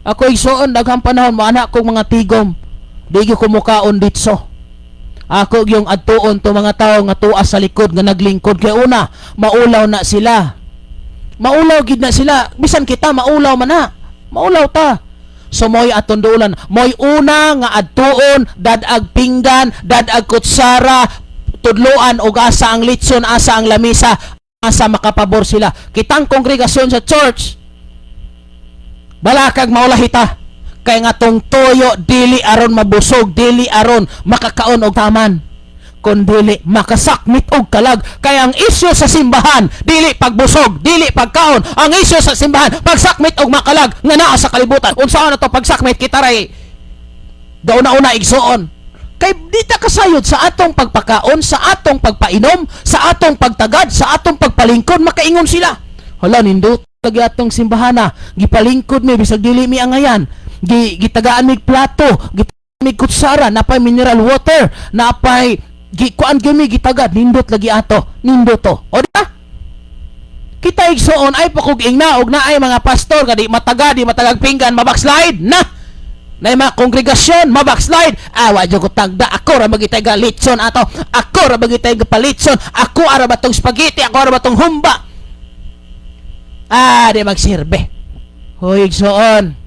Ako igsoon daghang panahon mo anak kong mga tigom. Di ko mukaon ditso. Ako yung adtuon to mga tao nga tuas sa likod nga naglingkod kay una maulaw na sila. Maulaw gid na sila bisan kita maulaw man na maulaw ta so moy aton duulan moy una nga adtuon dadag pinggan dadag kutsara tudloan og asa ang litson asa ang lamisa asa makapabor sila kitang kongregasyon sa church balakag maulahita kay nga tong toyo dili aron mabusog dili aron makakaon og taman kun dili makasakmit og kalag kay ang isyu sa simbahan dili pagbusog dili pagkaon ang isyu sa simbahan pagsakmit og makalag nga naa sa kalibutan unsa na to pagsakmit kita ray dauna-una igsuon kay di ta kasayod sa atong pagpakaon sa atong pagpainom sa atong pagtagad sa atong pagpalingkod makaingon sila hala nindot lagi atong simbahan gipalingkod mi bisag dili mi angayan gitagaan mi plato gitagaan mi kutsara napay mineral water napay kuan gimi gitagad nindot lagi ato nindot to o diba kita igsoon ay pakuging na og naay mga pastor kadi matagad di matagag pinggan mabackslide na mga kongregasyon mabackslide wa jud ko tagda ako ra magitay ga litson ato ako ra magitay ga palitson ako ara batong spaghetti ako ara batong humba di magsirbe hoy igsoon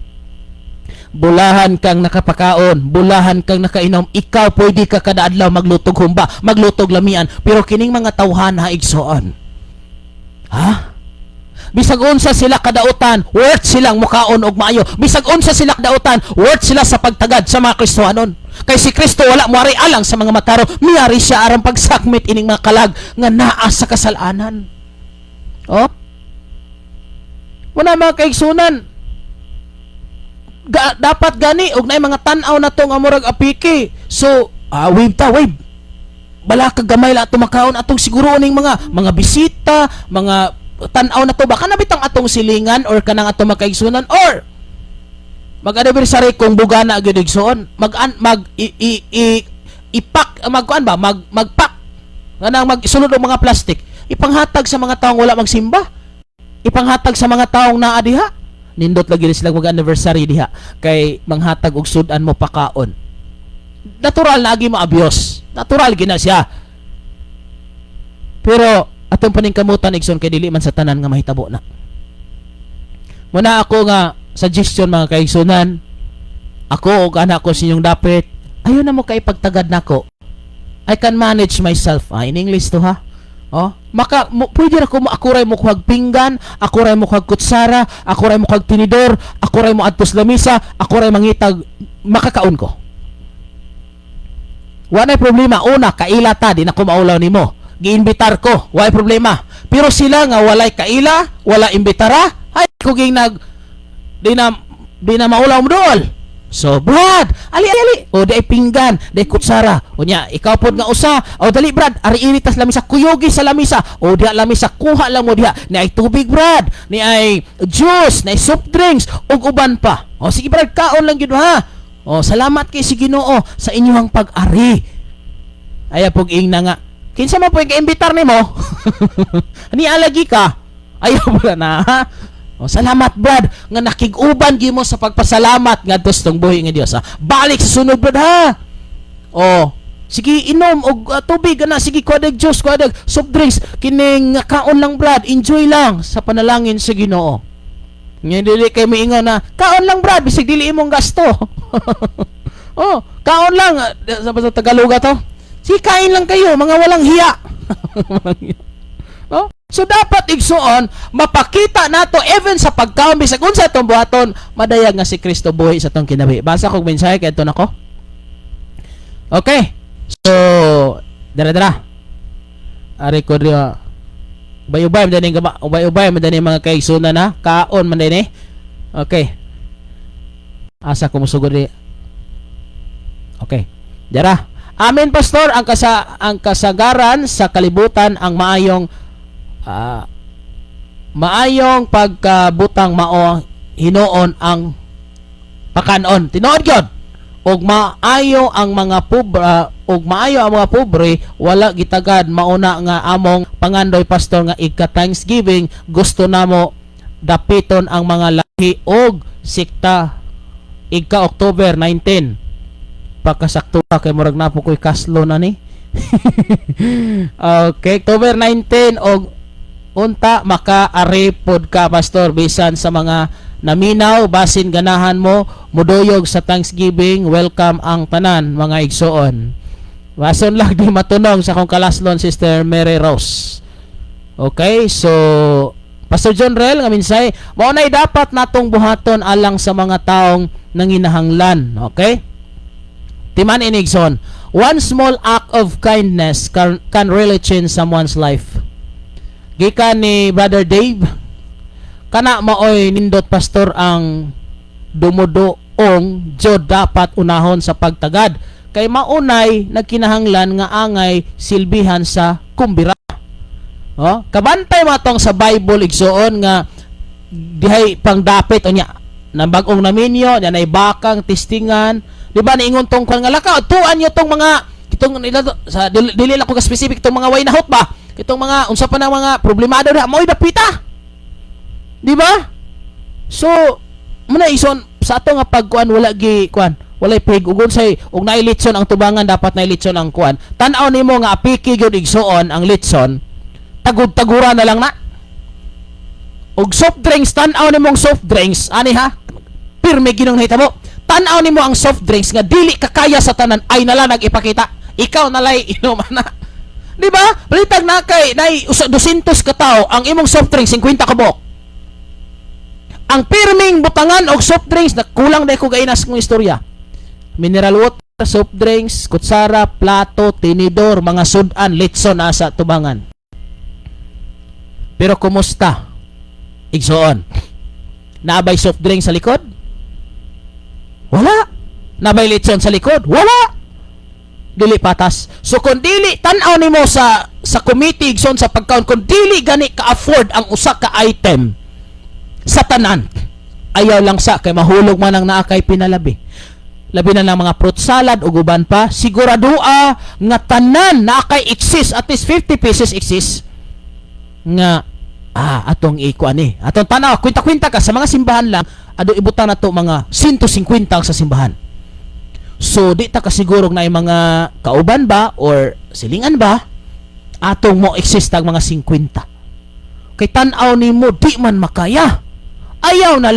bulahan kang nakapakaon, bulahan kang nakainom, ikaw pwede ka kada adlaw maglutog humba, maglutog lamian, pero kining mga tawhan igsoon. Bisag unsa sila kadautan, worth silang mukaon og maayo. Bisag unsa sila kadautan, worth sila sa pagtagad sa mga Kristohanon. Kay si Kristo wala moari alang sa mga mataro, miyari siya aram pagsakmit ining mga kalag nga naa sa kasalanan. Wala mga kaigsunan. Dapat gani og nay mga tan-aw na to nga murag apiki so wave bala ka gamay la tumakaon atong siguro ning mga bisita mga tan-aw na to baka nabitang atong silingan or kanang atong makaigsunan or mag-anniversary kung bugana gyud igsoon magkuan ba, magpack, kanang magsulod og mga plastic, ipanghatag sa mga taong wala magsimba, ipanghatag sa mga taong naa diha. Nindot lagi sila mag-anniversary diha kay manghatag og sudan mo pakaon. Natural na agi maabiyos. Natural gina siya. Pero atong paningkamutan igsoon kay dili man sa tanan nga mahitabo na. Muna ako nga suggestion mga kaigsunan, ako og anak ko sinyong dapit, ayo na mo kay pagtagad nako. I can manage myself. In English to ha. Pwede na ko akuray mo kuhag pinggan, akuray mo kuhag kutsara, akuray mo kuhag tinidor, akuray mo adtos lamisa, akuray mangitag, makakaon ko. Wala problema. Una, kaila ta, di na ko maulaw nimo. Giimbitar ko, wala problema. Pero sila nga walay kaila, wala imbitara, ay kuging di na maulaw mo dool. So, Brad, ali. O, di ay pinggan, di ay kutsara. O niya, ikaw po nga usa. O, dali, Brad, ari iritas lamisa, kuyogi sa lamisa. O, diha lamisa, kuha lang mo diha. Ni ay tubig, Brad. Ni ay juice, ni ay soft drinks, o uban pa. O, sige, Brad, kaon lang yun, ha. O, salamat kay si Ginoo sa inyong pag-ari. Ay, pag-ing na nga. Kinsa mo po yung kaimbitar ni mo? Ni alagi ka. Ayaw mo na, ha. O, salamat, Brad, nga nakig-uban gi mo sa pagpasalamat nga tostong buhi nga Dios, ha. Balik sa sunod, Brad, ha. O, sige, inom og tubig na, sige, kuwadag juice, kuwadag soft drinks, kining kaon lang, Brad, enjoy lang sa panalangin sa Ginoo. Nga dili kay miingon na, kaon lang, Brad, bisig dili imong gasto. Oh, kaon lang, sa Tagalog to. Sige, kain lang kayo, mga walang hiya. Walang hiya. Oh? So dapat igsuon mapakita nato even sa pagkaon bisag unsa atong buhaton madayag nga si Kristo buhi sa atong kinabi. Basa kog mensahe kay adto nako. Okay. So dara. Ari ko diha. Ubay-ubay man dinhi ubay-ubay man dinhi mga kaigsunan na kaon man dinhi. Okay. Asa ko musugod di. Okay. Dara. Amen, pastor, ang kasagaran sa kalibutan ang maayong pagkabutang mao hinuon ang pakanon. Tinuod gyud. Og maayo ang mga pobre wala gitagad mauna nga among pangandoy pastor nga ika Thanksgiving gusto namo dapiton ang mga lahi og sikta ika October 19. Pakasakto kay murag na po ko'y kaslo na ni. Okay, October 19 og unta maka-aripod ka pastor bisan sa mga naminaw basin ganahan mo muduyog sa Thanksgiving. Welcome ang tanan mga igsoon. Bason lang di matunong sa kong kalaslon Sister Mary Rose. Okay, so Pastor John Rel nga minsay mao nay dapat natong buhaton alang sa mga taong nanginahanglan. Okay? Timan inigson, one small act of kindness can really change someone's life. Gikan ni Brother Dave, kana maoy nindot pastor ang dumudoong Jod dapat unahon sa pagtagad kay maunay nagkinahanglan nga angay silbihan sa kumbira. Kabantay matong sa Bible igsoon nga dihay pangdapit unya nang bag-ong naminyo yan ay bakang tistingan. Di ba niingon tong kwan nga lakaw tuan nyo tong mga itong sa dili lang ko ka specific tong mga way na hot ba itong mga unsa pa na mga problemado na mo'y dapita. Di ba? So muna ison sa ato nga pagkuan wala gi kuan walay pig ugon say og nailitson ang tubangan dapat nailitson ang kuan. Tan-aw nimo nga apiki gyud igsuon ang litson tagud-tagura na lang na. Og soft drinks tan-aw nimong soft drinks ani ha pirme ginong nahitabo. Tan-aw nimo ang soft drinks nga dili kakaya sa tanan ay nala nag-ipakita. Ikaw nalay inom na. Di ba? Balitag na kay nay 200 ka tawo ang imong soft drinks 50 ka buok. Ang pirming butangan og soft drinks na kulang dai ko gainas kong istorya. Mineral water, soft drinks, kutsara, plato, tinidor, mga sudan, litson asa tubangan. Pero kumusta? Igsoon. Naabay soft drinks sa likod? Wala. Nabay litson sa likod? Wala. Dili patas. So kung dili tan-aw nimo sa committee igsoon sa pagkaon kung dili gani ka-afford ang usa ka item sa tanan ayaw lang sa kay mahulog man ang naa kay pinalabi. labi na lang mga fruit salad o guban pa, siguradua nga tanan na kay exist, at least 50 pieces exist nga atong ikuan ni. Atong tanaw, kwenta-kwenta ka sa mga simbahan lang, ado ibutan nato mga 150 sa simbahan. So di ta kasiguro na mga kauban ba or silingan ba atong mo exist tag mga 50. Kay tan-aw nimo di man makaya. Ayaw na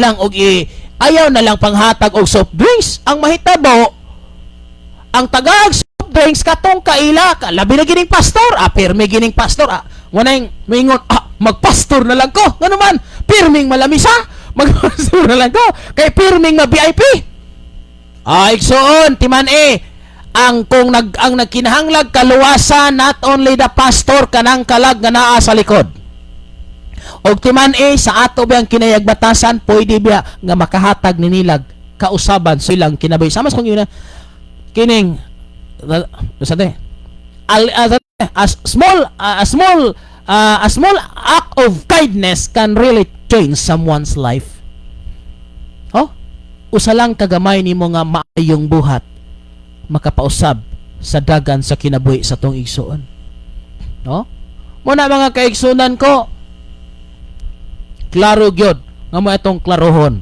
lang panghatag og soft drinks. Ang mahitabo, ang tagag soft drinks katong kaila, labi na gining pastor, pirmi gining pastor, wanay mingon, magpastor na lang ko. Ngano man, pirming malamisa, magpastor na lang ko. Kay pirming ma VIP. Igsoon, timan ang nagkinahanglag kaluwasan, not only the pastor, kanang kalag nga naa sa likod. Og timan sa ato biyang kinayagbatasan, pwede biya nga makahatag ni nilag kausaban so ilang kinabay. Samas kung yun na kining a small act of kindness can really change someone's life. Usa lang kagamay nimo nga maayong buhat makapausab sa dagan sa kinabuhi sa tong igsoon. Muna mga kaigsunan ko, klaro gyud nga mo itong klarohon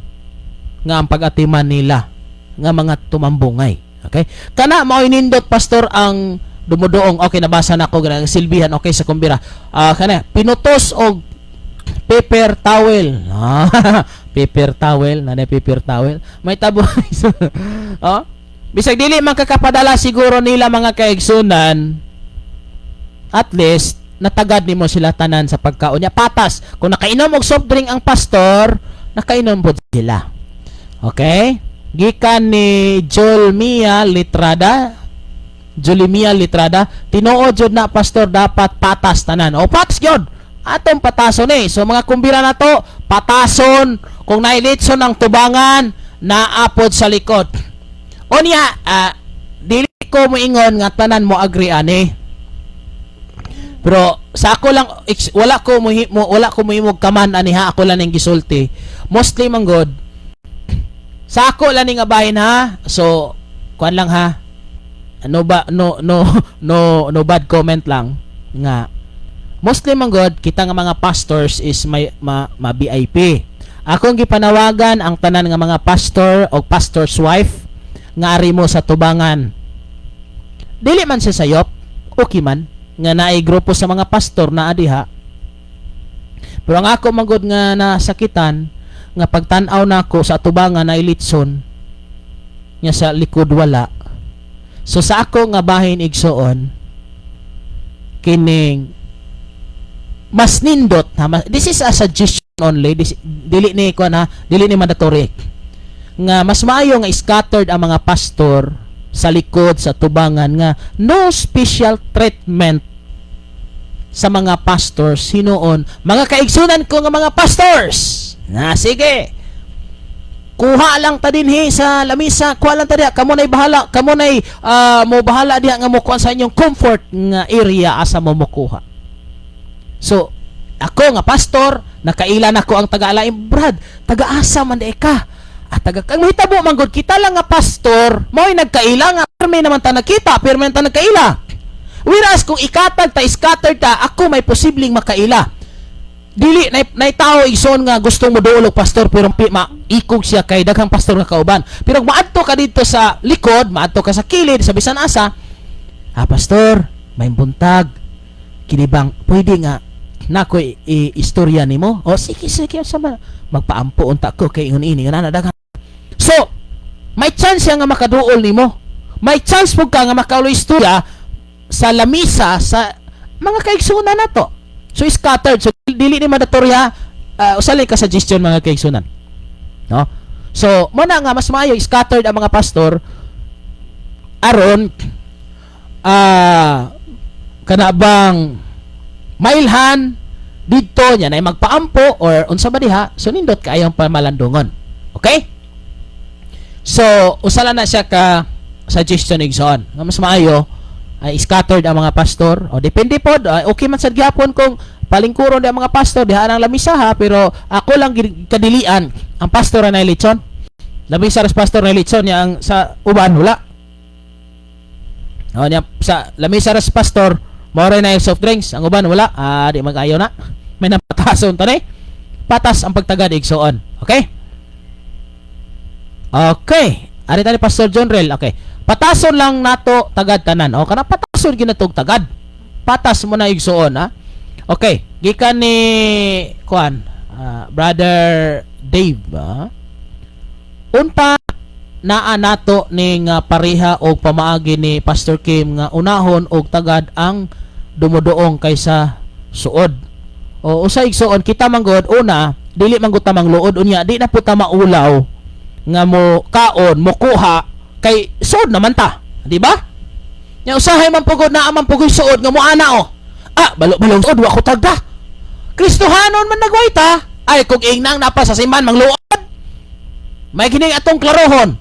nga ang pag-atiman nila nga mga tumambungay. Okay? Kana mao nindot pastor ang dumudoong, okay, nabasa na ako ganang silbihan, okay, sa kumbira. Kana pinutos og paper towel. Paper towel, nanay paper towel. May tabo. Bisag dili man kakapadala siguro nila mga kaigsunan, at least natagad nimo sila tanan sa pagkaon niya. Patas, kung nakainom og soft drink ang pastor, nakainom pod sila. Okay? Gikan ni Jolimia Litrada, tinuod jud na pastor dapat patas tanan. O patas gyud. Atong patason So mga kumbira na to, patason kung nailitson ang tubangan naapod sa likod. Unya, dili ko moingon nga tanan mo agree ani. Pero sa ako lang wala ko mohimog kaman ani ha, ako lang ning gisulti. Mostly man god. Sa ako lang ning abahin ha. So kuan lang ha. No bad comment lang nga. Mostly man god kita nga mga pastors is ma VIP. Akong gipanawagan ang tanan nga mga pastor o pastor's wife nga ari mo sa tubangan. Dili man siya sayop, okay man nga naay grupo sa mga pastor na adiha. Pero ang ako magod nga nasakitan nga pagtan-aw nako sa tubangan na ilitson nya sa likod wala. So sa ako nga bahin igsoon kining mas nindot ha, this is a suggestion only, dili ni ko na, dili ni mandatory nga mas maayo nga scattered ang mga pastor sa likod sa tubangan, nga no special treatment sa mga pastors hinuon. Mga kaigsunan ko nga mga pastors, sige, kuha lang ta dinhi sa lamisa, kuha lang ta diha, kamo nay bahala, kamo nay mo bahala diha nga mo kuha sa inyong comfort nga area asa mo mokuha. So ako nga pastor, nakailan ako ang taga-alain, Brad, taga-asa man di ka. At kang mahitabo man gud kita lang nga pastor, mao'y nagkaila nga perme naman ta nakita, perme ta nagkaila. Whereas kung ikatag ta, scatter ta, ako may posibleng makaila. Dili nay tao igsoon nga gustong modulog pastor pero maikog siya kay daghang pastor nga kauban. Pero maadto ka dito sa likod, maadto ka sa kilid, sa bisan asa, pastor, may buntag. Kinibang pwede nga nako istorya nimo. O sige sama magpaampo unta ko kay ingon ini nga daghang. So, may chance nga makaduol nimo. May chance pug ka nga makaulo istorya sa lamisa sa mga kaigsunan nato. So scattered. So dili ni mandatorya usalay ka suggestion mga kaigsunan. No? So, mo na nga mas maayo scattered ang mga pastor aron kanabang mailhan dito niya na magpaampo or unsa ba diha, so nindot kaayong pamalandungon. Okay? So usala na siya ka suggestion igsoon nga mas maayo scattered ang mga pastor, o depende pod, okay man sad gyapon kung palingkuron di ang mga pastor diha nang lamisa ha, pero ako lang kadilian ang pastor na ilitson. Lamisa ras pastor na litson niya ang sa uban wala. Niya sa lamisa ras pastor mao na yung soft drinks, ang uban wala. Di magayo na. May napatason tanay. Patas ang pagtagad igsoon. Okay? Okay. Ari tani Pastor John Rel. Okay. Patason lang nato tagad tanan. O kana patason ginatog tagad. Patas mo na igsoon ha. Okay. Gikan ni kuan Brother Dave unta naa nato ning pareha og pamaagi ni Pastor Kim nga unahon og tagad ang dumudoong kaysa suod. O usay igsoon kita manggod una dili man gud ta mangluod unya di na po ta maulaw nga mo kaon mo kuha kay suod naman ta, di ba? Nya usahay man pugod na man pugoy suod nga mo ana balong suod wa ko tagda. Kristohanon man nagway ta. Ay kung ingnang napa sa simbahan mangluod. May kining atong klarohon.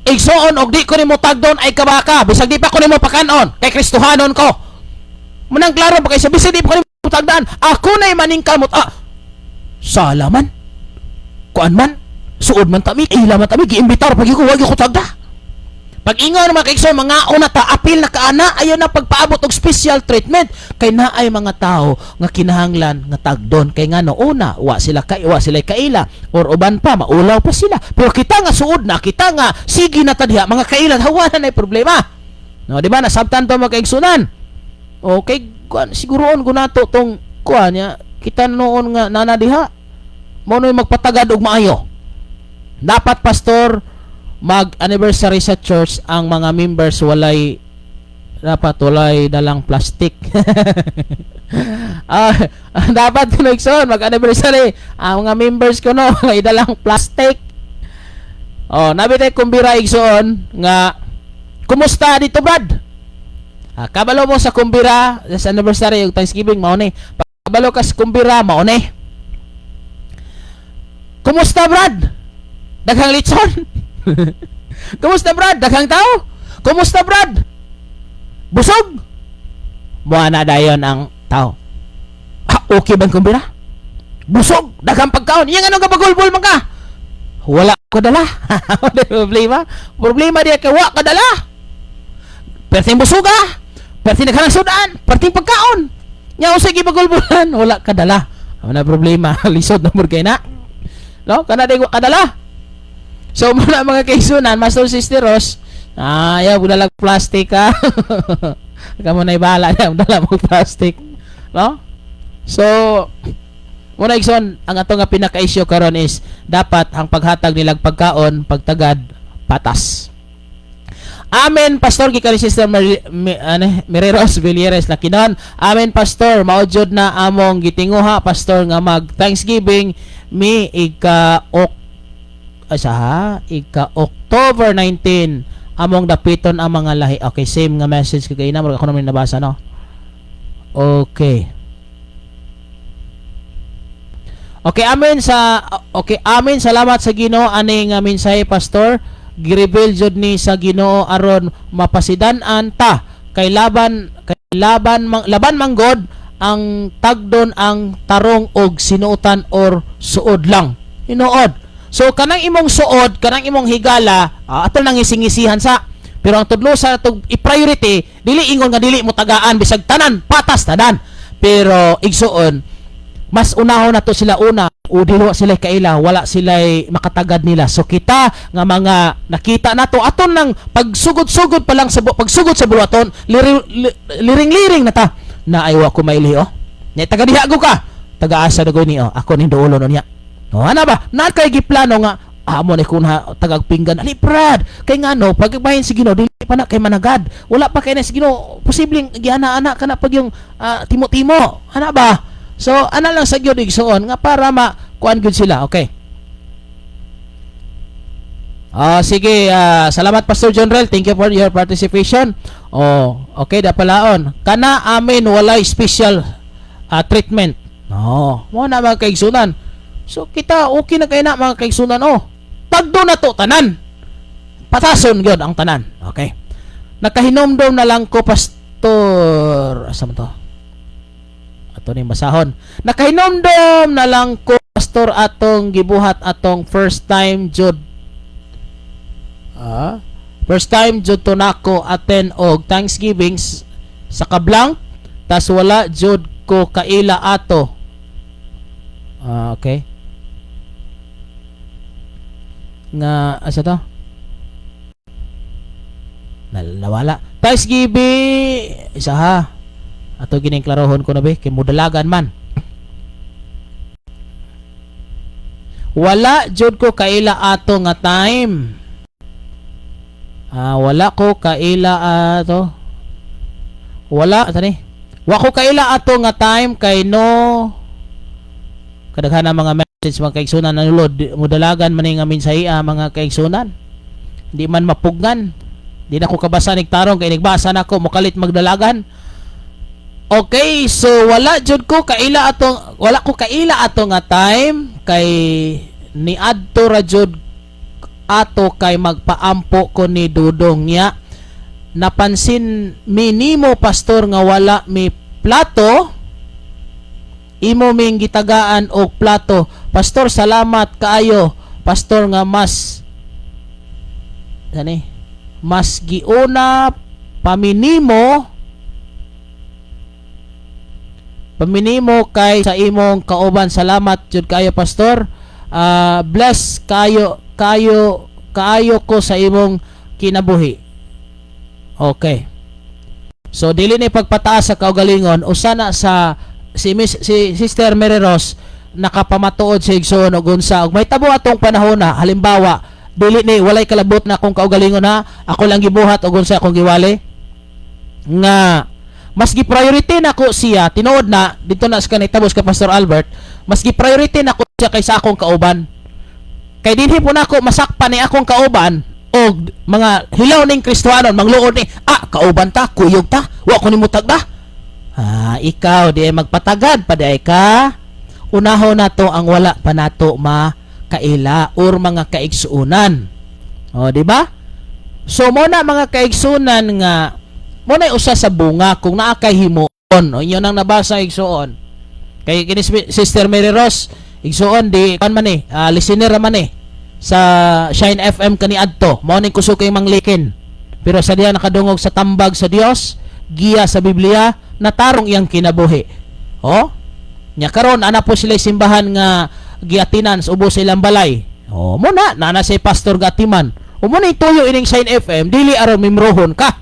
Igsoon og di ko nimo tagdon ay kabaka bisag di pa ko nimo pakanon kay Kristohanon ko. Munang klaro ba kay sa bisag di pa ko nimo tagdaan. Ako na maning kamot. Sala man. Kuan man. Suod man tami. Ila man tami. Giimbitar. Pag ko wagi ko tagda. Pag ingon mga kaigsoon, mga una ta. Apil na kaana. Ayaw na pagpaabot og special treatment. Kay na ay mga tao nga kinahanglan nga tagdon. Kay nga no una. Wa sila kaila. Or uban pa. Maulaw pa sila. Pero kita nga suod na. Kita nga sige na tadya. Mga kaila. Hawanan na problema. No, di ba? Nasabtan to mga kaigsunan. Okay. Siguroon ko nato tong kuan niya kita noon nga nanadiha mo noy magpatagad og maayo. Dapat pastor mag anniversary sa church ang mga members walay dalang plastic. Dapat kunigson mag anniversary ang mga members ko no may dalang plastic. Nabitay kumbira igsoon nga kumusta dito Brad? Kabalo mo sa kumbira sa anniversary yung Thanksgiving mauni. Kabalo ka sa kumbira mauni. Kumusta Brad? Daghang litson? Kumusta Brad? Daghang tao? Kumusta Brad? Busog? Muana dayon ang tao. Okay bang kumbira? Busog? Daghang pagkaon? Yang anong kabagulbol man ka? Wala ko dala. Problema? Problema diya kay wa ka dala. Perting busuga. Perting naghanang sudan, perting pagkaon. Nya usay gibagulbulan, wala kadala. Ano problema? Lisod na murkay na. No, kana di kadala. So muna mga kaisunan, Master Sister Ross, ayaw budalag plastic ha. Kamo na ibala niya, dala mo plastic. No? So muna igsoon, ang ato nga pinaka-issue karon is dapat ang paghatag nilang pagkaon, pagtagad patas. Amen, Pastor. Gikali Sister Mireros Villeres na kinon. Amen, Pastor. Maudjod na among gitinguha, Pastor, nga mag-Thanksgiving mi October 19 among dapiton ang mga lahi. Okay, same nga message kagay na. Ako naman nabasa, no? Okay. Okay, amen. Salamat sa Ginoo ani nga mensahe, Pastor. Gireveal jud ni sa Ginoo aron mapasidan-an ta kay laban manggod ang tagdon ang tarong og sinuotan or suod lang hinuod. So kanang imong suod, kanang imong higala ato nang isingisihan sa, pero ang tudlo sa tug i-priority dili ingon nga dili mo tagaan bisag tanan patas tanan, pero igsuon mas unahon nato sila una o dili sila kaila, wala sila makatagad nila. So kita nga mga nakita nato aton nang pagsugod-sugod pa lang sa pagsugod sa bulaton, liring-liring na ta na aywa ko maili nya taga diha ko ka taga-asa dagoy ni ako ni duolo no niya ana ba na kay giplano nga amo ni kun tagag pinggan ani Brad kay ngano pagbahin si Ginoo dili pa na kay managad, wala pa kay na si Ginoo posibleng giana-ana kana pag yung timo-timo ana ba. So, ana lang sa gyud igsoon nga para kuan gyud sila. Okay. Sige, salamat Pastor John Rel. Thank you for your participation. Okay da palaon. Kana amin walay special treatment. Mo na mga kaigsunan. So kita okay na kay na mga kaigsunan Tagdo na to tanan. Patason gyud ang tanan. Okay. Nakahinomdom na lang ko Pastor. Asa man to? Ato ni basahon. Nakahinomdom na lang ko Pastor atong gibuhat atong first time jud First time jud to nako attend og Thanksgiving sa Kablang, tas wala jud ko kaila ato. Okay. Nga asa to? Nawala. Thanksgiving isa ha. Ato gining klarohon ko na be kay mudalagan man. Wala jud ko kaila ato nga time. Wala ko kaila ato. Wala tani. Wa ko kaila ato nga time kay no kadaghan mga message mga kaigsunan nanulod mudalagan man nga minsahiya mga kaigsunan. Di man mapugnan. Di na ko kabasa nig tarong kay nagbasa nako mokalit magdalagan. Okay, so wala jud ko kaila ato nga time kay ni adto ra jud ato kay magpaampo ko ni Dudong niya. Napansin minimo pastor nga wala mi plato. Imo ming gitagaan og plato. Pastor, salamat kaayo. Pastor nga mas giuna paminimo kay sa imong kauban. Salamat jud kayo pastor. Bless kayo ko sa imong kinabuhi. Okay. So dili ni pagpataas sa kaugalingon usana sa si Sister Mary Rose nakapamatuod sa igsoon og unsa og may tabo atong panahon na halimbawa dili ni walay kalabot na akong kaugalingon ha ako lang gibuhat og unsa akong giwali nga mas gi-priority nako siya tinuod na dito na sa kanitabos ka Pastor Albert mas gi-priority nako siya kaysa akong kauban kay dinhi po nako masakpan ni akong kauban og mga hilaw ning Kristiyanon mangluod ni kauban ta kuyog ta wa ko nimo tagda ikaw di magpatagad pa di ka unahon nato ang wala pa nato makaila or mga kaigsuunan di ba so mo na mga kaigsunan nga mo na usa sa bunga kung naa kay himuon inyo nang nabasa igsuon kay kini Sister Mary Rose igsuon di kan man listener man sa Shine FM kani adto mao ning kusog kay manglikin pero sa diha nakadungog sa tambag sa Dios giya sa Biblia natarong iyang kinabuhi nya karon ana po sila simbahan nga giatinan sa ubos sa ilang balay mo na say pastor gatiman mo na ituyo ining Shine FM dili aron mimrohon ka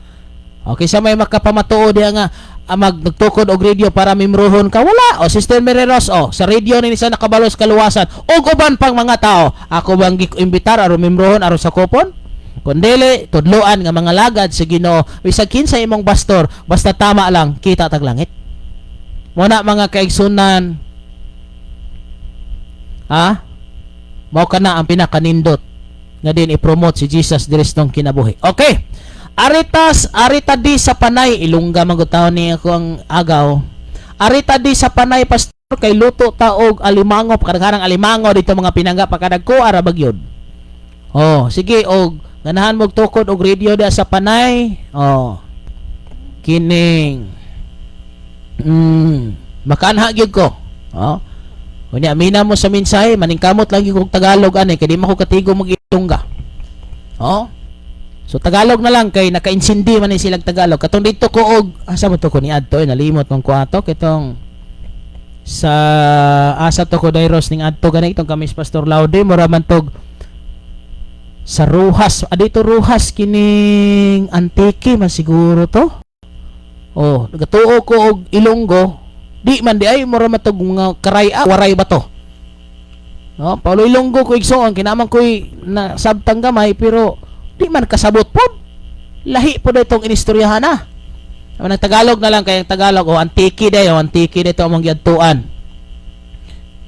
okay sa may makapamatuod diha nga magtukod og radio para mimrohon ka wala Sister Mary Rose sa radio ni sa nakabalos kaluwasan og uban pang mga tao ako bang gi-imbitar aron mimrohon aron sa kupon kundili tudloan nga mga lagad sa Ginoo bisag kinsa imong pastor basta tama lang kita tag langit mo na mga kaigsunan mao kana ang pinakanindot nga din i-promote si Jesus diri sa tong kinabuhi okay arita di sa panay ilungga magutaw ni ako ang agaw arita di sa panay pastor kay luto ta og alimango kadaghanang alimango dito mga pinangga pakadagko ara bagyod sige og ganahan mo tukod og radio da sa panay kining makanha gyud ko unya mina mo sa mensahe maningkamot lang gyud kog Tagalog ani kay di man ko katigo mag-ilungga so Tagalog na lang kay naka-insindi man ni silang Tagalog katong dito ko og asa mo to ko ni adto nalimot mong kuato kitong sa asa to ko dairos ning adto gani itong kamis Pastor Laude mura man tog sa Ruhas dito Ruhas kining Antique man siguro to nagatuo ko og Ilonggo di man di ay mura matog mga waray ba to Paulo Ilonggo ko igsoon kinamang ko'y nasabtang gamay pero di man kasabot po lahi po itong inistoryahan na ang Tagalog na lang kay Tagalog Antique to among giadtuan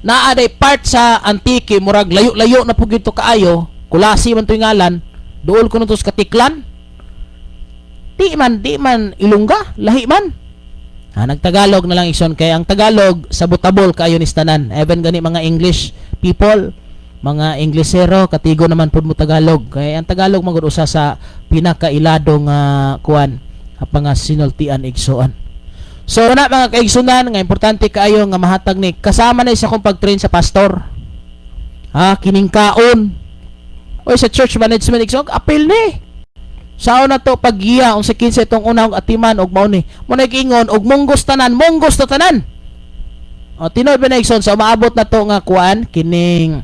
naaday part sa Antique murag layo-layo na po gito kaayo kulasi man to ngalan duol ko nito sa Katiklan di man Ilongga lahi man nagtagalog na lang ison kay ang Tagalog sabotabol kaayo ni tanan even gani mga English people mga Inglesero katigo naman pud mo Tagalog kay ang Tagalog magud usa sa pinakailadong kuan nga sinultian igsoon so na mga kaigsunan nga importante kaayo nga mahatag ni kasama na isa kong pag-train sa pastor kining kaon Oy sa church management igsoon apil ni. Sao na to paggiya unsa kinsa itong unang atiman og mao ni. Mo nag-ingon og munggos to tanan. O tinuod ba na igsoon sa maabot na to nga kuan kining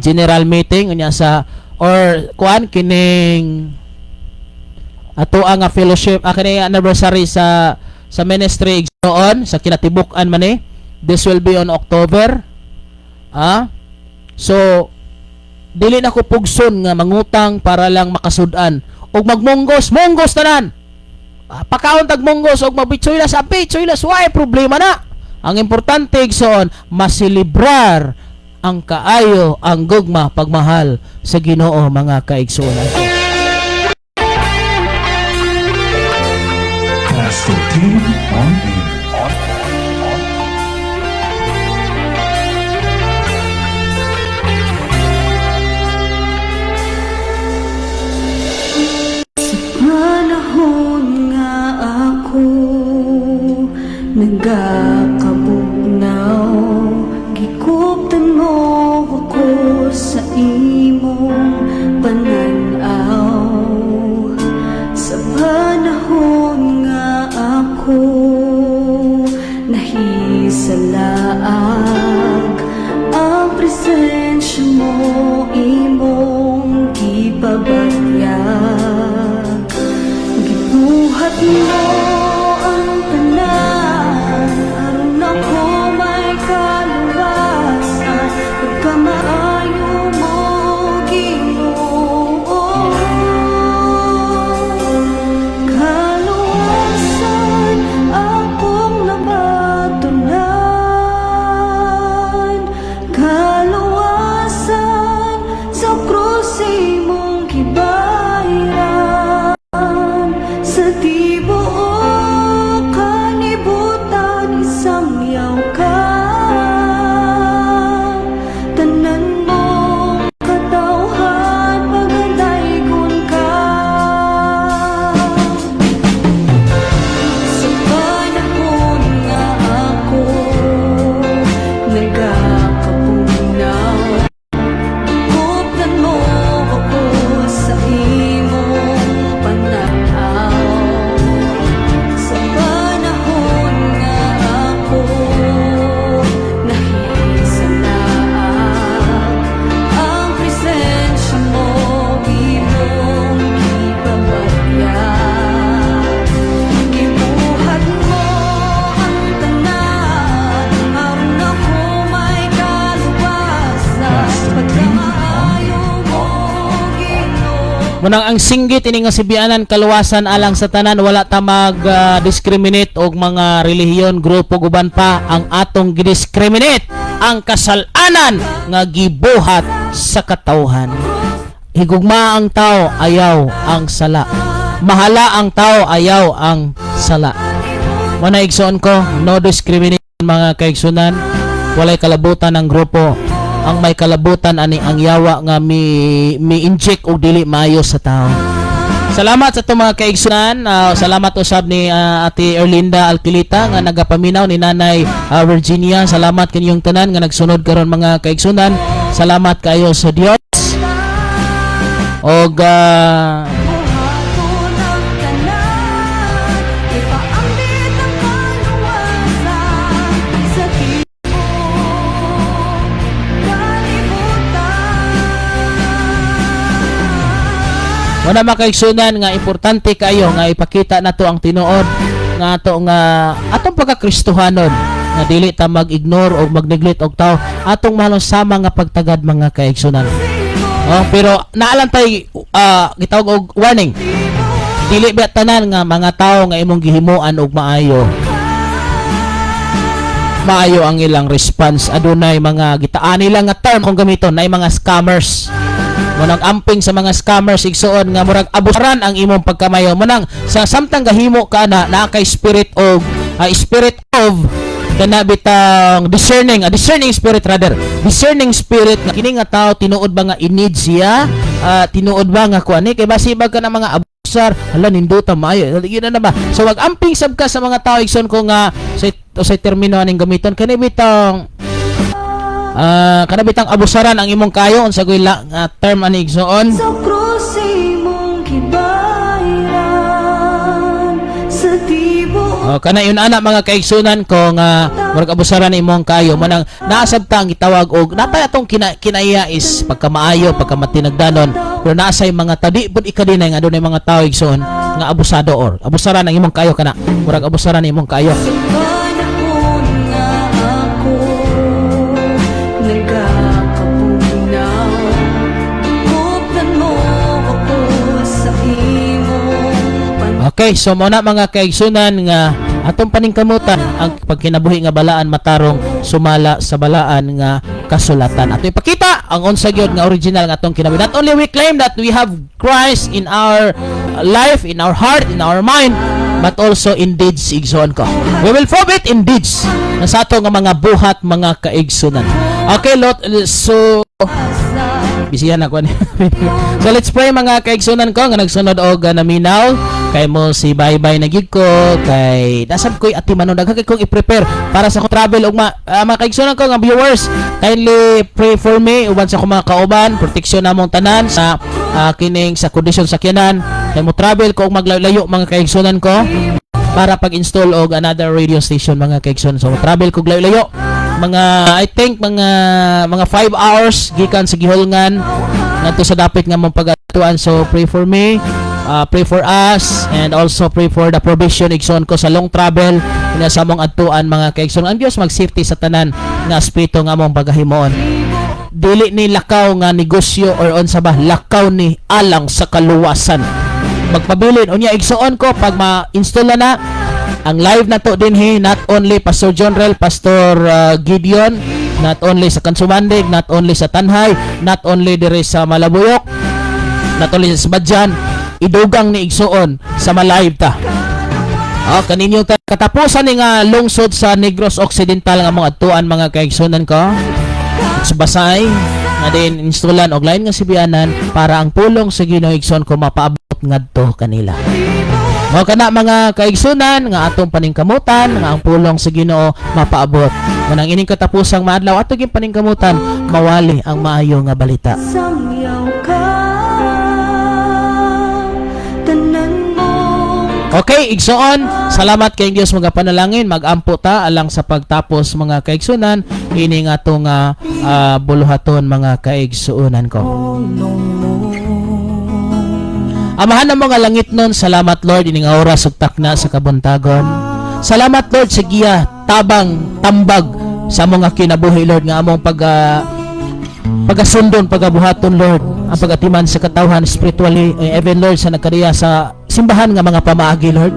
general meeting unya sa or kuan kining ato ang fellowship kini anniversary sa ministry igsoon sa kinatibuk-an man ni. This will be on October. So dili na ko pugson nga mangutang para lang makasud-an og magmunggos tanan. Pakaon tag munggos og mabitsoy sa pitsoylas why problema na. Ang importante igsoon masilibrar ang kaayo ang gugma pagmahal sa Ginoo mga kaigsuonan. Pastor Tim on air. Panahon nga ako nagakabugnaw, gikuptan mo ako sa imong pananaw. Sa panahon nga ako nahisalaag, ang presensya mo imong gipabayag. Gibuhat mo ang tanan, aron ako may kaluwasan, pagkamaayo mo Ginoo. Kaluwasan akong nabatulan, kaluwasan sa krus imong gibayran. Sa tibuok kanibutan isang yaw ka, tanan mong katawhan pagdaygon ka. Sa panahon nga ako nagakabugnaw, kuptan mo ako sa imong pananaw. Sa panahon nga ako nahisalaag, ang presensya mo imong gipabayag. Gibuhat mo ang tanan, aron ako may kaluwasan, pagkamaayo mo Ginoo. Munang ang singgit ini nga sibianan kaluwasan alang sa tanan, wala ta mag discriminate og mga relihiyon, grupo guban pa ang atong gidiscriminate ang kasalanan nga gibuhat sa katawhan. Higugma ang tao ayaw ang sala. Mahala ang tao ayaw ang sala. Muna igsoon ko, no discrimination mga kaigsunan. Walay kalabutan ang grupo. Ang may kalabutan ani ang yawa nga mi-inject og dili maayo sa tao. Salamat sa itong mga kaigsunan. Salamat usab ni Ate Erlinda Alquilita nga nagapaminaw ni Nanay Virginia. Salamat kaninyong tanan nga nagsunod karon mga kaigsunan. Salamat kayo sa Dios. Og Buhaton ang tanan, ipaambit ang kaluwasan sa tibuok kalibutan. wala makaigsunan nga importante kayo nga ipakita nato ang tinuod nga ato nga atong pagkakristohanon nga dili ta mag-ignore o mag-neglect og tao, atong mahalong sama nga pagtagad mga kaigsunan. Pero naalang tay gitawag og warning. Dili ba tanan nga mga tao nga imong gihimuan og maayo ang ilang response. Adunay mga gitaan nila nga term kung gamiton na mga scammers. Munang amping sa mga scammers igsuon nga murag abusaran ang imong pagkamayo. Munang sa samtang gahimo ka na kay spirit of kana bitang discerning spirit rather. Discerning spirit nga kini nga tao tinuod ba nga in-need siya? Tinuod ba nga kuani kay basibag ka ng mga abusar, hala ninduta maayo. Yun na ba? So wag amping sab ka sa mga tao igsoon ko nga sa termino aning gamiton kani bitang kanabitang abusaran ang imong kayo unsa goy term ani igsoon. Sa krus imong gibayran sa tibuok Kana yun ana mga kaigsunan ko nga murag abusaran imong kayo manang naasab ta ang gitawag og natay atong kinaiya is pagkamaayo pagkamatinagdanon pero naasay mga tadi pud ikadinay nga adunay mga tao igsoon nga abusado or abusaran ang imong kayo kana murag abusaran imong kayo. panahon nga ako nagkakapunaw kupnan mo ako sa imong Okay, so muna mga kaigsunan nga atong paningkamutan ang pagkinabuhi nga balaan matarong sumala sa balaan nga kasulatan. Ato ipakita ang unsa gyud nga original nga atong kinabuhi. Not only we claim that we have Christ in our life, in our heart, in our mind, but also in deeds igsoon ko. We will prove it in deeds na sa ato nga mga buhat mga kaigsunan. Okay, so bisihan ako ni. So let's pray mga kaigsunan ko nga nagsunod og naminaw kay mo si bye-bye na gid ko kay nasab ko'y atimanon daghang kong i-prepare para sa ko travel og mga kaigsunan ko nga viewers kindly pray for me uban sa ko mga kauban proteksyon namong tanan sa kining sa kondisyon sa sakyanan kay mo travel ko og maglayo mga kaigsunan ko para pag-install og another radio station mga kaigsunan so travel ko layo mga I think mga 5 hours gikan sa gihulngan ngadto sa dapit nga mong pagatuan so pray for me pray for us and also pray for the provision igsoon ko sa long travel ina sa mong adtuan mga kaigsoon ang Dios mag-safety sa tanan nga aspeto nga mong pagahimoon dili ni lakaw nga negosyo or unsa ba lakaw ni alang sa kaluwasan magpabilin unya igsoon ko pag ma-install na ang live na to din not only Pastor John Rel, Pastor Gideon, not only sa Kansumandig, not only sa Tanhay, not only dire sa Malabuyok, not only sa Badjan, idugang ni igsoon sa malive ta. Kaninyo katapusan ni nga lungsod sa Negros Occidental nga mga adtuan mga kaigsunan ko. Subasay nga din installan og lain nga sibianan para ang pulong sa Ginoo igsoon ko mapaabot ngadto kanila. Mao kana mga kaigsunan nga atong paningkamutan nga ang pulong sa Ginoo mapaabot. Manang ining katapusang maadlaw ato gyud paningkamutan mawali ang maayo nga balita. samyaw ka tanan mo Okay, igsoon, salamat kay Dios mga panalangin, magampo ta alang sa pagtapos mga kaigsunan ini nga atong buluhaton mga kaigsuonan ko. Amahan ng mga langit nun, salamat Lord ining oras ug takna sa kabuntagon. Salamat Lord sa giya tabang tambag sa mga kinabuhi Lord nga among pagasundon pagabuhaton Lord ang pagatiman sa katawhan spiritually even Lord sa nagkariya sa simbahan nga mga pamaagi Lord.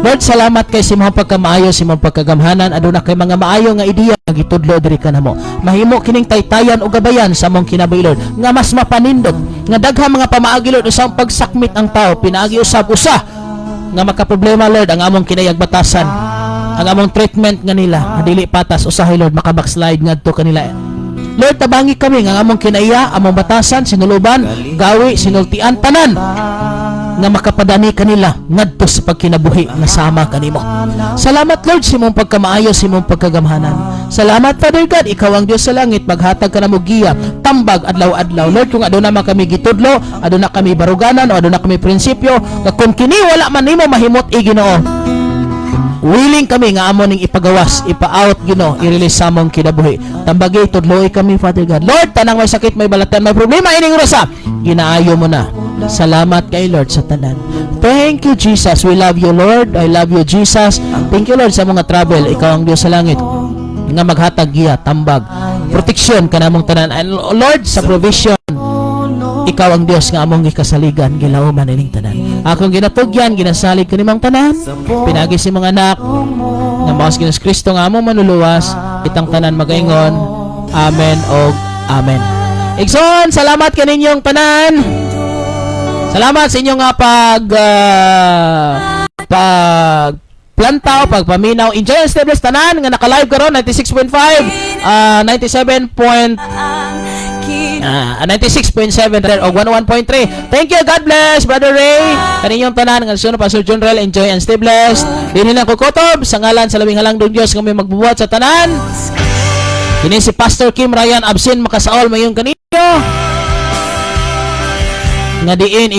Lord, salamat kay si mga pagkamaayo, si mga pagkagamhanan, aduna kay mga maayo nga ideya nga gitudlo diri kanamo. Mahimo kining taytayan o gabayan sa among kinabuhi Lord, nga mas mapanindot, nga daghang mga pamaagi Lord usang pagsakmit ang tao, pinaagi usab usa nga makaproblema Lord ang among kinayagbatasan, ang among treatment nga nila, nga dili patas usahay Lord makabackslide ngadto kanila. Lord, tabangi kami nga among kinaiya, among batasan, sinuluban, gawi, sinultian, tanan nga makapadani kanila ngadto sa pagkinabuhi nga sama kanimo. Salamat Lord sa imong pagkamaayo, sa imong pagkagamhanan. Salamat Father God, ikaw ang Dios sa langit, maghatag ka namo giya, tambag adlaw-adlaw. Lord, kung aduna man kami gitudlo, aduna kami baruganan o aduna kami prinsipyo, nga kung kini wala man nimo mahimot Ginoo. Willing kami nga amon ning ipagawas, ipa-out Ginoo, i-release sa among kinabuhi. Tambagi tudloy kami Father God. Lord, tanang may sakit, may balatan, may problema ining rasa, ginaayo mo na. Salamat kay Lord sa tanan. Thank you Jesus. We love you Lord. I love you Jesus. Thank you Lord sa mga travel. Ikaw ang Dios sa langit nga maghatag giya, tambag, proteksyon kanamong tanan. And Lord sa provision, ikaw ang Dios nga among gikasaligan, gilauman ining tanan. Akong ginatugyan, ginasalig kanimang tanan. Pinagi si mga anak nga maos Ginoong Kristo nga among manuluwas, itang tanan magaingon. Amen og amen. Igsoon, salamat kaninyong tanan. Salamat sa inyong pagplanta o pagpaminaw. Enjoy and stay blessed tanan nga naka-live karon 96.5, 97.7 o 101.3. Thank you, God bless, Brother Ray. Kaninyong tanan nga sunod Pastor John Rel, enjoy and stay blessed. Dinhi lang ko kutob sa ngalan sa labing halang Diyos nga may magbubuhat sa tanan. Kini si Pastor Kim Ryan absent makasaol mayon kanino. Nga diin